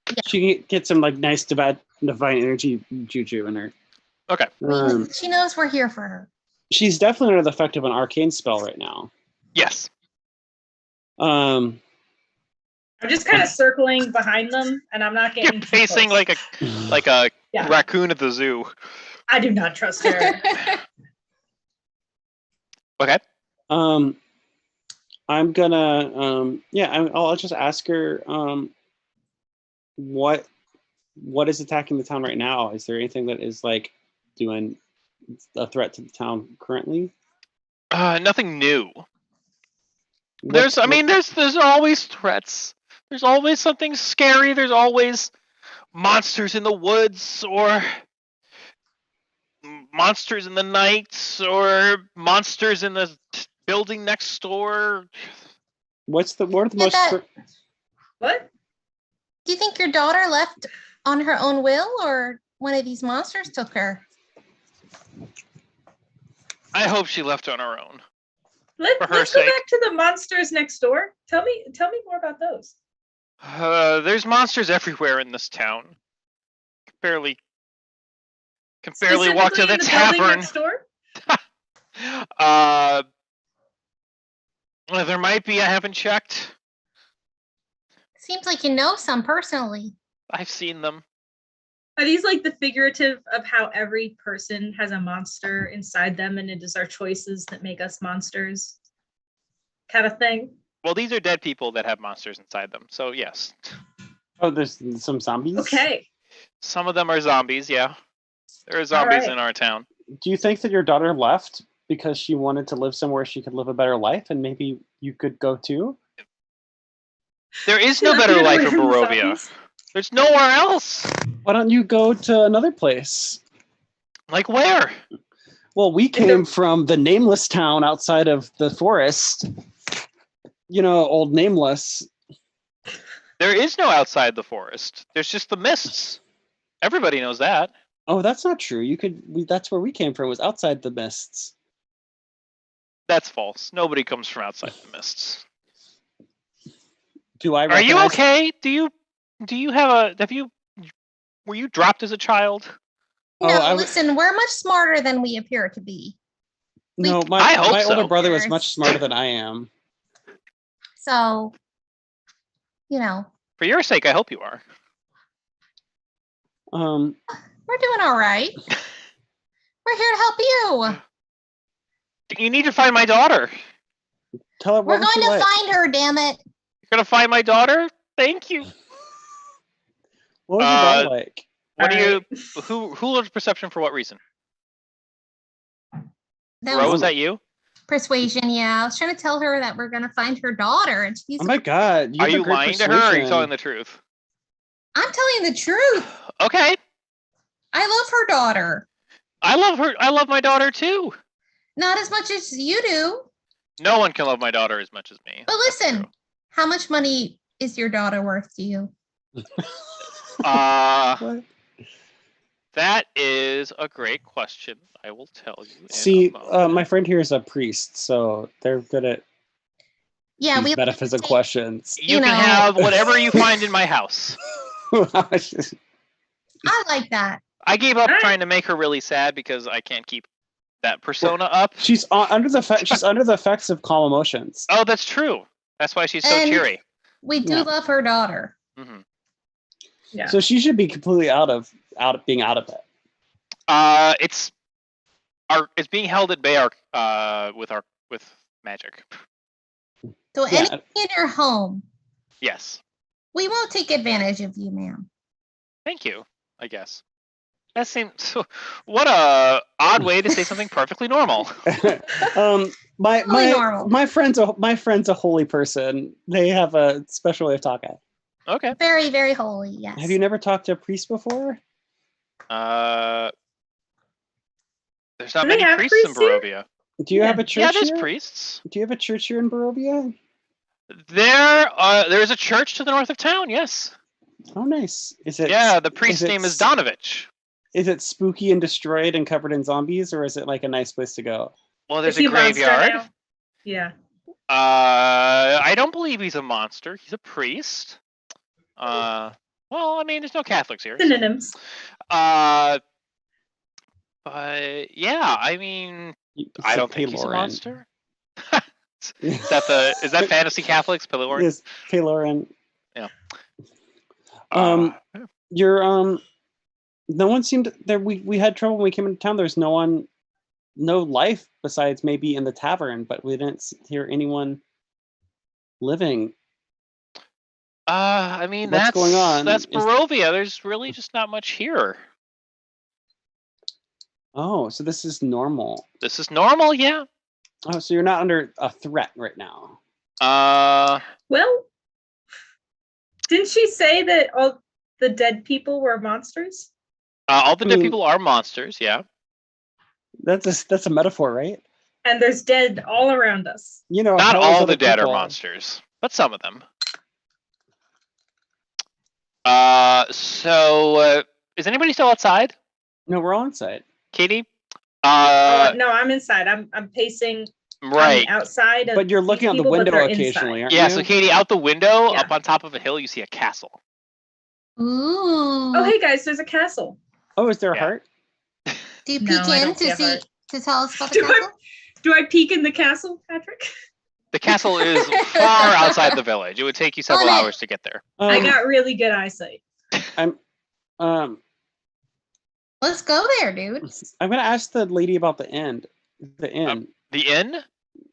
But she gets some like nice divine energy juju in her. Okay. she knows we're here for her. She's definitely under the effect of an arcane spell right now. Yes. Um, I'm just kind of circling behind them, and I'm not getting You're too facing close. like a Yeah. raccoon at the zoo. I do not trust her. Okay. I'm gonna I'll just ask her what is attacking the town right now? Is there anything that is like doing a threat to the town currently? Nothing new. There's always threats. There's always something scary. There's always monsters in the woods, or monsters in the night, or monsters in the building next door. what are the most What? Do you think your daughter left on her own will, or one of these monsters took her? I hope she left on her own. Let's For go her sake. back to the monsters next door. Tell me more about those. There's monsters everywhere in this town. Can barely walk to Specifically the in building tavern. next door? There might be. I haven't checked. Seems like you know some personally. I've seen them. Are these like the figurative of how every person has a monster inside them, and it is our choices that make us monsters kind of thing? Well, these are dead people that have monsters inside them. So yes, Oh, there's some zombies. Okay. some of them are zombies. Yeah, there are zombies right. in our town. Do you think that your daughter left because she wanted to live somewhere she could live a better life, and maybe you could go too? There is She no left better you to life live in with Barovia. zombies? There's nowhere else. Why don't you go to another place? Like where? Well, we came from the nameless town outside of the forest. You know, old nameless. There is no outside the forest. There's just the mists. Everybody knows that. Oh, that's not true. That's where we came from, was outside the mists. That's false. Nobody comes from outside the mists. Do I Are you recognize- okay? Were you dropped as a child? Oh, No, I w- listen, we're much smarter than we appear to be. No, I my hope older so. brother was much smarter than I am. So, you know, For your sake, I hope you are. we're doing all right. We're here to help you. You need to find my daughter. Tell her We're what would going you to like? find her, damn it. You're gonna find my daughter? Thank you. What was your daughter like? What do Alright. you? Who loves perception for what reason? That Ro, was was that you? persuasion, yeah. I was trying to tell her that we're going to find her daughter. And she's Oh my god! Are have a you great lying to her, or are you persuasion. telling the truth? I'm telling the truth. Okay, I love her daughter. I love her. I love my daughter too. Not as much as you do. No one can love my daughter as much as me. But That's listen, true. How much money is your daughter worth to you? What? That is a great question. I will tell you. See, in a moment. my friend here is a priest, so they're good at Yeah, these we metaphysical questions. you you can know- have whatever you find in my house. I like that. I gave up Alright. trying to make her really sad because I can't keep that persona up. She's under the she's under the effects of calm emotions. Oh, that's true. That's why she's so And- cheery. We do Yeah. love her daughter. hmm Yeah. So she should be completely out of being out of it. It's being held at bay with magic. So Yeah. anything in your home, Yes. we won't take advantage of you, ma'am. Thank you. I guess. That seems what a odd way to say something perfectly normal. My Totally normal. my friend's a holy person. They have a special way of talking. Okay. Very, very holy, yes. Have you never talked to a priest before? There's not Do they many have priests in priests here? Barovia. Do you Yeah. have a church Yeah, there's here? priests. Do you have a church here in Barovia? There's a church to the north of town. Yes. Oh, nice. Is it? Yeah, the priest's it name is s- Donovich. Is it spooky and destroyed and covered in zombies, or is it like a nice place to go? Well, there's Is he a monster graveyard. now? Yeah. I don't believe he's a monster. He's a priest. Well, I mean, there's no Catholics here. Synonyms. But yeah, I mean, I don't think he's a Paloran. monster. Is that fantasy Catholics, Pillory? Yes, Paloran. Yeah. You're no one seemed there. We had trouble when we came into town. There's no life besides maybe in the tavern, but we didn't hear anyone living. I mean, What's that's going on? That's Is- Barovia. There's really just not much here. Oh, so this is normal. This is normal, yeah. Oh, so you're not under a threat right now. Well, didn't she say that all the dead people were monsters? All the dead mean- people are monsters, yeah. That's a metaphor, right? And there's dead all around us. You know, Not hell is all other the dead are people. monsters, but some of them. Is anybody still outside? No, we're all inside. Katie? No, I'm inside. I'm pacing on Right. the outside. Of But you're these looking out the people, but window they're occasionally, inside. aren't Yeah, you? so Katie, out the window, Yeah. up on top of a hill, you see a castle. Ooh. Oh, hey guys, there's a castle. Oh, is there a Yeah. heart? Do you No, peek I in don't see to a see heart. to tell us about the Do I- castle? Do I peek in the castle, Patrick? The castle is far outside the village. It would take you several On it. hours to get there. I got really good eyesight. Um, Let's go there, dude. I'm gonna ask the lady about the inn. The inn. The inn?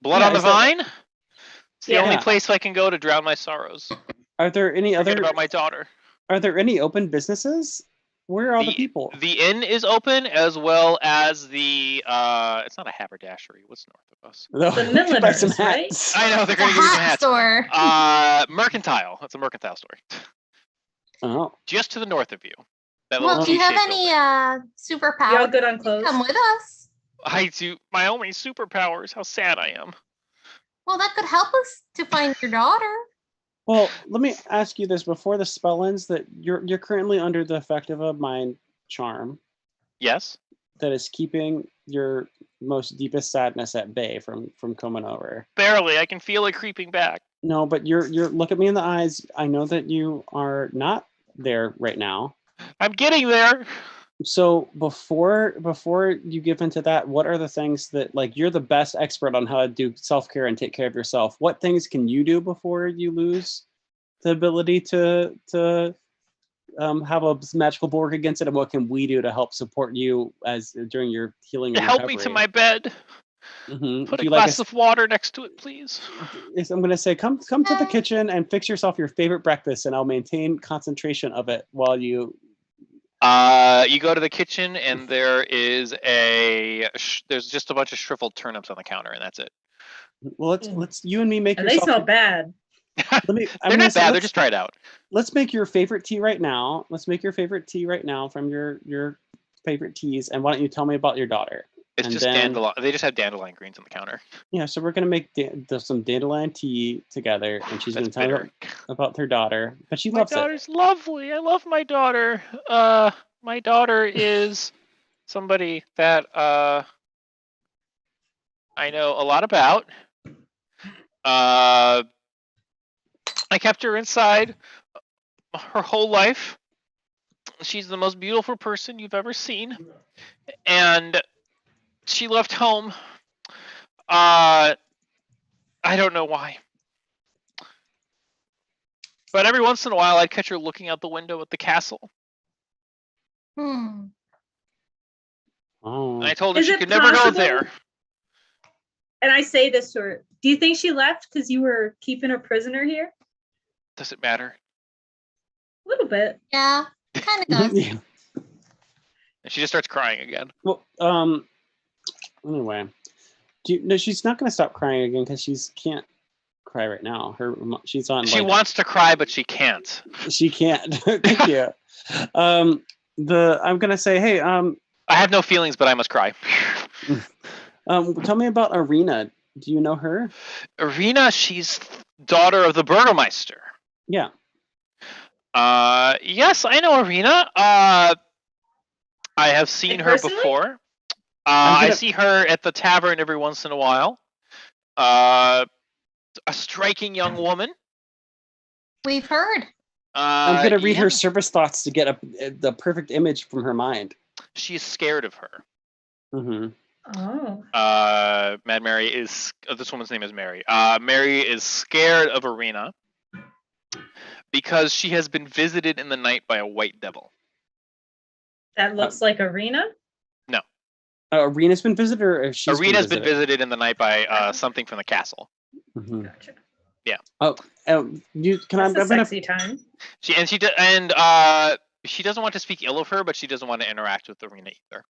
Blood Yeah, on the is that- Vine? It's the Yeah. only place I can go to drown my sorrows. Are there any Forget other? about my daughter. Are there any open businesses? Where are all the people? The inn is open, as well as the it's not a haberdashery. What's north of us? No, The we could buy some milliners, right? hats. I know they're It's a gonna give you some hat hats. store. Mercantile. That's a mercantile store. Oh, Just to the north of you. That Well, little do you have T-shaped any building. superpowers? Y'all good on clothes? Come with us. I do my only superpowers. How sad I am. Well, that could help us to find your daughter. well, let me ask you this before the spell ends: that you're currently under the effect of a mind charm Yes. that is keeping your most deepest sadness at bay from coming over. Barely. I can feel it creeping back. No, but you're look at me in the eyes. I know that you are not there right now. I'm getting there. So before you give into that, what are the things that, like, you're the best expert on how to do self-care and take care of yourself? What things can you do before you lose the ability to have a magical work against it, and what can we do to help support you as during your healing? And Help me to recovery? my bed. Mhm. Put Do a you like glass of water next to it, please. I'm going to say, come to the kitchen and fix yourself your favorite breakfast, and I'll maintain concentration of it while you. You go to the kitchen, and there's just a bunch of shriveled turnips on the counter, and that's it. Well, let's you and me make And they yourself. smell bad. Let me. I'm They're gonna not say, bad. They're let's- just dried out. Let's make your favorite tea right now. Let's make your favorite tea right now from your favorite teas. And why don't you tell me about your daughter? It's And just then- dandelion. They just have dandelion greens on the counter. Yeah, so we're gonna make some dandelion tea together, and she's gonna That's tell me bitter. about her daughter, but she My loves it. daughter's lovely. I love my daughter. My daughter is somebody that I know a lot about. I kept her inside her whole life. She's the most beautiful person you've ever seen, and she left home. I don't know why. But every once in a while, I'd catch her looking out the window at the castle. Hmm. Oh, And I told her Is she it could never go possible- there. And I say this to her. Do you think she left because you were keeping her prisoner here? Does it matter? A little bit. Yeah, kind of does. yeah. And she just starts crying again. Well, anyway, no, she's not gonna stop crying again because she can't cry right now. She's on. She like, wants to cry, but she can't. She can't. Thank you. I'm gonna say, hey, I have no feelings, but I must cry. tell me about Arena. Do you know her? Irina, she's daughter of the Burgomeister. Yeah. Yes, I know Irina. I have seen Like her personally? before. I'm I gonna- see her at the tavern every once in a while. A striking young woman. We've heard. I'm gonna read yeah, her service thoughts to get the perfect image from her mind. She's scared of her. Mm-hmm. Oh. Mad Mary is. This woman's name is Mary. Mary is scared of Irina because she has been visited in the night by a white devil. That looks like Arena? Arena's been visited, or if she's Irina's been visited in the night by something from the castle. Mm-hmm. Gotcha. Can That's a I'm gonna sexy time. She doesn't want to speak ill of her, but she doesn't want to interact with Irina either.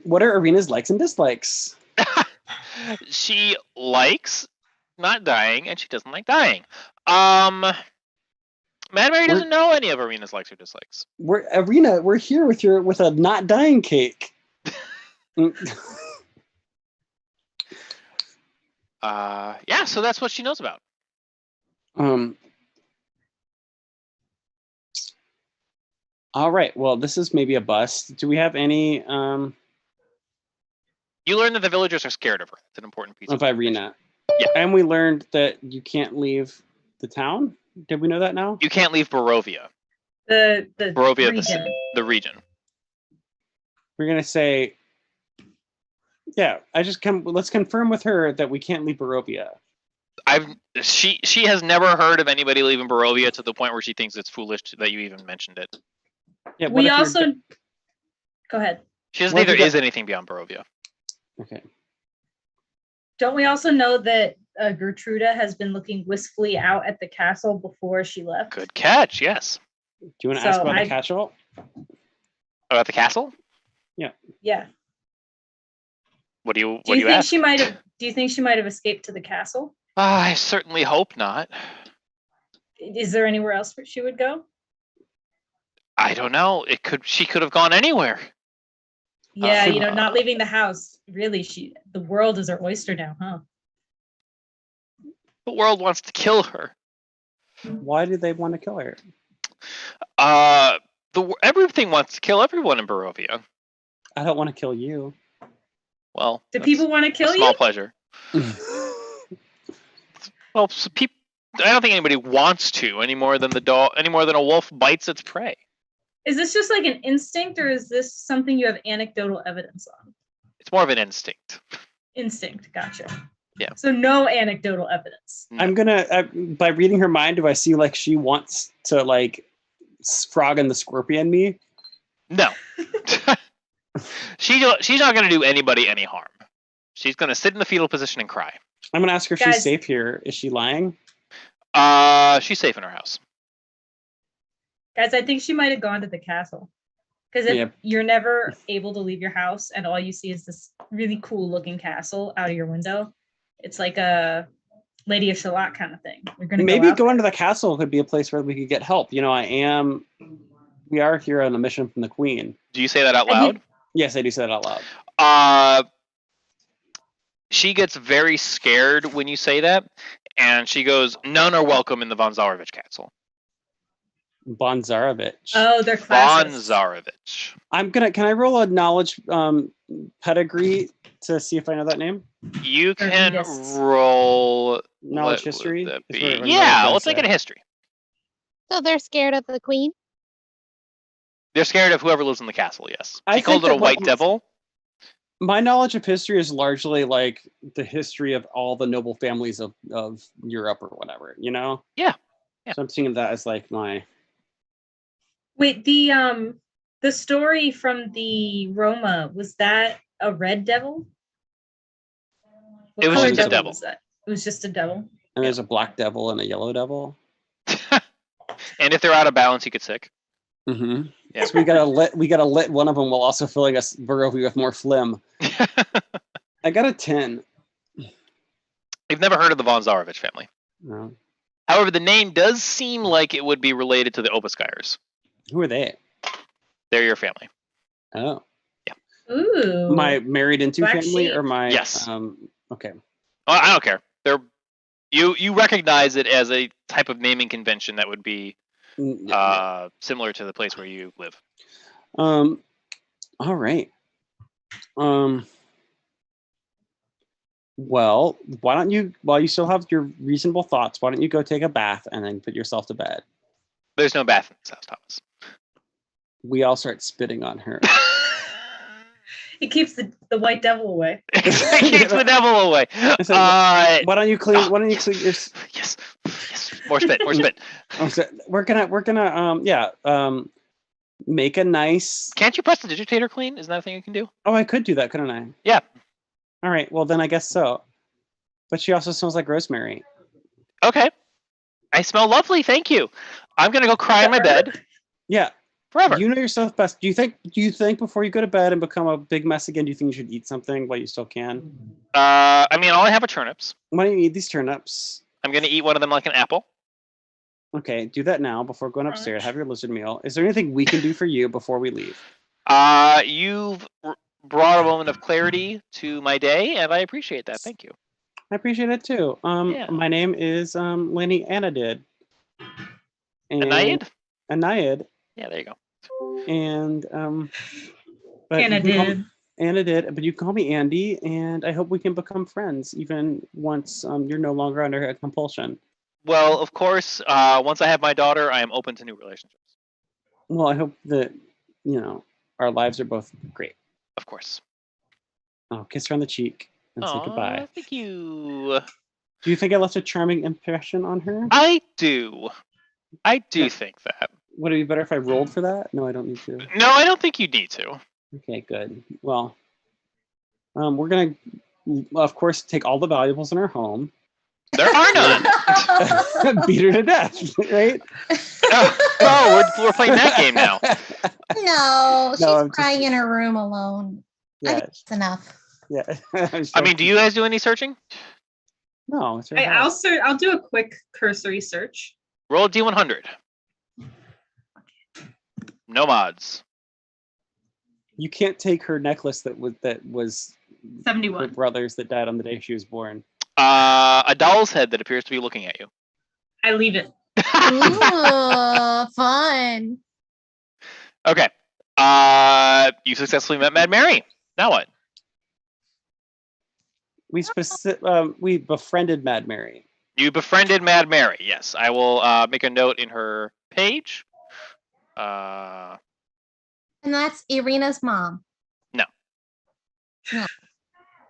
what are Arena's likes and dislikes? She likes not dying, and she doesn't like dying. Mad Mary doesn't know any of Irina's likes or dislikes. Arena, we're here with a not dying cake. Yeah, so that's what she knows about. All right. Well, this is maybe a bust. Do we have any You learn that the villagers are scared of her. It's an important piece of information. Irina? Yeah. And we learned that you can't leave the town. Did we know that now? You can't leave Barovia. The Barovia, region. the region. We're gonna say, yeah. Let's confirm with her that we can't leave Barovia. She has never heard of anybody leaving Barovia to the point where she thinks it's foolish that you even mentioned it. Yeah. what We if you're also d- go ahead. She doesn't What think if there you is anything beyond Barovia. Okay. Don't we also know that Gertruda has been looking wistfully out at the castle before she left? Good catch. Yes. Do you want to ask So about I- the catch-all? About the castle? Yeah. What do you Do you think ask? she might have? Do you think she might have escaped to the castle? I certainly hope not. Is there anywhere else where she would go? I don't know. She could have gone anywhere. Yeah, Uh, not leaving the house. Really, the world is her oyster now, huh? The world wants to kill her. Why do they want to kill her? Everything wants to kill everyone in Barovia. I don't want to kill you. Well, Do that's people want to a kill small you? pleasure. Well, I don't think anybody wants to any more than a wolf bites its prey. Is this just like an instinct, or is this something you have anecdotal evidence on? It's more of an instinct. Instinct, gotcha. Yeah. So no anecdotal evidence. I'm gonna by reading her mind, do I see like she wants to like Frog and the Scorpion me? No. She's not going to do anybody any harm. She's going to sit in the fetal position and cry. I'm gonna ask her if Guys- she's safe here. Is she lying? She's safe in her house. Guys, I think she might have gone to the castle. Because if Yeah. you're never able to leave your house and all you see is this really cool looking castle out of your window, it's like a Lady of Shalott kind of thing. You're gonna Maybe go out going to the castle could be a place where we could get help. We are here on a mission from the Queen. Do you say that out And you- loud? Yes, I do say that out loud. she gets very scared when you say that, and she goes, "None are welcome in the Von Zarovich Castle." Bonzarovich. Oh, they're Von classists. Zarovich. Can I roll a knowledge pedigree to see if I know that name? You They're can elitists. roll Knowledge what history? would that is be? what it Yeah, does let's make say. it a history. So they're scared of the queen. They're scared of whoever lives in the castle. Yes, I she called think it a that white devil. My knowledge of history is largely like the history of all the noble families of Europe or whatever, you know? Yeah. Yeah. So I'm seeing that as like my Wait, the story from the Roma, was that a red devil? What It was color just a devil. was that? It was just a devil. and there's a black devil and a yellow devil. And if they're out of balance, you get sick. Mm-hmm. Yeah. So we gotta let one of them while also filling us Barovia with more phlegm. I got a 10. You've never heard of the Von Zarovich family. No. However, the name does seem like it would be related to the Obaskires. Who are they? They're your family. Oh. Ooh. My married into Black family sheep. or my Yes. Okay. Oh, I don't care. They're you recognize it as a type of naming convention that would be similar to the place where you live. All right. Well, why don't you, while you still have your reasonable thoughts, why don't you go take a bath and then put yourself to bed? There's no bath in this house, Thomas. We all start spitting on her. It keeps the white devil away. Keep the devil away. So, why don't you clean? Why don't you clean your? Yes. More spit. More spit. We're gonna make a nice. Can't you press the digitator clean? Isn't that a thing you can do? Oh, I could do that, couldn't I? Yeah. All right. Well, then I guess so. But she also smells like rosemary. Okay. I smell lovely. Thank you. I'm gonna go cry in my bed Yeah. forever. You know yourself best. Do you think before you go to bed and become a big mess again, do you think you should eat something while you still can? I mean, all I have are turnips. Why don't you eat these turnips? I'm gonna eat one of them like an apple. Okay, do that now before going upstairs. Have your lizard meal. Is there anything we can do for you before we leave? You've brought a moment of clarity to my day, and I appreciate that. Thank you. I appreciate it too. Yeah. My name is Lenny Anadid. Anaid? Anaid. Yeah, there you go. And but Anna you can call- did. Anna did, but you can call me Andy, and I hope we can become friends even once you're no longer under a compulsion. Well, of course, once I have my daughter, I am open to new relationships. Well, I hope that our lives are both great. Of course. Oh, kiss her on the cheek and say goodbye. Thank you. Do you think I left a charming impression on her? I do. I do Yeah. think that. Would it be better if I rolled for that? No, I don't need to. No, I don't think you need to. Okay, good. Well, we're gonna, of course, take all the valuables in our home, There are none. beat her to death, right? We're playing that game now. No, she's I'm just- crying in her room alone. I Yeah, think it's enough. yeah. I mean, do you guys do any searching? No, it's her I'll house. I'll do a quick cursory search. Roll a D100. No mods. You can't take her necklace that was her 71. brother's that died on the day she was born. A doll's head that appears to be looking at you. I leave it. Ooh, fun. Okay. You successfully met Mad Mary. Now what? We befriended Mad Mary. You befriended Mad Mary. Yes, I will make a note in her page. And that's Irina's mom. No. No.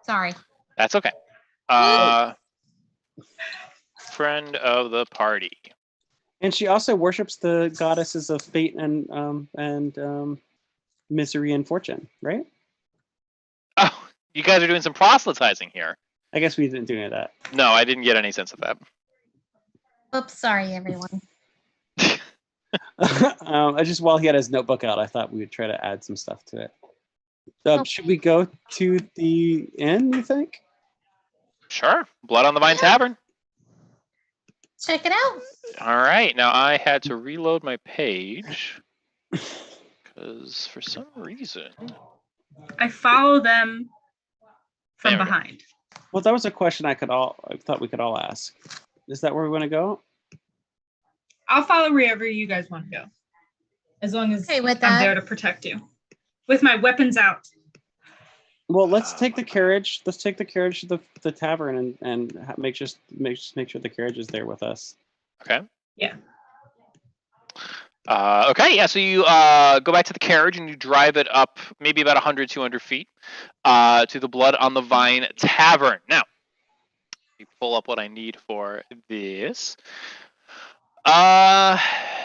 Sorry. That's okay. Friend of the party. And she also worships the goddesses of fate and misery and fortune, right? Oh, you guys are doing some proselytizing here. I guess we didn't do any of that. No, I didn't get any sense of that. Oops, sorry, everyone. I just, while he had his notebook out, I thought we would try to add some stuff to it. Should we go to the inn, you think? Sure. Blood on the Vine Tavern. Check it out. All right. Now I had to reload my page because for some reason. I follow them from There we go. behind. Well, that was a question I thought we could all ask. Is that where we want to go? I'll follow wherever you guys want to go, as long as Okay with I'm that. there to protect you, with my weapons out. Well, let's take the carriage. Let's take the carriage to the tavern and make sure the carriage is there with us. Okay. Yeah. Okay, yeah, so you go back to the carriage and you drive it up maybe about 100, 200 feet to the Blood on the Vine Tavern. Now, you pull up what I need for this.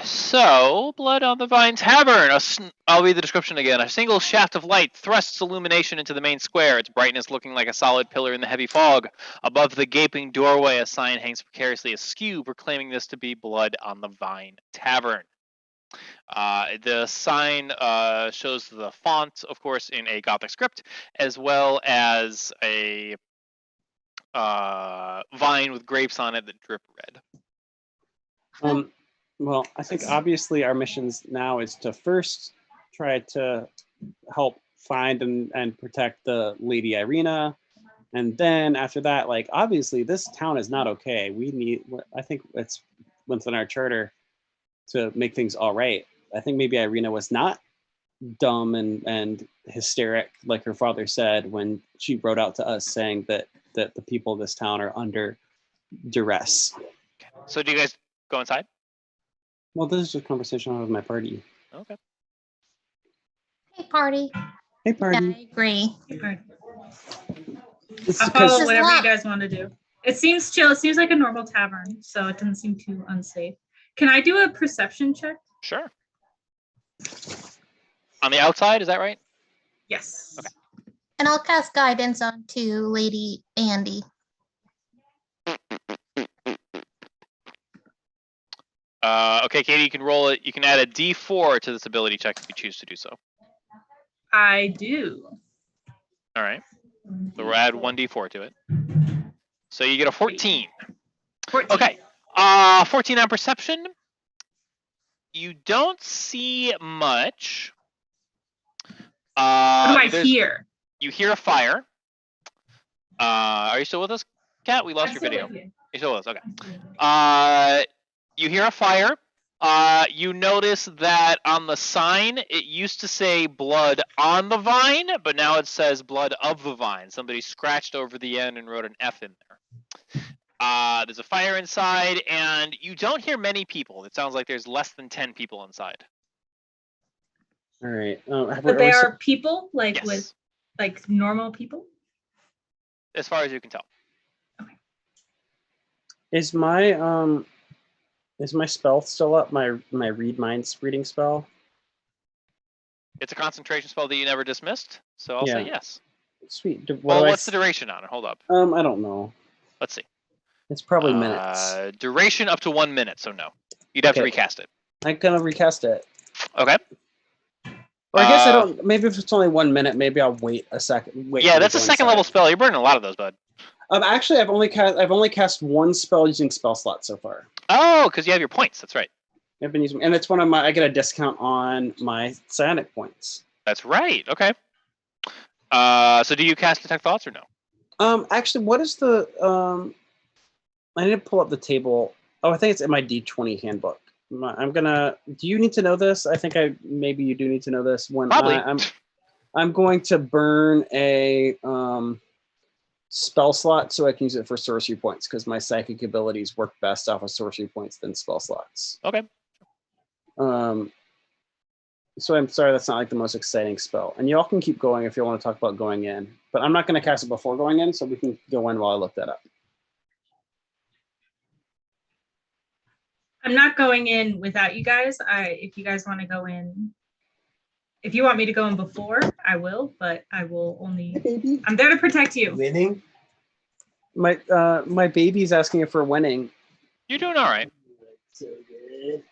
So, Blood on the Vine Tavern. I'll read the description again. A single shaft of light thrusts illumination into the main square, its brightness looking like a solid pillar in the heavy fog. Above the gaping doorway, a sign hangs precariously askew, proclaiming this to be Blood on the Vine Tavern. The sign shows the font, of course, in a Gothic script, as well as a vine with grapes on it that drip red. Well, I think obviously our missions now is to first try to help find and protect the Lady Irina, and then after that, like obviously this town is not okay. I think it's within our charter to make things all right. I think maybe Irina was not dumb and hysteric like her father said when she wrote out to us saying that the people of this town are under duress. So do you guys go inside? Well, this is just a conversation I have with my party. Okay. Hey, party. Hey, party. Yeah, I agree. It's I'll because follow whatever you Look. guys want to do. It seems chill. It seems like a normal tavern, so it doesn't seem too unsafe. Can I do a perception check? Sure. On the outside, is that right? Yes. Okay. And I'll cast guidance onto Lady Andy. Okay, Katie, you can roll it. You can add a D4 to this ability check if you choose to do so. I do. All right. So we'll add 1D4 to it. So you get a 14. 14. Okay. 14 on perception. You don't see much. What do I hear? You hear a fire. Are you still with us, Kat? We lost I'm your still video. with you. You're still with us. Okay. You hear a fire. You notice that on the sign, it used to say blood on the vine, but now it says blood of the vine. Somebody scratched over the end and wrote an F in there. There's a fire inside, and you don't hear many people. It sounds like there's less than 10 people inside. all right. But they are people, like Yes, with like normal people. as far as you can tell. Is my spell still up? My read minds reading spell. It's a concentration spell that you never dismissed, so I'll say Yeah. yes. Sweet. Well, what's the duration on it? Hold up. I don't know. Let's see. It's probably minutes. Duration up to 1 minute, so no. You'd have to Okay. recast it. I'm gonna recast it. Okay. Or I guess I don't. Maybe if it's only 1 minute, maybe I'll wait a second. Wait Yeah, till we that's a go second inside. level spell. You're burning a lot of those, bud. Actually, I've only cast one spell using spell slot so far. Oh, because you have your points. That's right. I've been using, and it's one of my. I get a discount on my psionic points. That's right. Okay. So do you cast Detect Thoughts or no? Actually, what is the I need to pull up the table. Oh, I think it's in my D20 handbook. I'm gonna. Do you need to know this? I think maybe you do need to know this. When Probably. I'm going to burn a spell slot so I can use it for sorcery points because my psychic abilities work best off of sorcery points than spell slots. Okay. So I'm sorry that's not like the most exciting spell. And y'all can keep going if you want to talk about going in. But I'm not going to cast it before going in, so we can go in while I look that up. I'm not going in without you guys. If you guys want to go in, if you want me to go in before, I will. But I will only. Baby. I'm there to protect you. Winning? My baby's asking if we're winning. You're doing all right. So good. Go ahead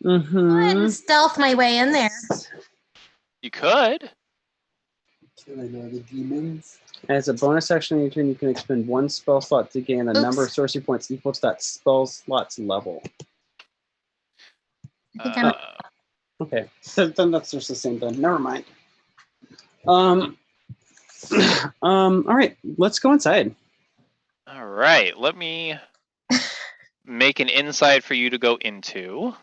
Mm-hmm. and stealth my way in there. You could. Killing all the demons. As a bonus action in your turn, you can expend one spell slot to gain a number of Oops. sorcery points equal to that spell slot's level. I think I'm Okay, so then that's just the same thing. Never mind. All right, let's go inside. right, let me make an insight for you to go into.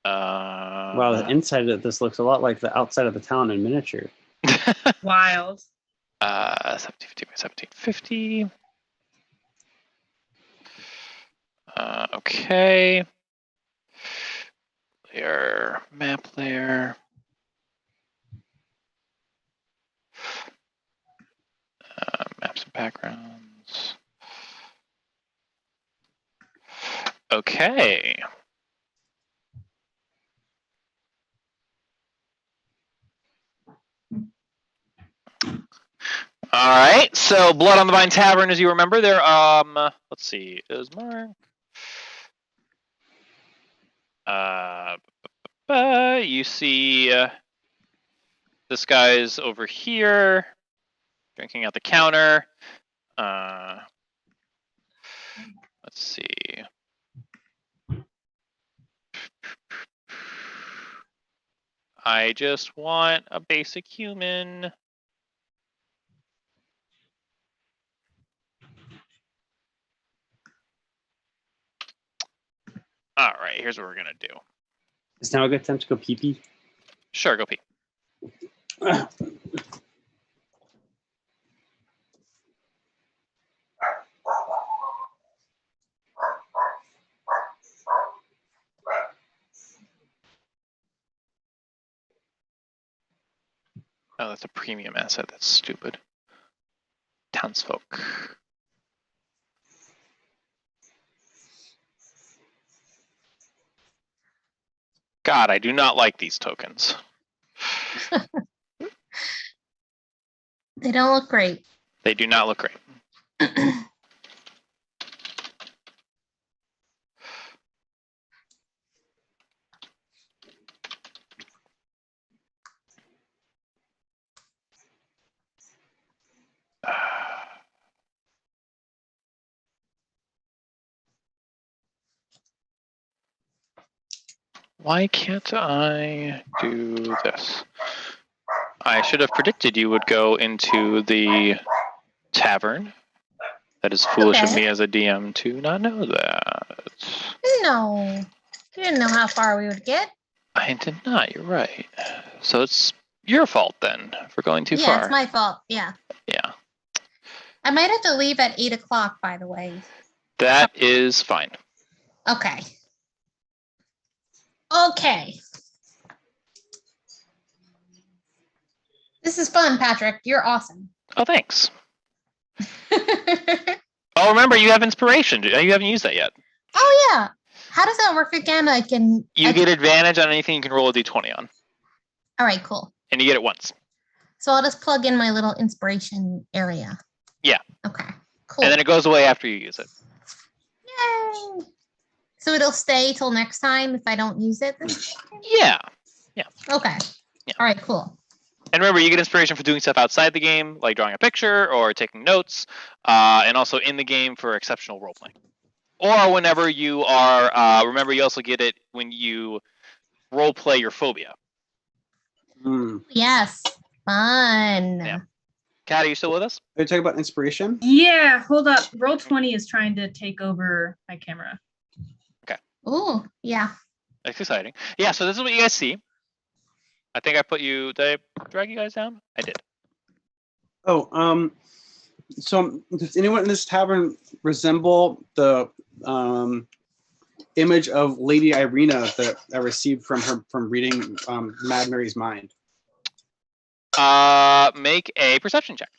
Wow, the inside of this looks a lot like the outside of the town in miniature. Wild. 1750 by 1750. Okay. Layer, map layer. Maps and backgrounds. Okay. All right. So, Blood on the Vine Tavern, as you remember, there. Let's see. Is Mark? You see, this guy's over here, drinking at the counter. Let's see. I just want a basic human. All right, here's what we're gonna do. Is now a good time to go pee pee? Sure, go pee. Oh, that's a premium asset. That's stupid. Townsfolk. God, I do not like these tokens. They don't look great. They do not look great. Why can't I do this? I should have predicted you would go into the tavern. That is foolish of Okay. me as a DM to not know that. No. You didn't know how far we would get. I did not, you're right. So it's your fault then for going too Yeah, far. it's my fault. Yeah. Yeah, I might have to leave at 8 o'clock, by the way. that is fine. Okay. Okay. This is fun, Patrick. You're awesome. Oh, thanks. Oh, remember, you have inspiration. You haven't used that yet. Oh yeah. How does that work again? I can. You get advantage on anything you can roll a d20 on. All right, cool. And you get it once. So I'll just plug in my little inspiration area. Yeah. Okay. Cool. And then it goes away after you use it. Yay! So it'll stay till next time if I don't use it. Yeah. Okay. Yeah. All right. Cool. And remember, you get inspiration for doing stuff outside the game, like drawing a picture or taking notes, and also in the game for exceptional roleplaying. Or whenever you are, remember, you also get it when you roleplay your phobia. Yes. Fun. Yeah. Kat, are you still with us? Are you talking about inspiration? Yeah, hold up. Roll20 is trying to take over my camera. Ooh. Yeah. That's exciting. Yeah, so this is what you guys see. I think I put you, did I drag you guys down? I did. Oh, so does anyone in this tavern resemble the image of Lady Irina that I received from reading Mad Mary's mind? Make a perception check.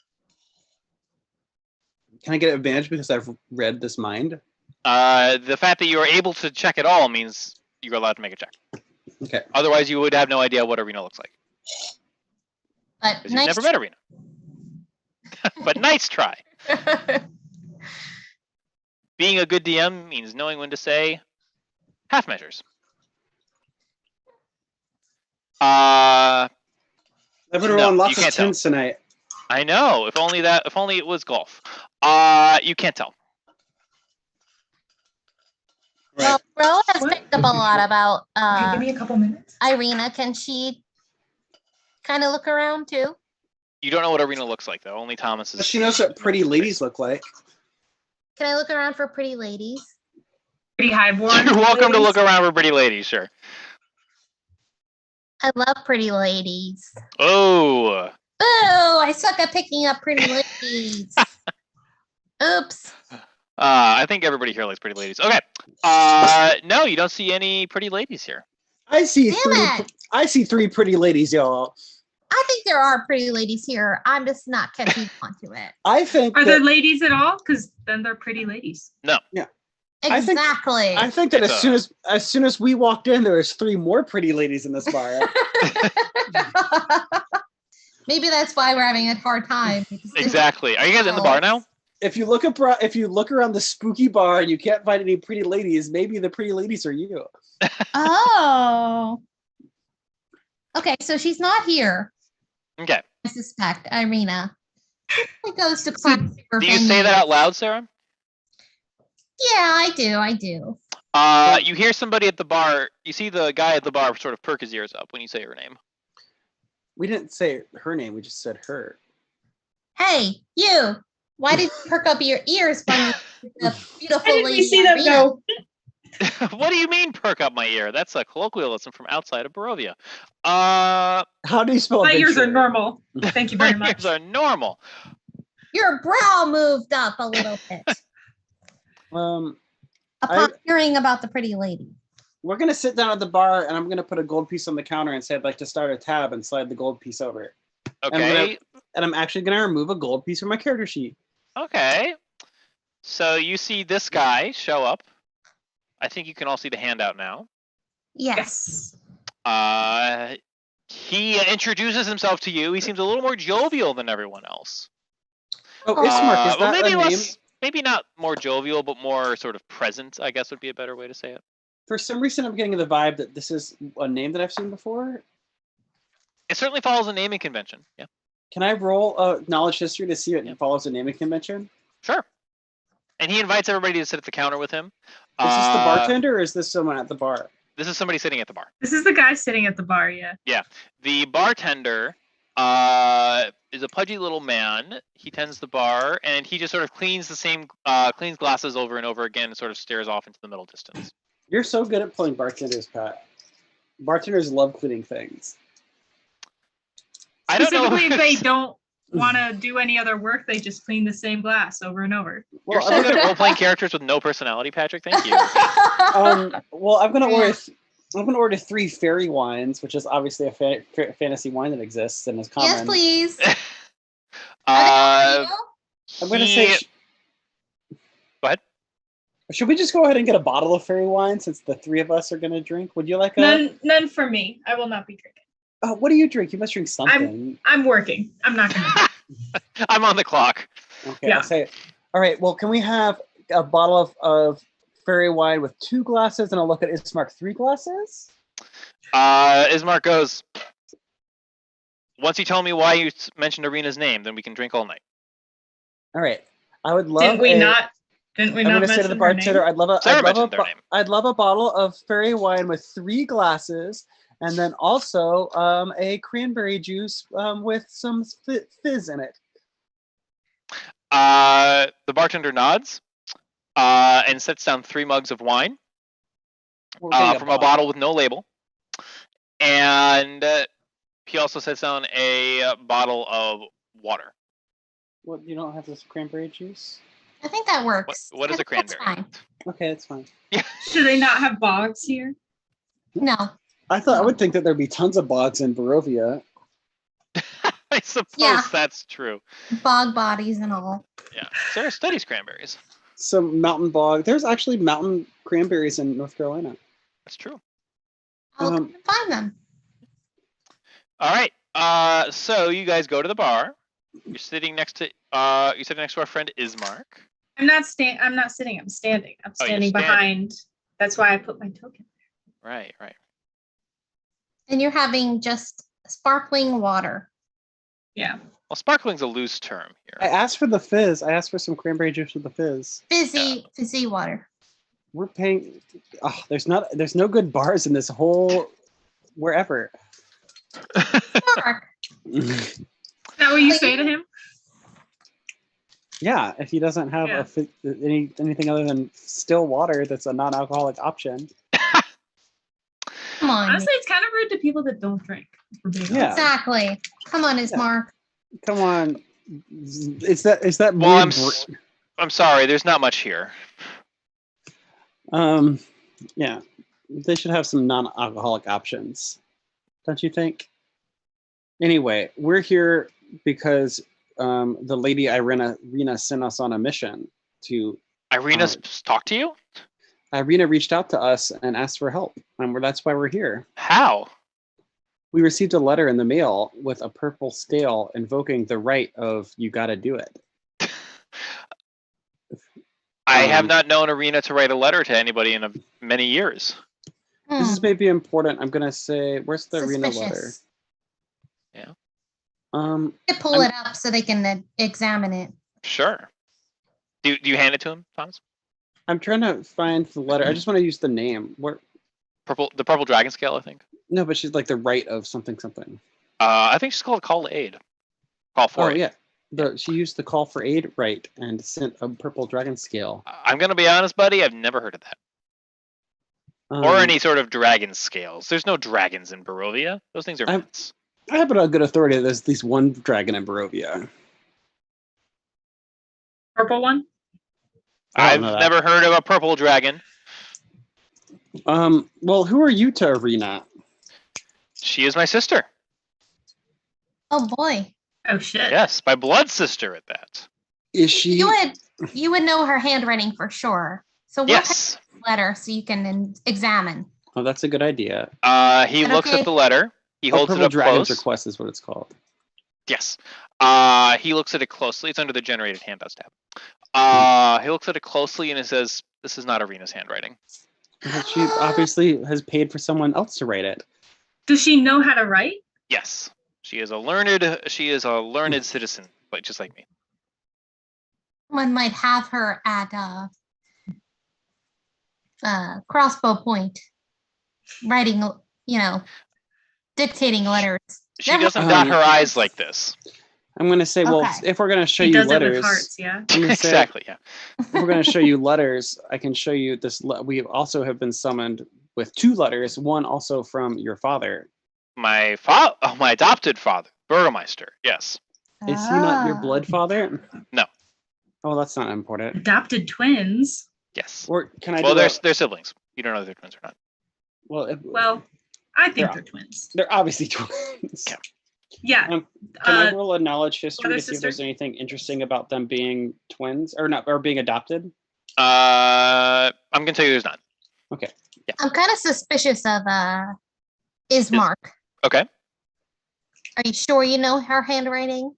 Can I get advantage because I've read this mind? The fact that you are able to check it all means you're allowed to make a check. Okay. Otherwise, you would have no idea what Arena looks like. But Because you've never met Arena. But nice try. Being a good DM means knowing when to say half measures. I've been No, rolling you lots of can't tell. tens tonight. I know. If only it was golf. You can't tell. Well, Ro has What? picked up a lot about Okay, give me a couple minutes. Irina. Can she kind of look around too? You don't know what Arena looks like though. Only Thomas is. She knows what pretty ladies look like. Can I look around for pretty ladies? Pretty highborn. You're welcome to look ladies. around for pretty ladies, sure. I love pretty ladies. Oh, Boo! I suck at picking up pretty ladies. Oops. I think everybody here likes pretty ladies. Okay. No, you don't see any pretty ladies here. I see Damn three. it. I see 3 pretty ladies, y'all. I think there are pretty ladies here. I'm just not catching on to it. I think. Are that, there ladies at all? Because then they're pretty ladies. I think- Exactly. I think that It's as soon as we walked in, there was 3 more pretty ladies in this bar. Maybe that's why we're having a hard time. Exactly. Are you guys in the bar now? If you look around the spooky bar and you can't find any pretty ladies, maybe the pretty ladies are you. Oh. Okay, so she's not here. Okay. I suspect Irina. It goes to class. Do you say that out loud, Sarah? Yeah, I do. I do. You hear somebody at the bar. You see the guy at the bar sort of perk his ears up when you say her name. We didn't say her name. We just said her. Hey, you! Why did you perk up your ears when the beautiful How did lady we see them Irina? go? What do you mean perk up my ear? That's a colloquialism from outside of Barovia. How do you spell My ears are adventure? normal. Thank you very My much. ears are normal. Your brow moved up a little bit upon hearing about the pretty lady. We're gonna sit down at the bar, and I'm gonna put a gold piece on the counter and say I'd like to start a tab and slide the gold piece over. Okay. And I'm actually gonna remove a gold piece from my character sheet. Okay. So you see this guy show up. I think you can all see the handout now. Yes. He introduces himself to you. He seems a little more jovial than everyone else. Oh, Ismark, is well, that maybe a name? less, maybe not more jovial, but more sort of present, I guess would be a better way to say it. For some reason, I'm getting the vibe that this is a name that I've seen before. It certainly follows a naming convention. Yeah. Can I roll a knowledge history to see if it Yeah. follows a naming convention? Sure. And he invites everybody to sit at the counter with him. Is this the bartender or is this someone at the bar? This is somebody sitting at the bar. This is the guy sitting at the bar, yeah. The bartender is a pudgy little man. He tends the bar, and he just sort of cleans cleans glasses over and over again and sort of stares off into the middle distance. You're so good at playing bartenders, Pat. Bartenders love cleaning things. I don't know. Specifically, if they don't want to do any other work, they just clean the same glass over and over. You're Well, so I'm good at gonna, role-playing characters with no personality, Patrick. Thank you. well, I'm gonna Yeah. order 3 fairy wines, which is obviously a fantasy wine that exists and is common. Yes, please. Uh, I'm gonna say. he- Go ahead. Should we just go ahead and get a bottle of fairy wine since the 3 of us are gonna drink? Would you like a? None for me. I will not be drinking. What do you drink? You must drink something. I'm working. I'm not gonna. I'm on the clock. Okay, Yeah. I'll say. All right. Well, can we have a bottle of fairy wine with 2 glasses, and I'll look at Ismark 3 glasses? Ismark goes, once you tell me why you mentioned Arena's name, then we can drink all night. All right. I would love. Didn't we not I'm going to say to the bartender, I'd love Sarah mentioned their name. I'd love a bottle of fairy wine with 3 glasses, and then also a cranberry juice with some fizz in it. The bartender nods and sets down 3 mugs of wine We're getting from a bottle with no label. And he also sets down a bottle of water. What, you don't have this cranberry juice? I think that works. What is a That's cranberry? fine. Okay, that's fine. Should they not have bogs here? No. I would think that there'd be tons of bogs in Barovia. I suppose Yeah. that's true. Bog bodies and all. Yeah. Sarah studies cranberries. Some mountain bog. There's actually mountain cranberries in North Carolina. That's true. I'll go and find them. All right. So you guys go to the bar. You're sitting next to our friend Ismark. I'm not sitting. I'm standing. I'm Oh, you're standing standing. behind. That's why I put my token. Right. And you're having just sparkling water. Yeah. Well, sparkling's a loose term I here. asked for the fizz. I asked for some cranberry juice with the fizz. Fizzy water. We're paying. Oh, there's no good bars in this whole wherever. Mark. Is that what you say to him? Yeah, if he doesn't have Yeah. anything other than still water that's a non-alcoholic option. Come on. Honestly, it's kind of rude to people that don't drink. if we're being Yeah. Exactly. Come on, Ismark. Come on. It's that Well, weird I'm sorry. There's not much here. yeah. They should have some non-alcoholic options. Don't you think? Anyway, we're here because the lady Irina sent us on a mission to. Irina's talked to you? Irina reached out to us and asked for help, and that's why we're here. How? We received a letter in the mail with a purple scale invoking the right of you gotta do it. I have not known Irina to write a letter to anybody in many years. This is maybe important. I'm gonna say, where's the Irina letter? Suspicious. Yeah. They pull it up so they can examine it. Sure. Do you hand it to him, Thomas? I'm trying to find the letter. I just want to use the name. Where? The purple dragon scale, I think. No, but she's like the right of something something. I think she's called Call to Aid. Call for aid. Yeah. She used the call for aid right and sent a purple dragon scale. I'm gonna be honest, buddy. I've never heard of that. Or any sort of dragon scales. There's no dragons in Barovia. Those things are myths. I have it on good authority. There's at least one dragon in Barovia. Purple one? I've never heard of a purple dragon. Well, who are you to Irina? She is my sister. Oh boy. Oh shit. Yes, my blood sister at that. Is she? You would know her handwriting for sure. So what Yes. kind of letter so you can examine? Oh, that's a good idea. He looks at the letter. He holds it Purple up Dragon's close. Request is what it's called. Yes. He looks at it closely. It's under the generated handouts tab. He looks at it closely and it says, "This is not Irina's handwriting." She obviously has paid for someone else to write it. Does she know how to write? Yes. She is a learned citizen, but just like me. One might have her at crossbow point, writing, dictating letters. She doesn't dot her eyes like this. I'm going to say, well, Okay. if we're going to show She you does it with letters, hearts, yeah. I'm gonna say, Exactly, yeah. if we're going to show you letters, I can show you this. We also have been summoned with 2 letters, one also from your father. My adopted father, Burgomeister. Yes. Is he not your blood father? No. Oh, that's not important. Adopted twins. Yes. Or can I? Well, do they're siblings. You don't know if they're twins or not. Well, I think They're- they're twins. they're obviously twins. Yeah. Yeah. Can I roll a knowledge history other to see if sister? there's anything interesting about them being twins or being adopted? I'm gonna tell you there's not. Okay. I'm kind of suspicious of Ismark. Okay. Are you sure you know her handwriting?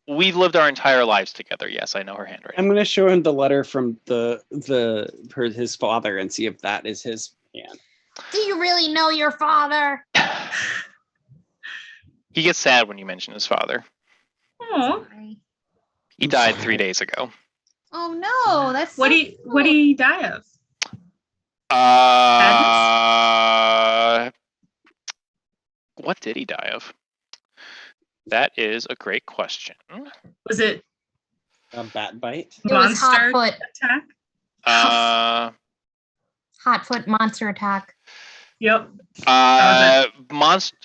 We've lived our entire lives together. Yes, I know her handwriting. I'm going to show him the letter from his father and see if that is his hand. Do you really know your father? He gets sad when you mention his father. Oh. He died 3 days ago. Oh no, that's What so do you die of? What did he die of? That is a great question. Was it A bat bite? It was monster Hotfoot. attack? Hotfoot monster attack. Yep.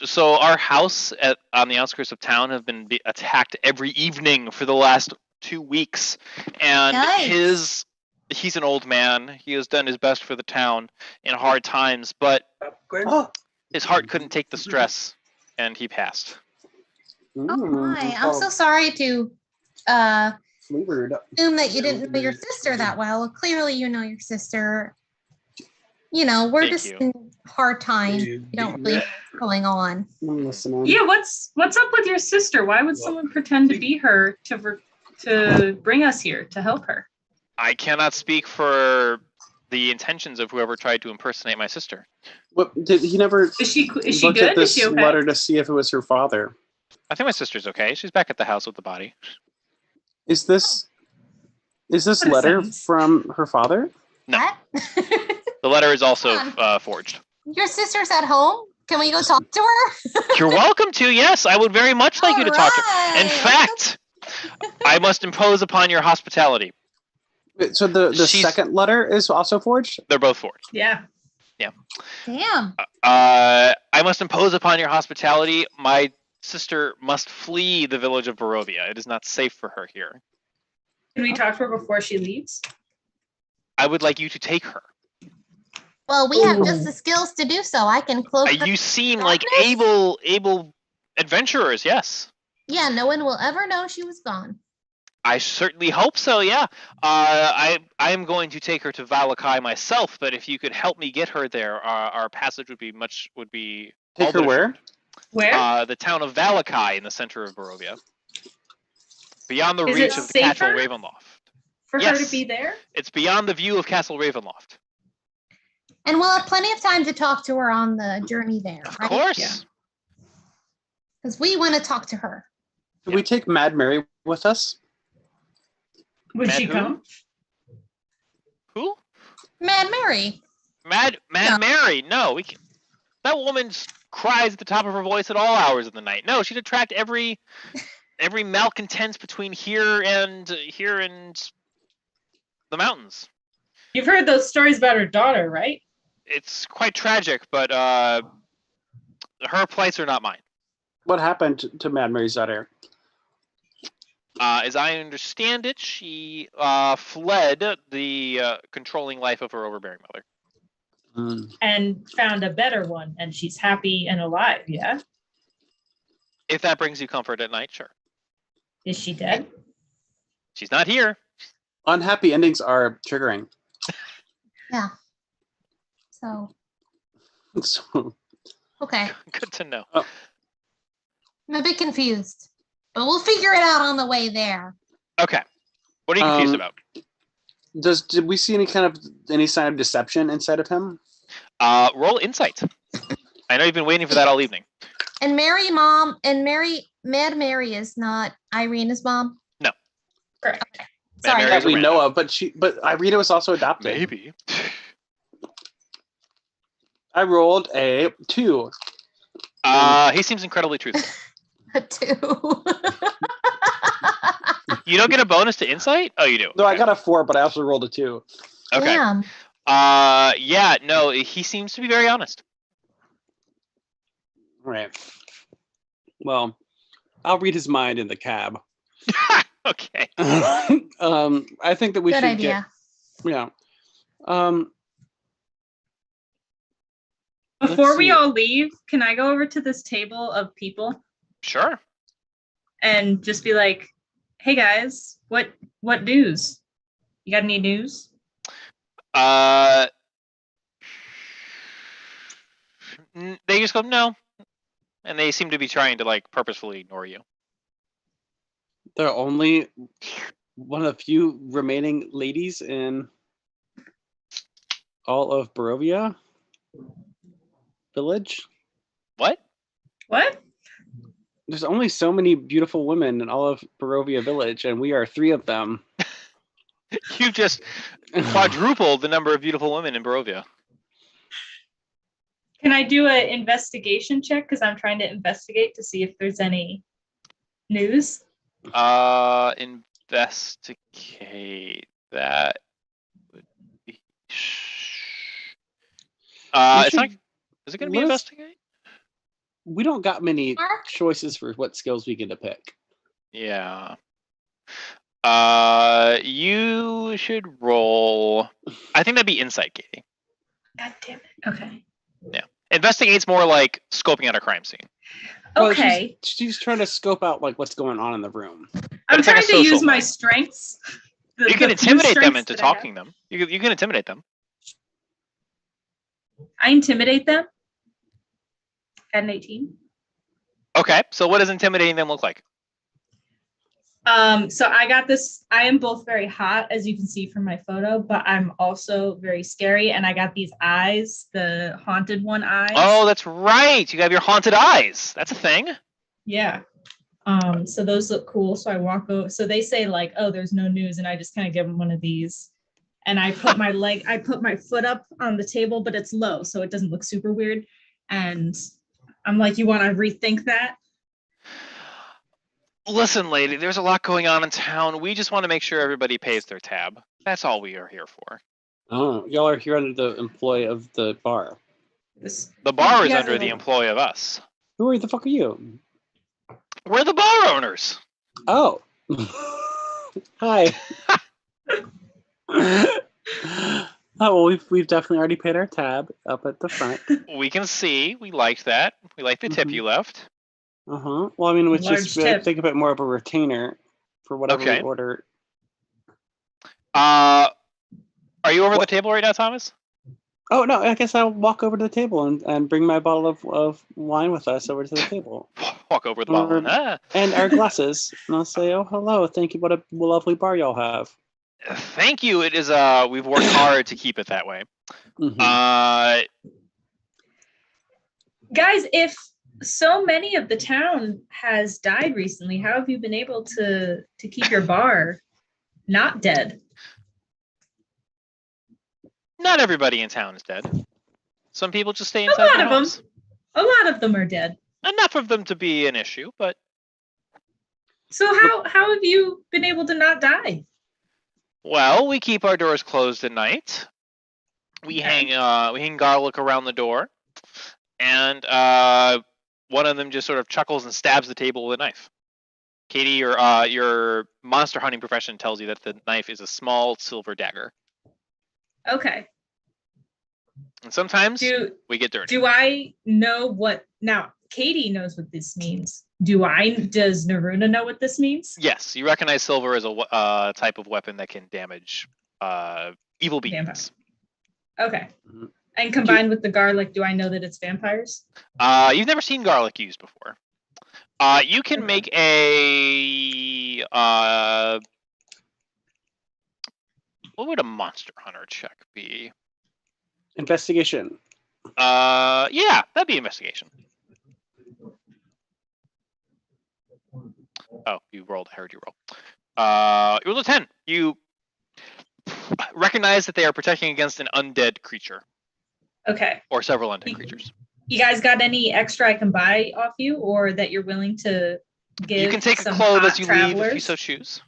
So our house on the outskirts of town have been attacked every evening for the last 2 weeks, and Yikes. he's an old man. He has done his best for the town in hard times, but his heart couldn't take the stress, and he passed. Oh my, I'm so sorry to Flavored. assume that you didn't know your sister that well. Clearly you know your sister. We're Thank just you. in hard times. We don't really know what's going on. I'm listening. Yeah, what's up with your sister? Why would someone pretend to be her to bring us here to help her? I cannot speak for the intentions of whoever tried to impersonate my sister. What did he never? Is she looked good? at Is this she okay? letter to see if it was her father. I think my sister's okay. She's back at the house with the body. Is this What a letter sentence. from her father? No. What? The letter is also Come forged. Your sister's at home? Can we go talk to her? You're welcome to. Yes, I would very much like you to talk to her. In Alright. fact, I must impose upon your hospitality. Wait, so the She's- second letter is also forged? They're both forged. Yeah. Damn. I must impose upon your hospitality. My sister must flee the village of Barovia. It is not safe for her here. Can we talk to her before she leaves? I would like you to take her. Well, we have Ooh. just the skills to do so. I can cloak. her- You seem like Darkness? able adventurers. Yes, Yeah, no one will ever know she was gone. I certainly hope so. Yeah. I am going to take her to Valakai myself. But if you could help me get her there, our passage would be Take all her but where? assured. Where? The town of Valakai in the center of Barovia, beyond the Is it reach of the Castle safer? Ravenloft. For her yes. to be there? It's beyond the view of Castle Ravenloft. And we'll have plenty of time to talk to her on the journey there, Of right? course. Yeah. Because we want to talk to her. Did we take Mad Mary with us? Would Mad she who? come? Who? Mad Mary. Mad Yeah. Mary. No, we can. That woman cries at the top of her voice at all hours of the night. No, she'd attract every malcontents between here and the mountains. You've heard those stories about her daughter, right? It's quite tragic, but her plights are not mine. What happened to Mad Mary's daughter? As I understand it, she fled the controlling life of her overbearing mother. And found a better one, and she's happy and alive, yeah? If that brings you comfort at night, sure. Is she dead? She's not here. Unhappy endings are triggering. Yeah. So, So, okay. Good to know. I'm a bit confused. But we'll figure it out on the way there. Okay. What are you confused Um, about? did we see any sign of deception inside of him? Roll insight. I know you've been waiting for that all evening. And Mad Mary is not Irene's mom? No. Correct. Okay. Mad Sorry. Mary That is a we random. know of, but Irina was also adopted. Maybe. I rolled a 2. He seems incredibly truthful. A 2. You don't get a bonus to insight? Oh, you do. No, I Okay. got a 4, but I also rolled a 2. Okay. Damn. Yeah, no, he seems to be very honest. Right. Well, I'll read his mind in the cab. Okay. I think that we Good should idea. get. Yeah. Before Let's we see. all leave, can I go over to this table of people Sure. and just be like, "Hey guys, what news? You got any news?" They just go, no. And they seem to be trying to, like, purposefully ignore you. They're only one of the few remaining ladies in all of Barovia village. What? What? There's only so many beautiful women in all of Barovia village, and we are 3 of them. You just quadrupled the number of beautiful women in Barovia. Can I do an investigation check? Because I'm trying to investigate to see if there's any news. Investigate that. Would be... it's not. Is it going to be let's- investigate? We don't got many Mark? choices for what skills we get to pick. Yeah. You should roll. I think that'd be insight, Katie. God damn it. Okay. Investigate's more like scoping out a crime scene. Well, Okay. she's trying to scope out like what's going on in the room. I'm it's like a trying to social use my one. strengths. You can intimidate them into talking them. You can intimidate them. I intimidate them. At an 18. Okay, so what does intimidating them look like? So I got this. I am both very hot, as you can see from my photo, but I'm also very scary. And I got these eyes, the haunted one eyes. Oh, that's right. You have your haunted eyes. That's a thing. Yeah. So those look cool. So I walk over. So they say like, "Oh, there's no news," and I just kind of give them one of these. And I put I put my foot up on the table, but it's low, so it doesn't look super weird. And I'm like, "You want to rethink that?" Listen, lady, there's a lot going on in town. We just want to make sure everybody pays their tab. That's all we are here for. Oh, y'all are here under the employ of the bar. This, The bar is Yeah, under the employ of us. Who the fuck are you? We're the bar owners. Oh. Hi. Oh, well, we've definitely already paid our tab up at the front. We can see. We liked that. We like the tip Mhm. you left. Uh-huh. Well, I mean, it's Large just tip. think of it more of a retainer for whatever Okay. we order. Are you over What? the table right now, Thomas? Oh, no, I guess I'll walk over to the table and bring my bottle of wine with us over to the table. Walk over with the bottle. Ah. And our glasses. And I'll say, oh, hello, thank you, what a lovely bar y'all have. Thank you. It is. We've worked hard to keep it that way. Mhm. guys, if so many of the town has died recently, how have you been able to keep your bar not dead? Not everybody in town is dead. Some people just stay A inside lot their of them. homes. A lot of them are dead. Enough of them to be an issue, but So how have you been able to not die? well, we keep our doors closed at night. We Okay. hang garlic around the door, and one of them just sort of chuckles and stabs the table with a knife. Katie, your monster hunting profession tells you that the knife is a small silver dagger, Okay. and sometimes Do we get dirty. do I know what now? Katie knows what this means. Does Naruna know what this means? Yes, you recognize silver as a type of weapon that can damage evil beings. Vampires. Okay. Mhm. And combined with the garlic, do I know that it's vampires? You've never seen garlic used before. You can make a what would a monster hunter check be? Investigation. Yeah, that'd be investigation. Oh, you rolled. I heard you roll. You rolled a 10. You recognize that they are protecting against an undead creature Okay. or several undead creatures. You guys got any extra I can buy off you, or that you're willing to give? You can take a some clothes hot as you leave if you travelers? so choose.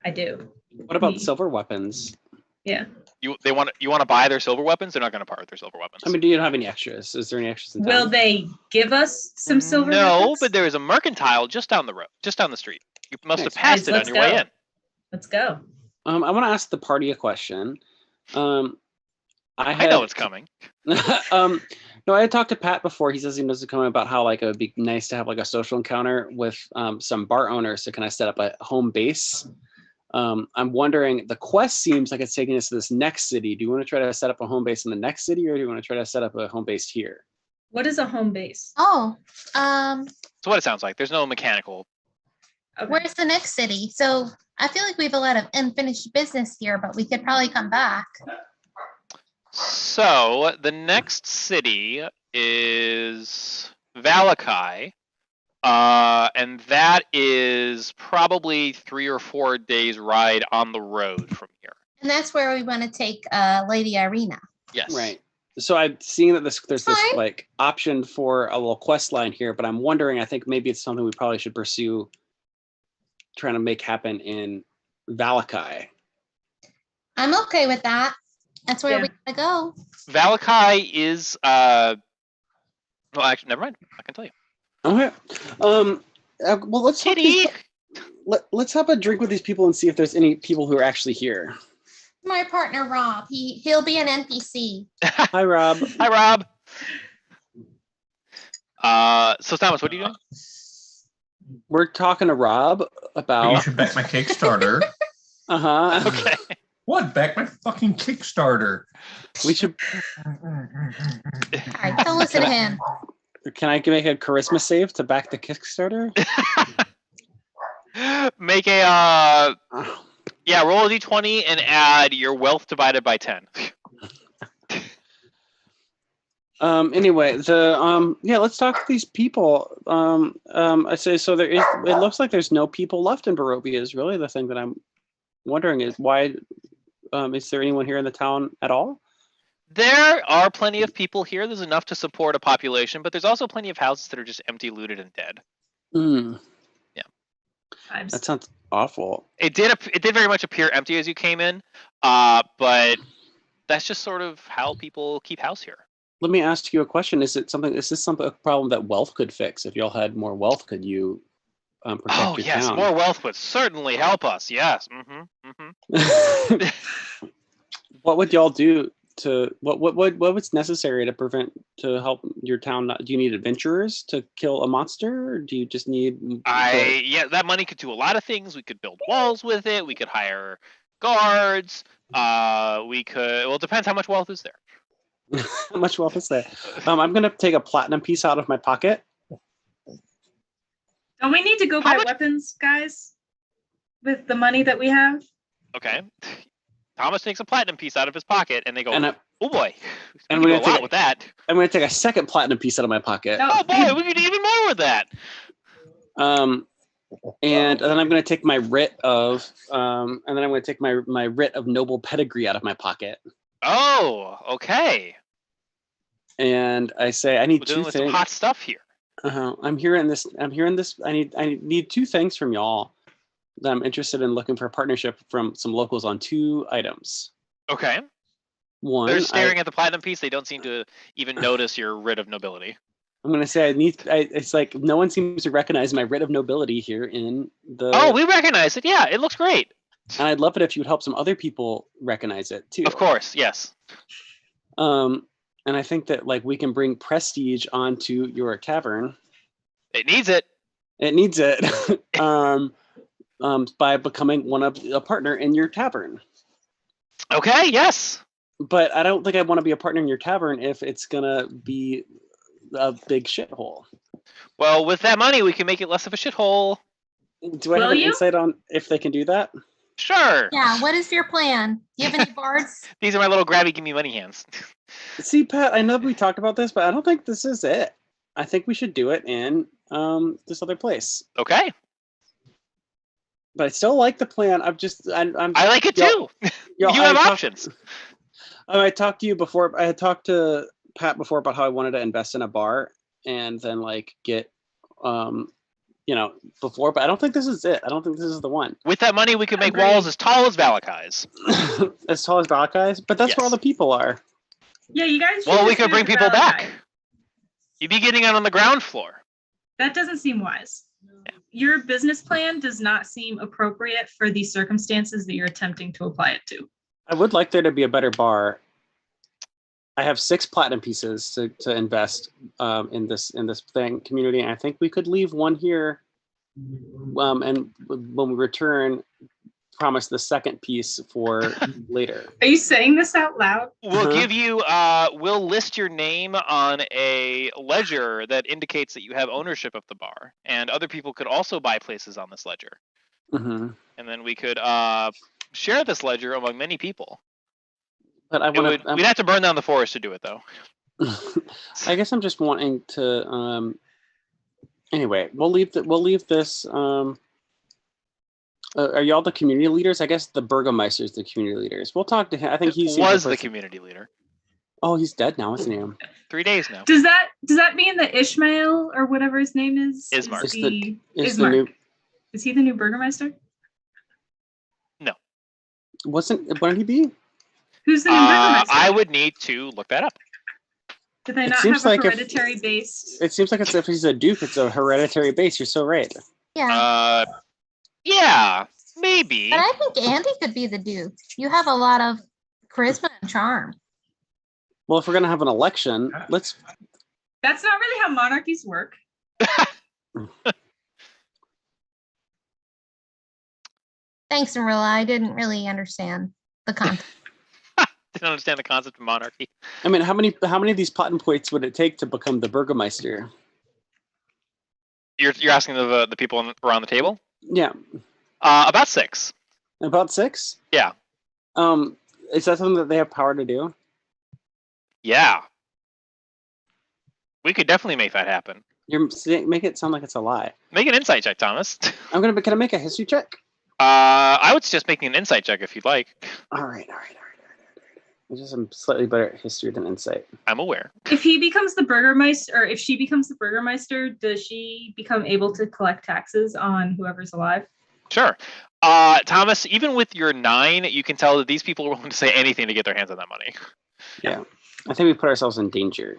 I do. What about Me. silver weapons? Yeah. You want to buy their silver weapons? They're not going to part with their silver weapons. I mean, do you have any extras? Is there any extras in town? Will they give us some silver? No, weapons? but there is a mercantile just down the road, just down the street. You must have Nice. passed Guys, it on let's your way go. in. Let's go. I want to ask the party a question. I know it's coming. No, I had talked to Pat before. He says he knows it's coming about how like it would be nice to have like a social encounter with some bar owners to kind of set up a home base. I'm wondering, the quest seems like it's taking us to this next city. Do you want to try to set up a home base in the next city, or do you want to try to set up a home base here? What is a home base? Oh, That's what it sounds like. There's no mechanical. Okay. where's the next city? So I feel like we have a lot of unfinished business here, but we could probably come back. So the next city is Valakai, and that is probably 3 or 4 days ride on the road from here. And that's where we want to take Lady Irina. Yes. Right. So I've seen that there's this Fine. like option for a little quest line here, but I'm wondering, I think maybe it's something we probably should pursue trying to make happen in Valakai. I'm okay with that. That's where Yeah. we gotta go. Valakai is well, actually, never mind. I can tell you. Okay. Well, let's talk Kitty. let's have a drink with these people and see if there's any people who are actually here. My partner Rob. He'll be an NPC. Hi, Rob. Hi, Rob. So Thomas, what are you doing? We're talking to Rob You about. should back my Kickstarter. Okay. What? Back my fucking Kickstarter. We should. All right, don't listen to him. Can I make a charisma save to back the Kickstarter? Make a roll a d20 and add your wealth divided by 10. Anyway, let's talk to these people. I say so. There is. It looks like there's no people left in Barovia. Is really the thing that I'm wondering is why. Is there anyone here in the town at all? There are plenty of people here. There's enough to support a population, but there's also plenty of houses that are just empty, looted, and dead. Hmm. Yeah. vibes. That sounds awful. It did very much appear empty as you came in, but that's just sort of how people keep house here. Let me ask you a question. Is this a problem that wealth could fix? If y'all had more wealth, could you protect Oh your yes, town? more wealth would certainly help us. Yes. Mm-hmm. What would y'all do to what's necessary to help your town? Do you need adventurers to kill a monster, or do you just need? That money could do a lot of things. We could build walls with it. We could hire guards. We could. Well, it depends how much wealth is there. How much wealth is there? I'm gonna take a platinum piece out of my pocket. Don't we need to go buy weapons, guys? With the money that we have? Okay. Thomas takes a platinum piece out of his pocket, and they go, "Oh boy, and we can do a lot with that." I'm gonna take a second platinum piece out of my pocket. No. Oh boy, we could do even more with that. And then I'm gonna take my writ of my writ of noble pedigree out of my pocket. Oh, okay. And I say I need We're two dealing with things. some hot stuff here. I'm hearing this. I need two things from y'all. That I'm interested in looking for a partnership from some locals on 2 items. Okay. One, they're staring at the platinum piece. They don't seem to even notice your writ of nobility. I'm gonna say it's like no one seems to recognize my writ of nobility here in the. Oh, we recognize it. Yeah, it looks great. And I'd love it if you would help some other people recognize it too. Of course, yes. And I think that like we can bring prestige onto your tavern. It needs it. It needs it. By becoming a partner in your tavern. Okay, yes. But I don't think I want to be a partner in your tavern if it's gonna be a big shithole. Well, with that money, we can make it less of a shithole. Do I have an insight on if they can do that? Sure. Yeah, what is your plan? Do you have any bards? These are my little grabby, give me money hands. See, Pat, I know we talked about this, but I don't think this is it. I think we should do it in this other place. Okay. But I still like the plan. I like it too. You have options. I talked to you before. I had talked to Pat before about how I wanted to invest in a bar and then like get, before. But I don't think this is it. I don't think this is the one. With that money, we could make walls as tall as Valakai's. As tall as Valakai's? But that's where all the people are. Yeah, you guys. Well, we could bring people back. You'd be getting out on the ground floor. That doesn't seem wise. Your business plan does not seem appropriate for the circumstances that you're attempting to apply it to. I would like there to be a better bar. I have 6 platinum pieces to invest in this community, and I think we could leave one here. And when we return, promise the second piece for later. Are you saying this out loud? We'll give you. We'll list your name on a ledger that indicates that you have ownership of the bar, and other people could also buy places on this ledger. Mm-hmm. And then we could share this ledger among many people. But we'd have to burn down the forest to do it, though. I guess I'm just wanting to. Anyway, we'll leave this. Are y'all the community leaders? I guess the Burgomeister's the community leaders. We'll talk to him. I think he was the community leader. Oh, he's dead now, isn't he? 3 days now. Does that mean that Ishmael or whatever his name is? Ismark. Ismark. Is he the new Burgomeister? No. Wouldn't he be? Who's the new Burgomeister? I would need to look that up. Do they not have a hereditary base? It seems like if he's a duke, it's a hereditary base. You're so right. Yeah. Yeah, maybe. But I think Andy could be the duke. You have a lot of charisma and charm. Well, if we're gonna have an election, let's. That's not really how monarchies work. Thanks, Marilla. I didn't really understand the concept. Didn't understand the concept of monarchy. I mean, how many of these platinum points would it take to become the Burgomeister? You're asking the people around the table? Yeah. About 6. About 6? Yeah. Is that something that they have power to do? Yeah. We could definitely make that happen. Make it sound like it's a lie. Make an insight check, Thomas. Can I make a history check? I would suggest making an insight check if you'd like. All right. I'm slightly better at history than insight. I'm aware. If he becomes the Burgomeister, or if she becomes the Burgomeister, does she become able to collect taxes on whoever's alive? Sure. Thomas, even with your 9, you can tell that these people are willing to say anything to get their hands on that money. Yeah. I think we put ourselves in danger.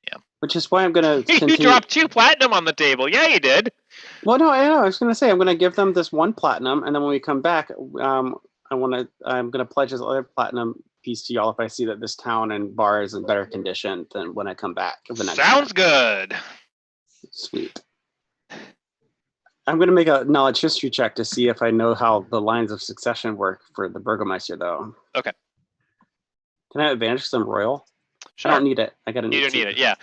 Yeah. Which is why I'm going to You continue. dropped 2 platinum on the table. Yeah, you did. Well, no, I know. I was going to say I'm going to give them this 1 platinum, and then when we come back, I'm going to pledge this other platinum piece to y'all if I see that this town and bar is in better condition than when I come back. The next Sounds time. good. Sweet. I'm going to make a knowledge history check to see if I know how the lines of succession work for the Burgomeister, though. Okay. Can I have advantage because I'm royal? Sure. I don't need it. I got to need You don't two. need it, yeah.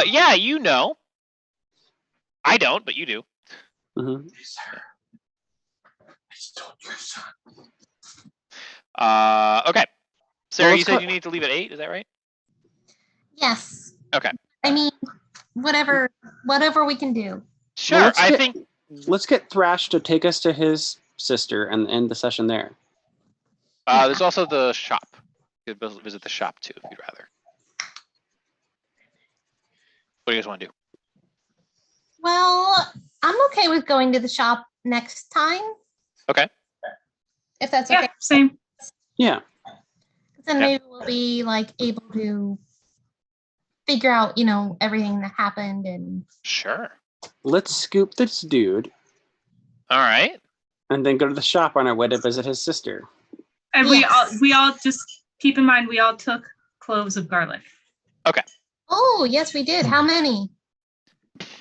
Yeah, you know. I don't, but you do. Mm-hmm. Okay. Sarah, Well, you said let's you need to leave at 8, is that right? Yes. Okay. I mean, whatever we can do. Sure, Well, I think... Let's get Thrash to take us to his sister and end the session there. There's also the shop. You could visit the shop, too, if you'd rather. What do you guys want to do? Well, I'm okay with going to the shop next time. Okay. If that's Yeah, okay. same. Yeah. Then Yeah. maybe we'll be like able to figure out, everything that happened and Sure. Let's scoop this dude All right. and then go to the shop on our way to visit his sister. And Yes. we all just keep in mind we all took cloves of garlic. oh yes, we did. How many?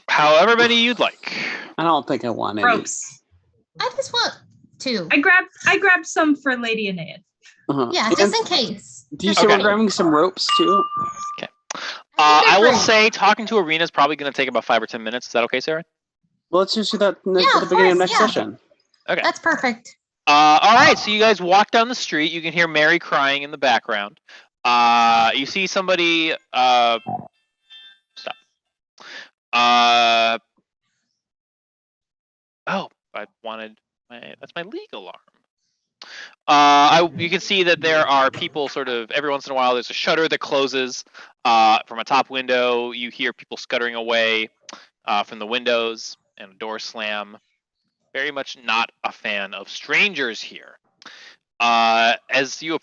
However many you'd like. I don't think I want any. Ropes. I just want 2. I grabbed some for Lady Aeneid. Uh-huh. Yeah, And just in case. do you Just say in we're case. grabbing some ropes too? I will Great. say talking to Arena is probably going to take about 5 or 10 minutes. Is that okay, Sarah? Well, let's just do that Yeah, at the of beginning of course, next yeah. session. Okay. That's perfect. All right, so you guys walk down the street. You can hear Mary crying in the background. You see somebody... stop. Oh, I wanted... That's my league alarm. You can see that there are people sort of... Every once in a while, there's a shutter that closes. From a top window, you hear people scuttering away from the windows and a door slam. Very much not a fan of strangers here. As you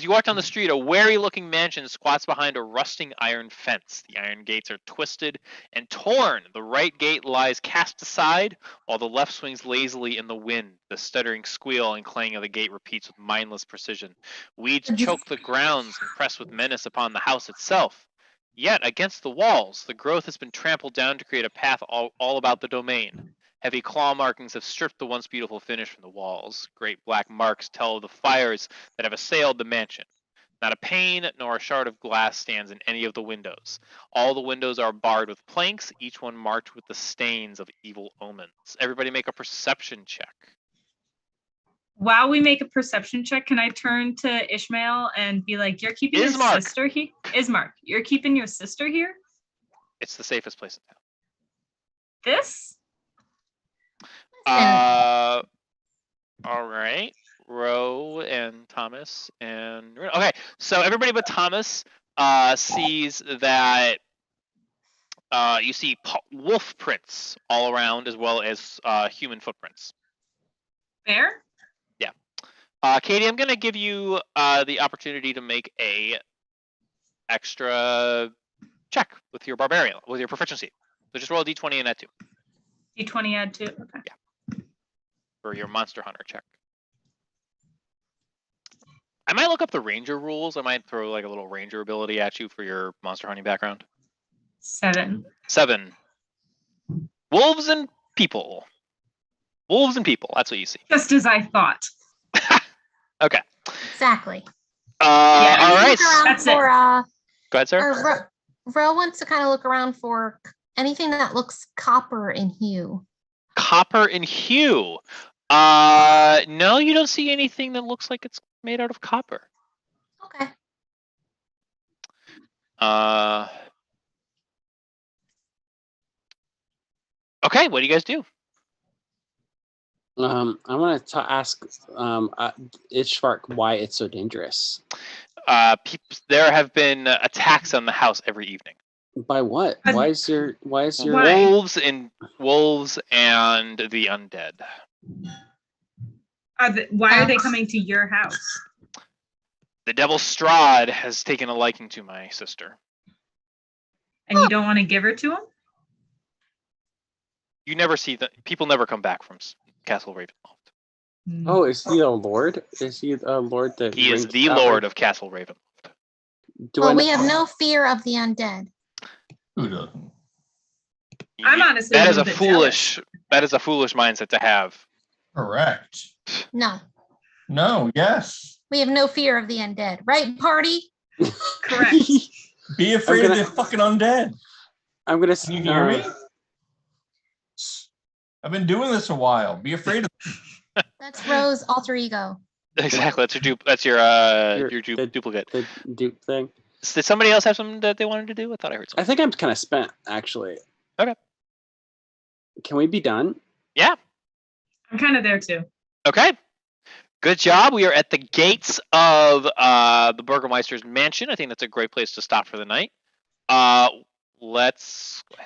walk down the street, a wary-looking mansion squats behind a rusting iron fence. The iron gates are twisted and torn. The right gate lies cast aside, while the left swings lazily in the wind. The stuttering squeal and clang of the gate repeats with mindless precision. Weeds choke the grounds and press with menace upon the house itself. Yet, against the walls, the growth has been trampled down to create a path all about the domain. Heavy claw markings have stripped the once beautiful finish from the walls. Great black marks tell of the fires that have assailed the mansion. Not a pane nor a shard of glass stands in any of the windows. All the windows are barred with planks, each one marked with the stains of evil omens. Everybody make a perception check. While we make a perception check, can I turn to Ishmael and be like, "You're keeping your Ismark. sister here." Ismark, you're keeping your sister here. It's the safest place in town. This. All right. Ro and Thomas and okay. So everybody but Thomas sees that you see wolf prints all around as well as human footprints. Bear. Katie, I'm gonna give you the opportunity to make a extra check with your barbarian with your proficiency. So just roll a d20 and add 2 D20 add 2. Okay. for your monster hunter check. I might look up the ranger rules. I might throw like a little ranger ability at you for your monster hunting background. 7. 7. Wolves and people. Wolves and people. That's what you see. Just as I thought. Okay. Exactly. Yeah, All right. Look around That's it. for, Go ahead, sir. Ro wants to kind of look around for anything that looks copper in hue. Copper in hue. No, you don't see anything that looks like it's made out of copper. Okay. Okay, what do you guys do? I want to ask Ishvark why it's so dangerous. There have been attacks on the house every evening. By what? Why is your Why? Wolves and the undead. Why are they coming to your house? The devil Strahd has taken a liking to my sister. And you don't want to give her to him? You never see the people never come back from Castle Ravenloft. Oh, is he a lord? Is he a lord that He is reigns the out- lord of Castle Ravenloft. Do I Well, know- we have no fear of the undead. Who doesn't? I'm honestly That a is a little bit foolish. That is a foolish mindset to have. Correct. No, No, yes. we have no fear of the undead. Right, party? Correct. Be afraid gonna- of the fucking undead. I'm gonna. Can you hear me? I've been doing this a while. Be afraid of That's Rose alter ego. Exactly. That's your the- duplicate. the dupe thing. Did somebody else have something that they wanted to do? I thought I heard I something. think I'm kind of spent, actually. Okay. Can we be done? I'm kind of there too. Okay. Good job. We are at the gates of the Burgermeister's mansion. I think that's a great place to stop for the night. Let's go ahead